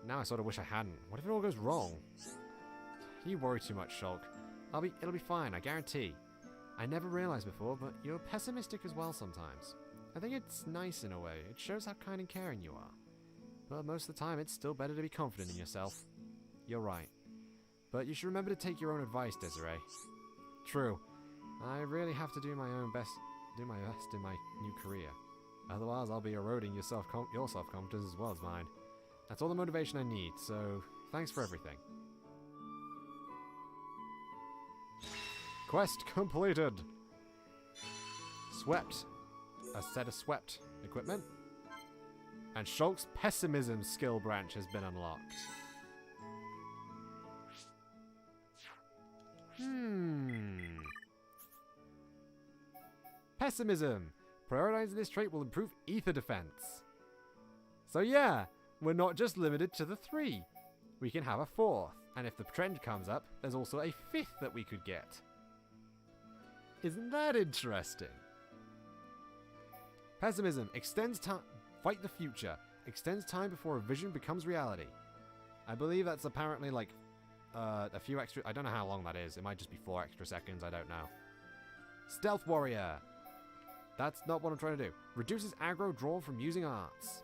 Now I sort of wish I hadn't. What if it all goes wrong? You worry too much, Shulk. It'll be fine, I guarantee. I never realized before, but you're pessimistic as well sometimes. I think it's nice in a way. It shows how kind and caring you are. But most of the time, it's still better to be confident in yourself. You're right. But you should remember to take your own advice, Desiree. True. I really have to do my best in my new career. Otherwise, I'll be eroding your self-confidence as well as mine. That's all the motivation I need, so thanks for everything. Quest completed! Swept. A set of swept equipment. And Shulk's pessimism skill branch has been unlocked. Pessimism. Prioritizing this trait will improve ether defense. So yeah, we're not just limited to the 3. We can have a 4th. And if the trend comes up, there's also a 5th that we could get. Isn't that interesting? Pessimism. Extends time. Fight the future. Extends time before a vision becomes reality. I believe that's apparently like a few extra... I don't know how long that is. It might just be 4 extra seconds. I don't know. Stealth Warrior. That's not what I'm trying to do. Reduces aggro drawn from using arts.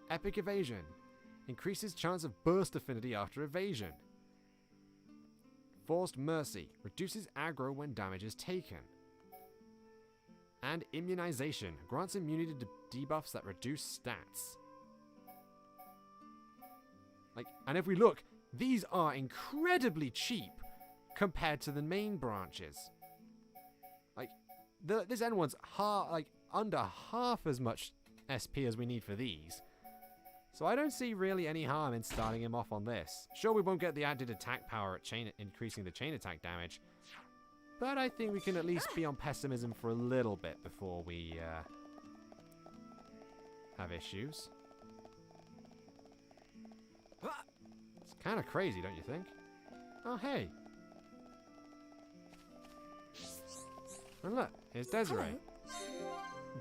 Epic Evasion. Increases chance of burst affinity after evasion. Forced Mercy. Reduces aggro when damage is taken. And Immunization. Grants immunity to debuffs that reduce stats. And if we look, these are incredibly cheap compared to the main branches. This end one's under half as much SP as we need for these. So I don't see really any harm in starting him off on this. Sure, we won't get the added attack power at increasing the chain attack damage, but I think we can at least be on pessimism for a little bit before we have issues. It's kind of crazy, don't you think? Oh, hey. And look, here's Desiree.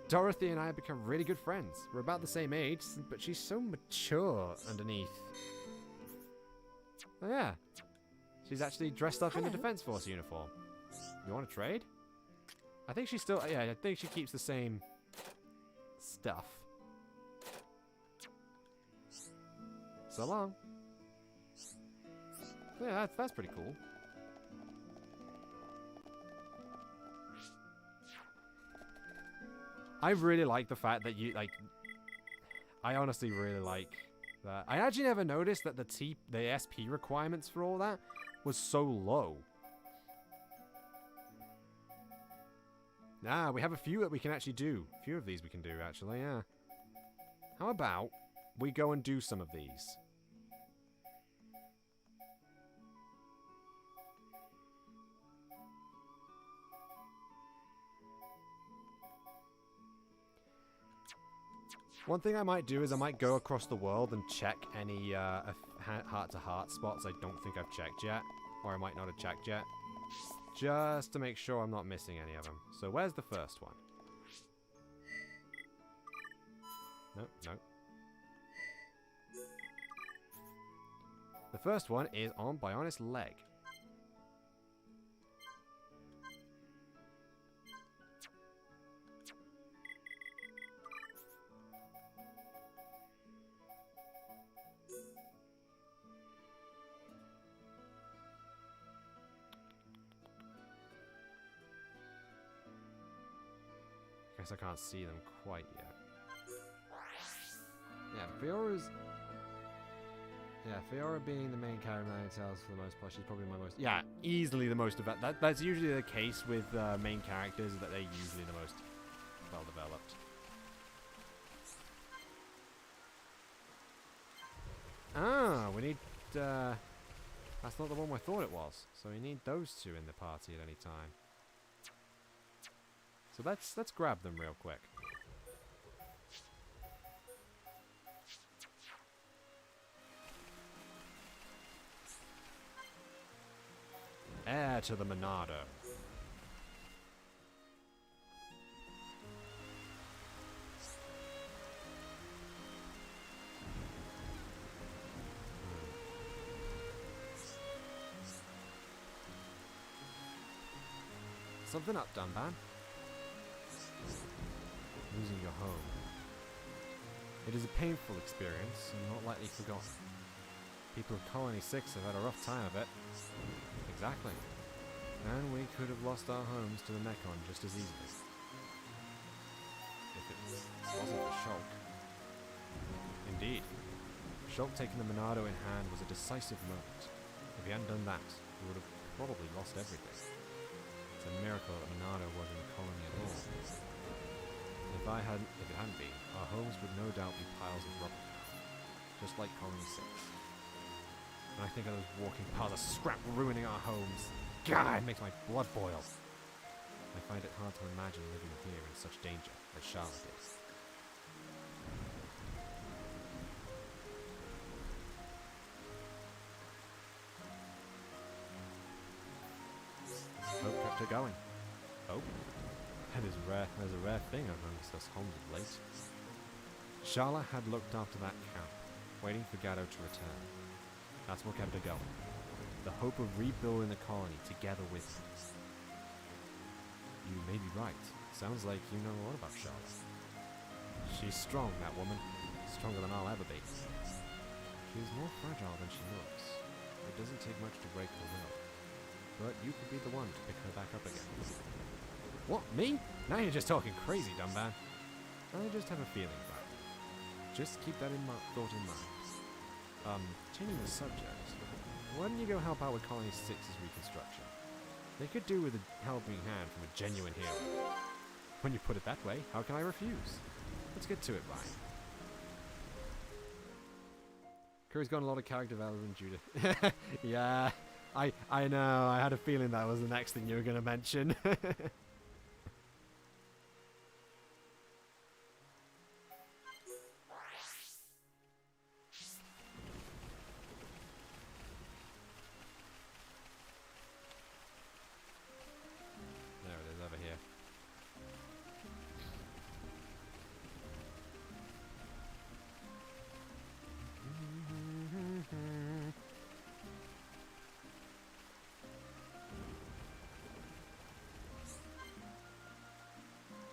Dorothy and I have become really good friends. We're about the same age, but she's so mature underneath. Oh yeah. She's actually dressed up in the Defense Force uniform. You want to trade? I think she's still... Yeah, I think she keeps the same stuff. So long. Yeah, that's pretty cool. I really like the fact that you, I honestly really like that. I actually never noticed that the SP requirements for all that was so low. Ah, we have a few that we can actually do. A few of these we can do, actually, yeah. How about we go and do some of these? One thing I might do is I might go across the world and check any heart-to-heart spots I don't think I've checked yet. Or I might not have checked yet. Just to make sure I'm not missing any of them. So where's the first one? Nope, nope. The first one is on Bionis leg. Guess I can't see them quite yet. Yeah, Fiora's... Yeah, Fiora being the main character in Nine Tails for the most part, she's probably my most... Yeah, easily the most developed. That's usually the case with main characters, that they're usually the most well-developed. Ah, we need... that's not the one I thought it was. So we need those two in the party at any time. So let's grab them real quick. Heir to the Monado. Something up, Dunban. Losing your home. It is a painful experience and not lightly forgotten. People of Colony 6 have had a rough time of it. Exactly. And we could have lost our homes to the Mechon just as easily. If it wasn't for Shulk. Indeed. Shulk taking the Monado in hand was a decisive moment. If he hadn't done that, we would have probably lost everything. It's a miracle that Monado was in the colony at all. If it hadn't been, our homes would no doubt be piles of rubble now, just like Colony 6. And I think of those walking piles of scrap ruining our homes. God, it makes my blood boil. I find it hard to imagine living here in such danger as Charlotte is. Hope kept her going. Hope? There's a rare thing amongst us homes of late. Sharla had looked after that camp, waiting for Gatto to return. That's what kept her going. The hope of rebuilding the colony together with him. You may be right. Sounds like you know a lot about Sharla. She's strong, that woman. Stronger than I'll ever be. She's more fragile than she looks. It doesn't take much to break her will. But you could be the one to pick her back up again. What, me? Now you're just talking crazy, dumb man. I just have a feeling about it. Just keep that thought in mind. Changing the subject. Why don't you go help out with Colony 6's reconstruction? They could do with a helping hand from a genuine hero. When you put it that way, how can I refuse? Let's get to it, Ryan. Curry's got a lot of character development, Judith. Yeah, I know. I had a feeling that was the next thing you were going to mention.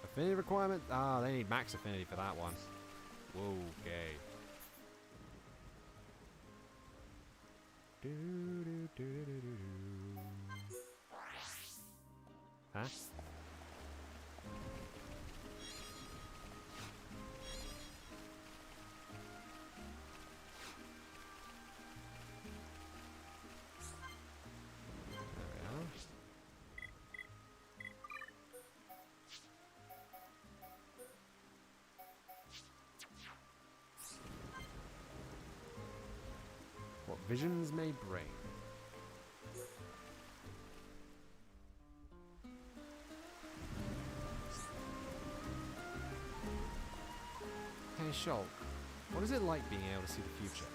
Affinity requirement? Ah, they need max affinity for that one. Whoa, okay. Huh? What visions may bring. Hey Shulk, what is it like being able to see the future?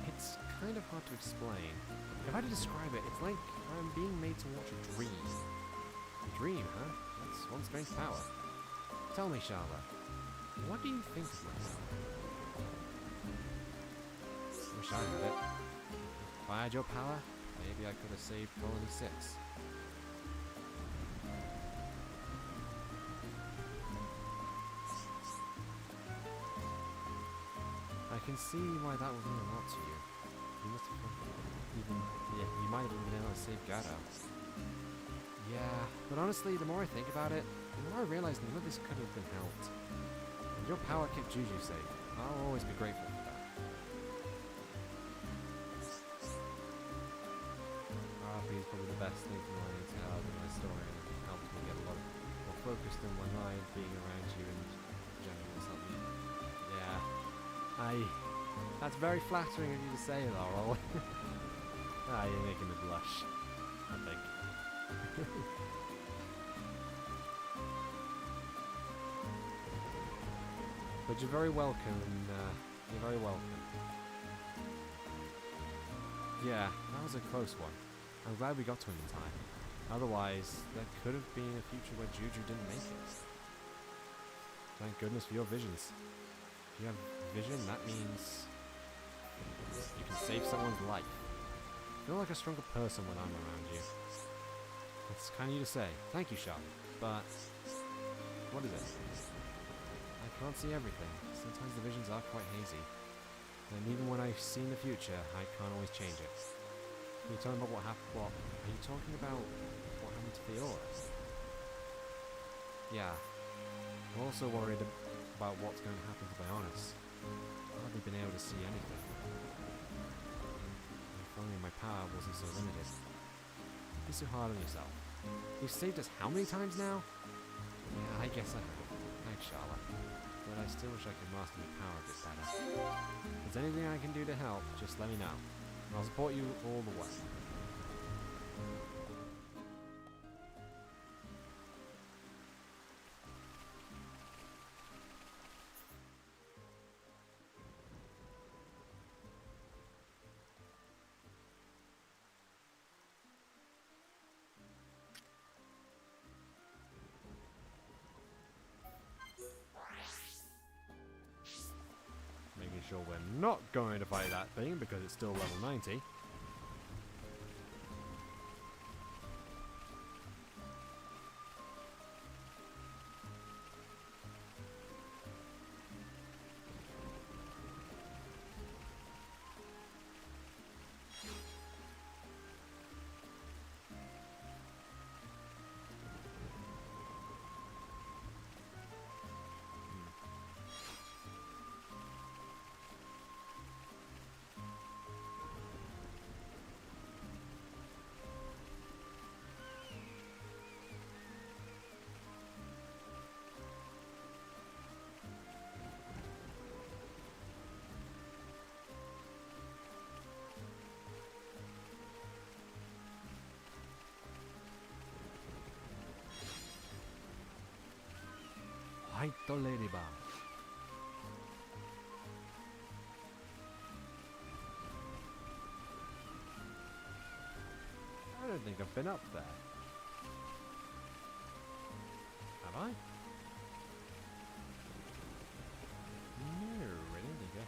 It's kind of hard to explain. If I had to describe it, it's like I'm being made to watch a dream. A dream, huh? That's one strange power. Tell me, Charla, what do you think of myself? Wish I had it. If I had your power, maybe I could have saved Colony 6. I can see why that would mean a lot to you. You must have you might have even been able to save Gatto. Yeah, but honestly, the more I think about it, the more I realize none of this could have been helped. And your power kept Juju safe. I'll always be grateful for that. RP is probably the best thing for me to have in my story, and it helped me get a lot more focused in my life, being around you and generally helped me. Yeah, that's very flattering of you to say, Laurel. You're making me blush, I think. But you're very welcome, you're very welcome. Yeah, that was a close one. I'm glad we got to him in time. Otherwise, there could have been a future where Juju didn't make it. Thank goodness for your visions. If you have vision, that means you can save someone's life. I feel like a stronger person when I'm around you. It's kind of you to say. Thank you, Charlotte. But what is it? I can't see everything. Sometimes the visions are quite hazy. And even when I've seen the future, I can't always change it. Can you tell me about what happened? What? Are you talking about what happened to Fiora? Yeah. I'm also worried about what's going to happen to Bionis. I've hardly been able to see anything. If only my power wasn't so limited. Don't be so hard on yourself. You've saved us how many times now? Yeah, I guess I have. I right, Charlotte. But I still wish I could master my power a bit better. If there's anything I can do to help, just let me know. And I'll support you all the way. Making sure we're not going to fight that thing because it's still level 90. Fight the ladybug. I don't think I've been up there. Have I? No, I don't think I.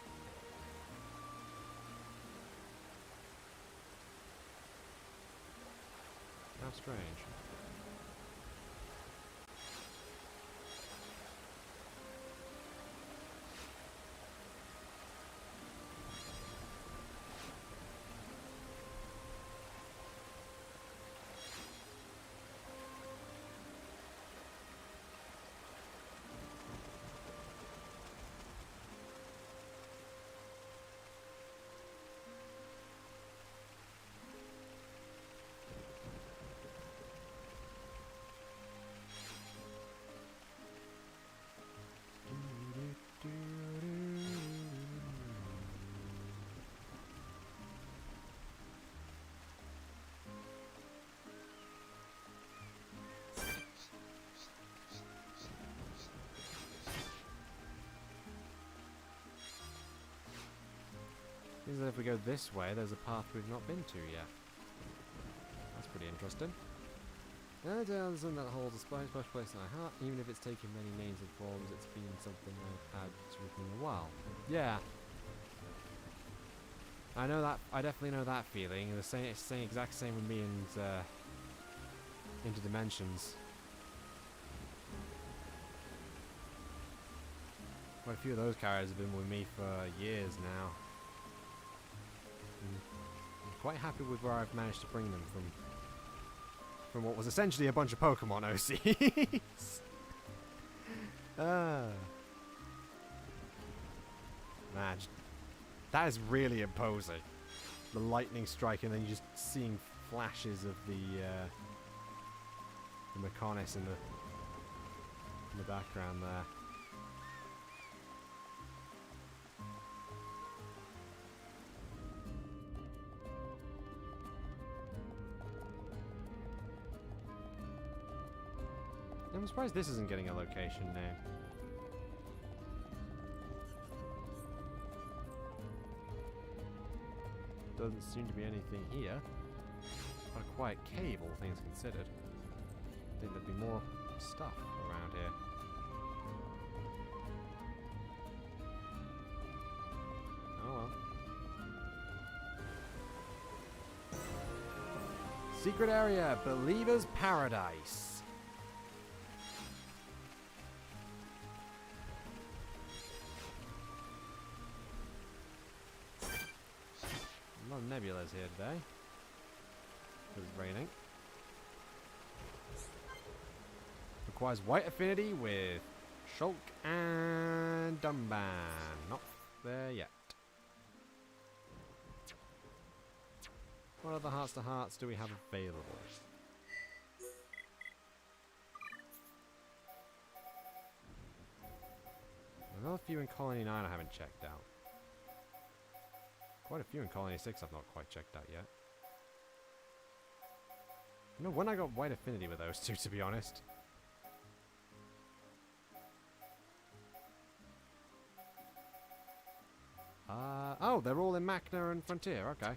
How strange. Means that if we go this way, there's a path we've not been to yet. That's pretty interesting. No doubt that holds a special place in my heart, even if it's taken many names and forms, it's been something I've had with me a while. Yeah. I know that, I definitely know that feeling. It's the exact same with me and Into Dimensions. Quite a few of those characters have been with me for years now. I'm quite happy with where I've managed to bring them from what was essentially a bunch of Pokemon OCs. Man, that is really imposing. The lightning strike and then you just seeing flashes of the Mechonis in the background there. I'm surprised this isn't getting a location name. Doesn't seem to be anything here. But a quiet cave, all things considered. I think there'd be more stuff around here. Oh well. Secret area, Believer's Paradise. A lot of nebulas here today. Because it's raining. Requires white affinity with Shulk and Dumban. Not there yet. What other hearts to hearts do we have available? Another few in Colony 9 I haven't checked out. Quite a few in Colony 6 I've not quite checked out yet. I don't know when I got wide affinity with those two, to be honest. Oh, they're all in Machna and Frontier, okay.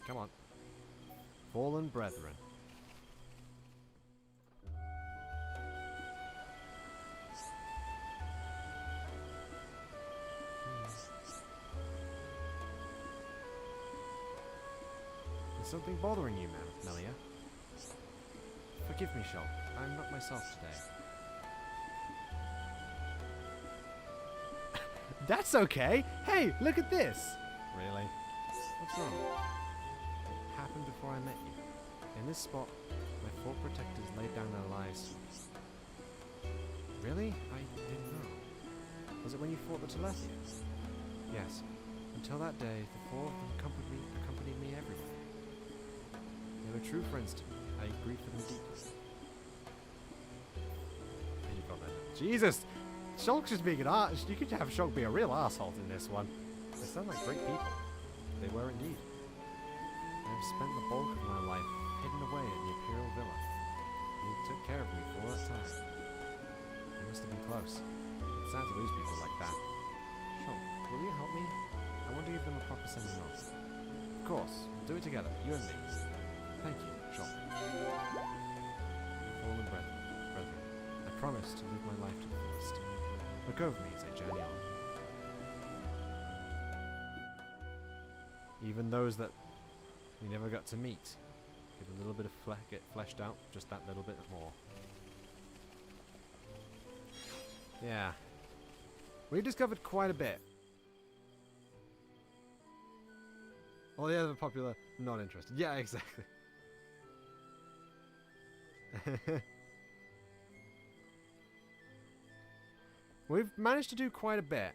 Come on. Fallen brethren. Is something bothering you, Melia? Forgive me, Shulk. I'm not myself today. That's okay! Hey, look at this! Really? What's wrong? Happened before I met you. In this spot, my four protectors laid down their lives. Really? I didn't know. Was it when you fought the Telethians? Yes. Until that day, the four of them accompanied me everywhere. They were true friends to me. I grieved for them deeply. There you go then. Jesus! Shulk's just being an arse. You could have Shulk be a real arsehole in this one. They sound like great people. They were indeed. I have spent the bulk of my life hidden away at the Imperial Villa. He took care of me for all that time. We must have been close. It's sad to lose people like that. Shulk, will you help me? I want to give them a proper sending off. Of course, we'll do it together, you and me. Thank you, Shulk. Fallen brethren, I promise to live my life to the fullest. Look over me as I journey on. Even those that we never got to meet get a little bit of get fleshed out, just that little bit more. Yeah. We discovered quite a bit. All the other popular, not interested. Yeah, exactly. We've managed to do quite a bit.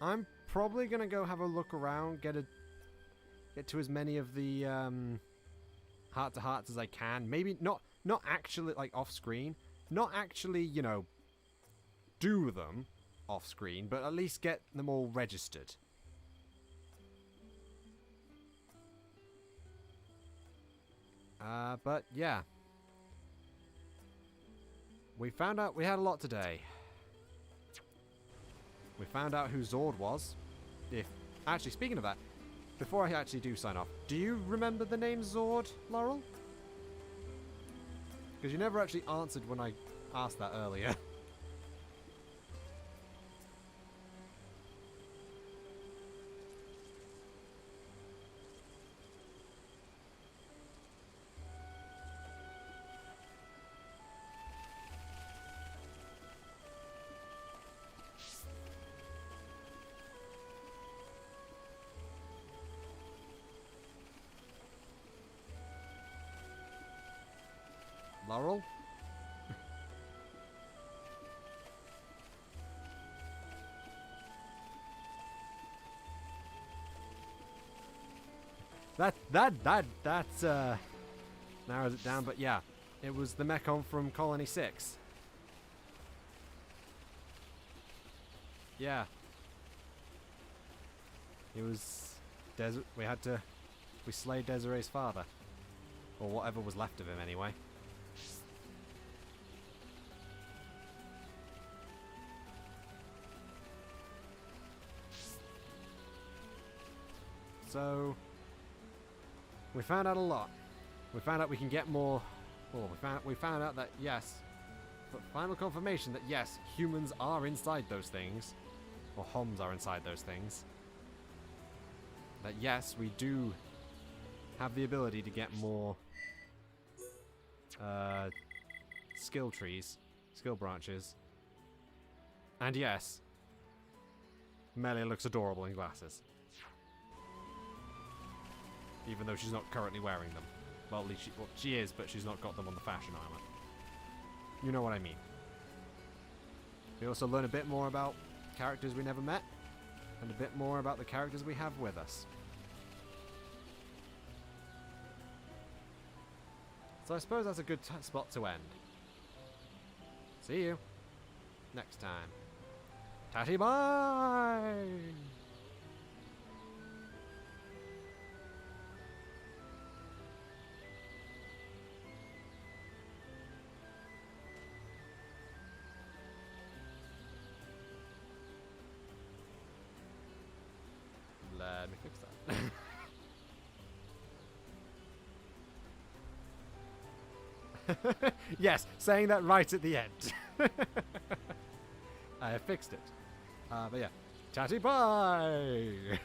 I'm probably gonna go have a look around, get to as many of the heart-to-hearts as I can. Maybe not actually like off screen, not actually, you know, do them off screen, but at least get them all registered. But yeah, we found out we had a lot today. We found out who Zord was. Actually, speaking of that, before I actually do sign off, do you remember the name Zord, Laurel? Because you never actually answered when I asked that earlier. Laurel? that narrows it down, but yeah, it was the Mechon from Colony 6. Yeah. It was we slayed Desiree's father. Or whatever was left of him anyway. So, we found out a lot. We found out we can get more. Well, we found out that yes, but final confirmation that yes, humans are inside those things. or homs are inside those things. That yes, we do have the ability to get more skill trees, skill branches. And yes, Melia looks adorable in glasses. Even though she's not currently wearing them. Well, at least she is, but she's not got them on the fashion armor. You know what I mean. We also learn a bit more about characters we never met, and a bit more about the characters we have with us. So I suppose that's a good spot to end. See you next time. Tatty bye! Let me fix that. Yes, saying that right at the end. I have fixed it. But yeah, tatty bye!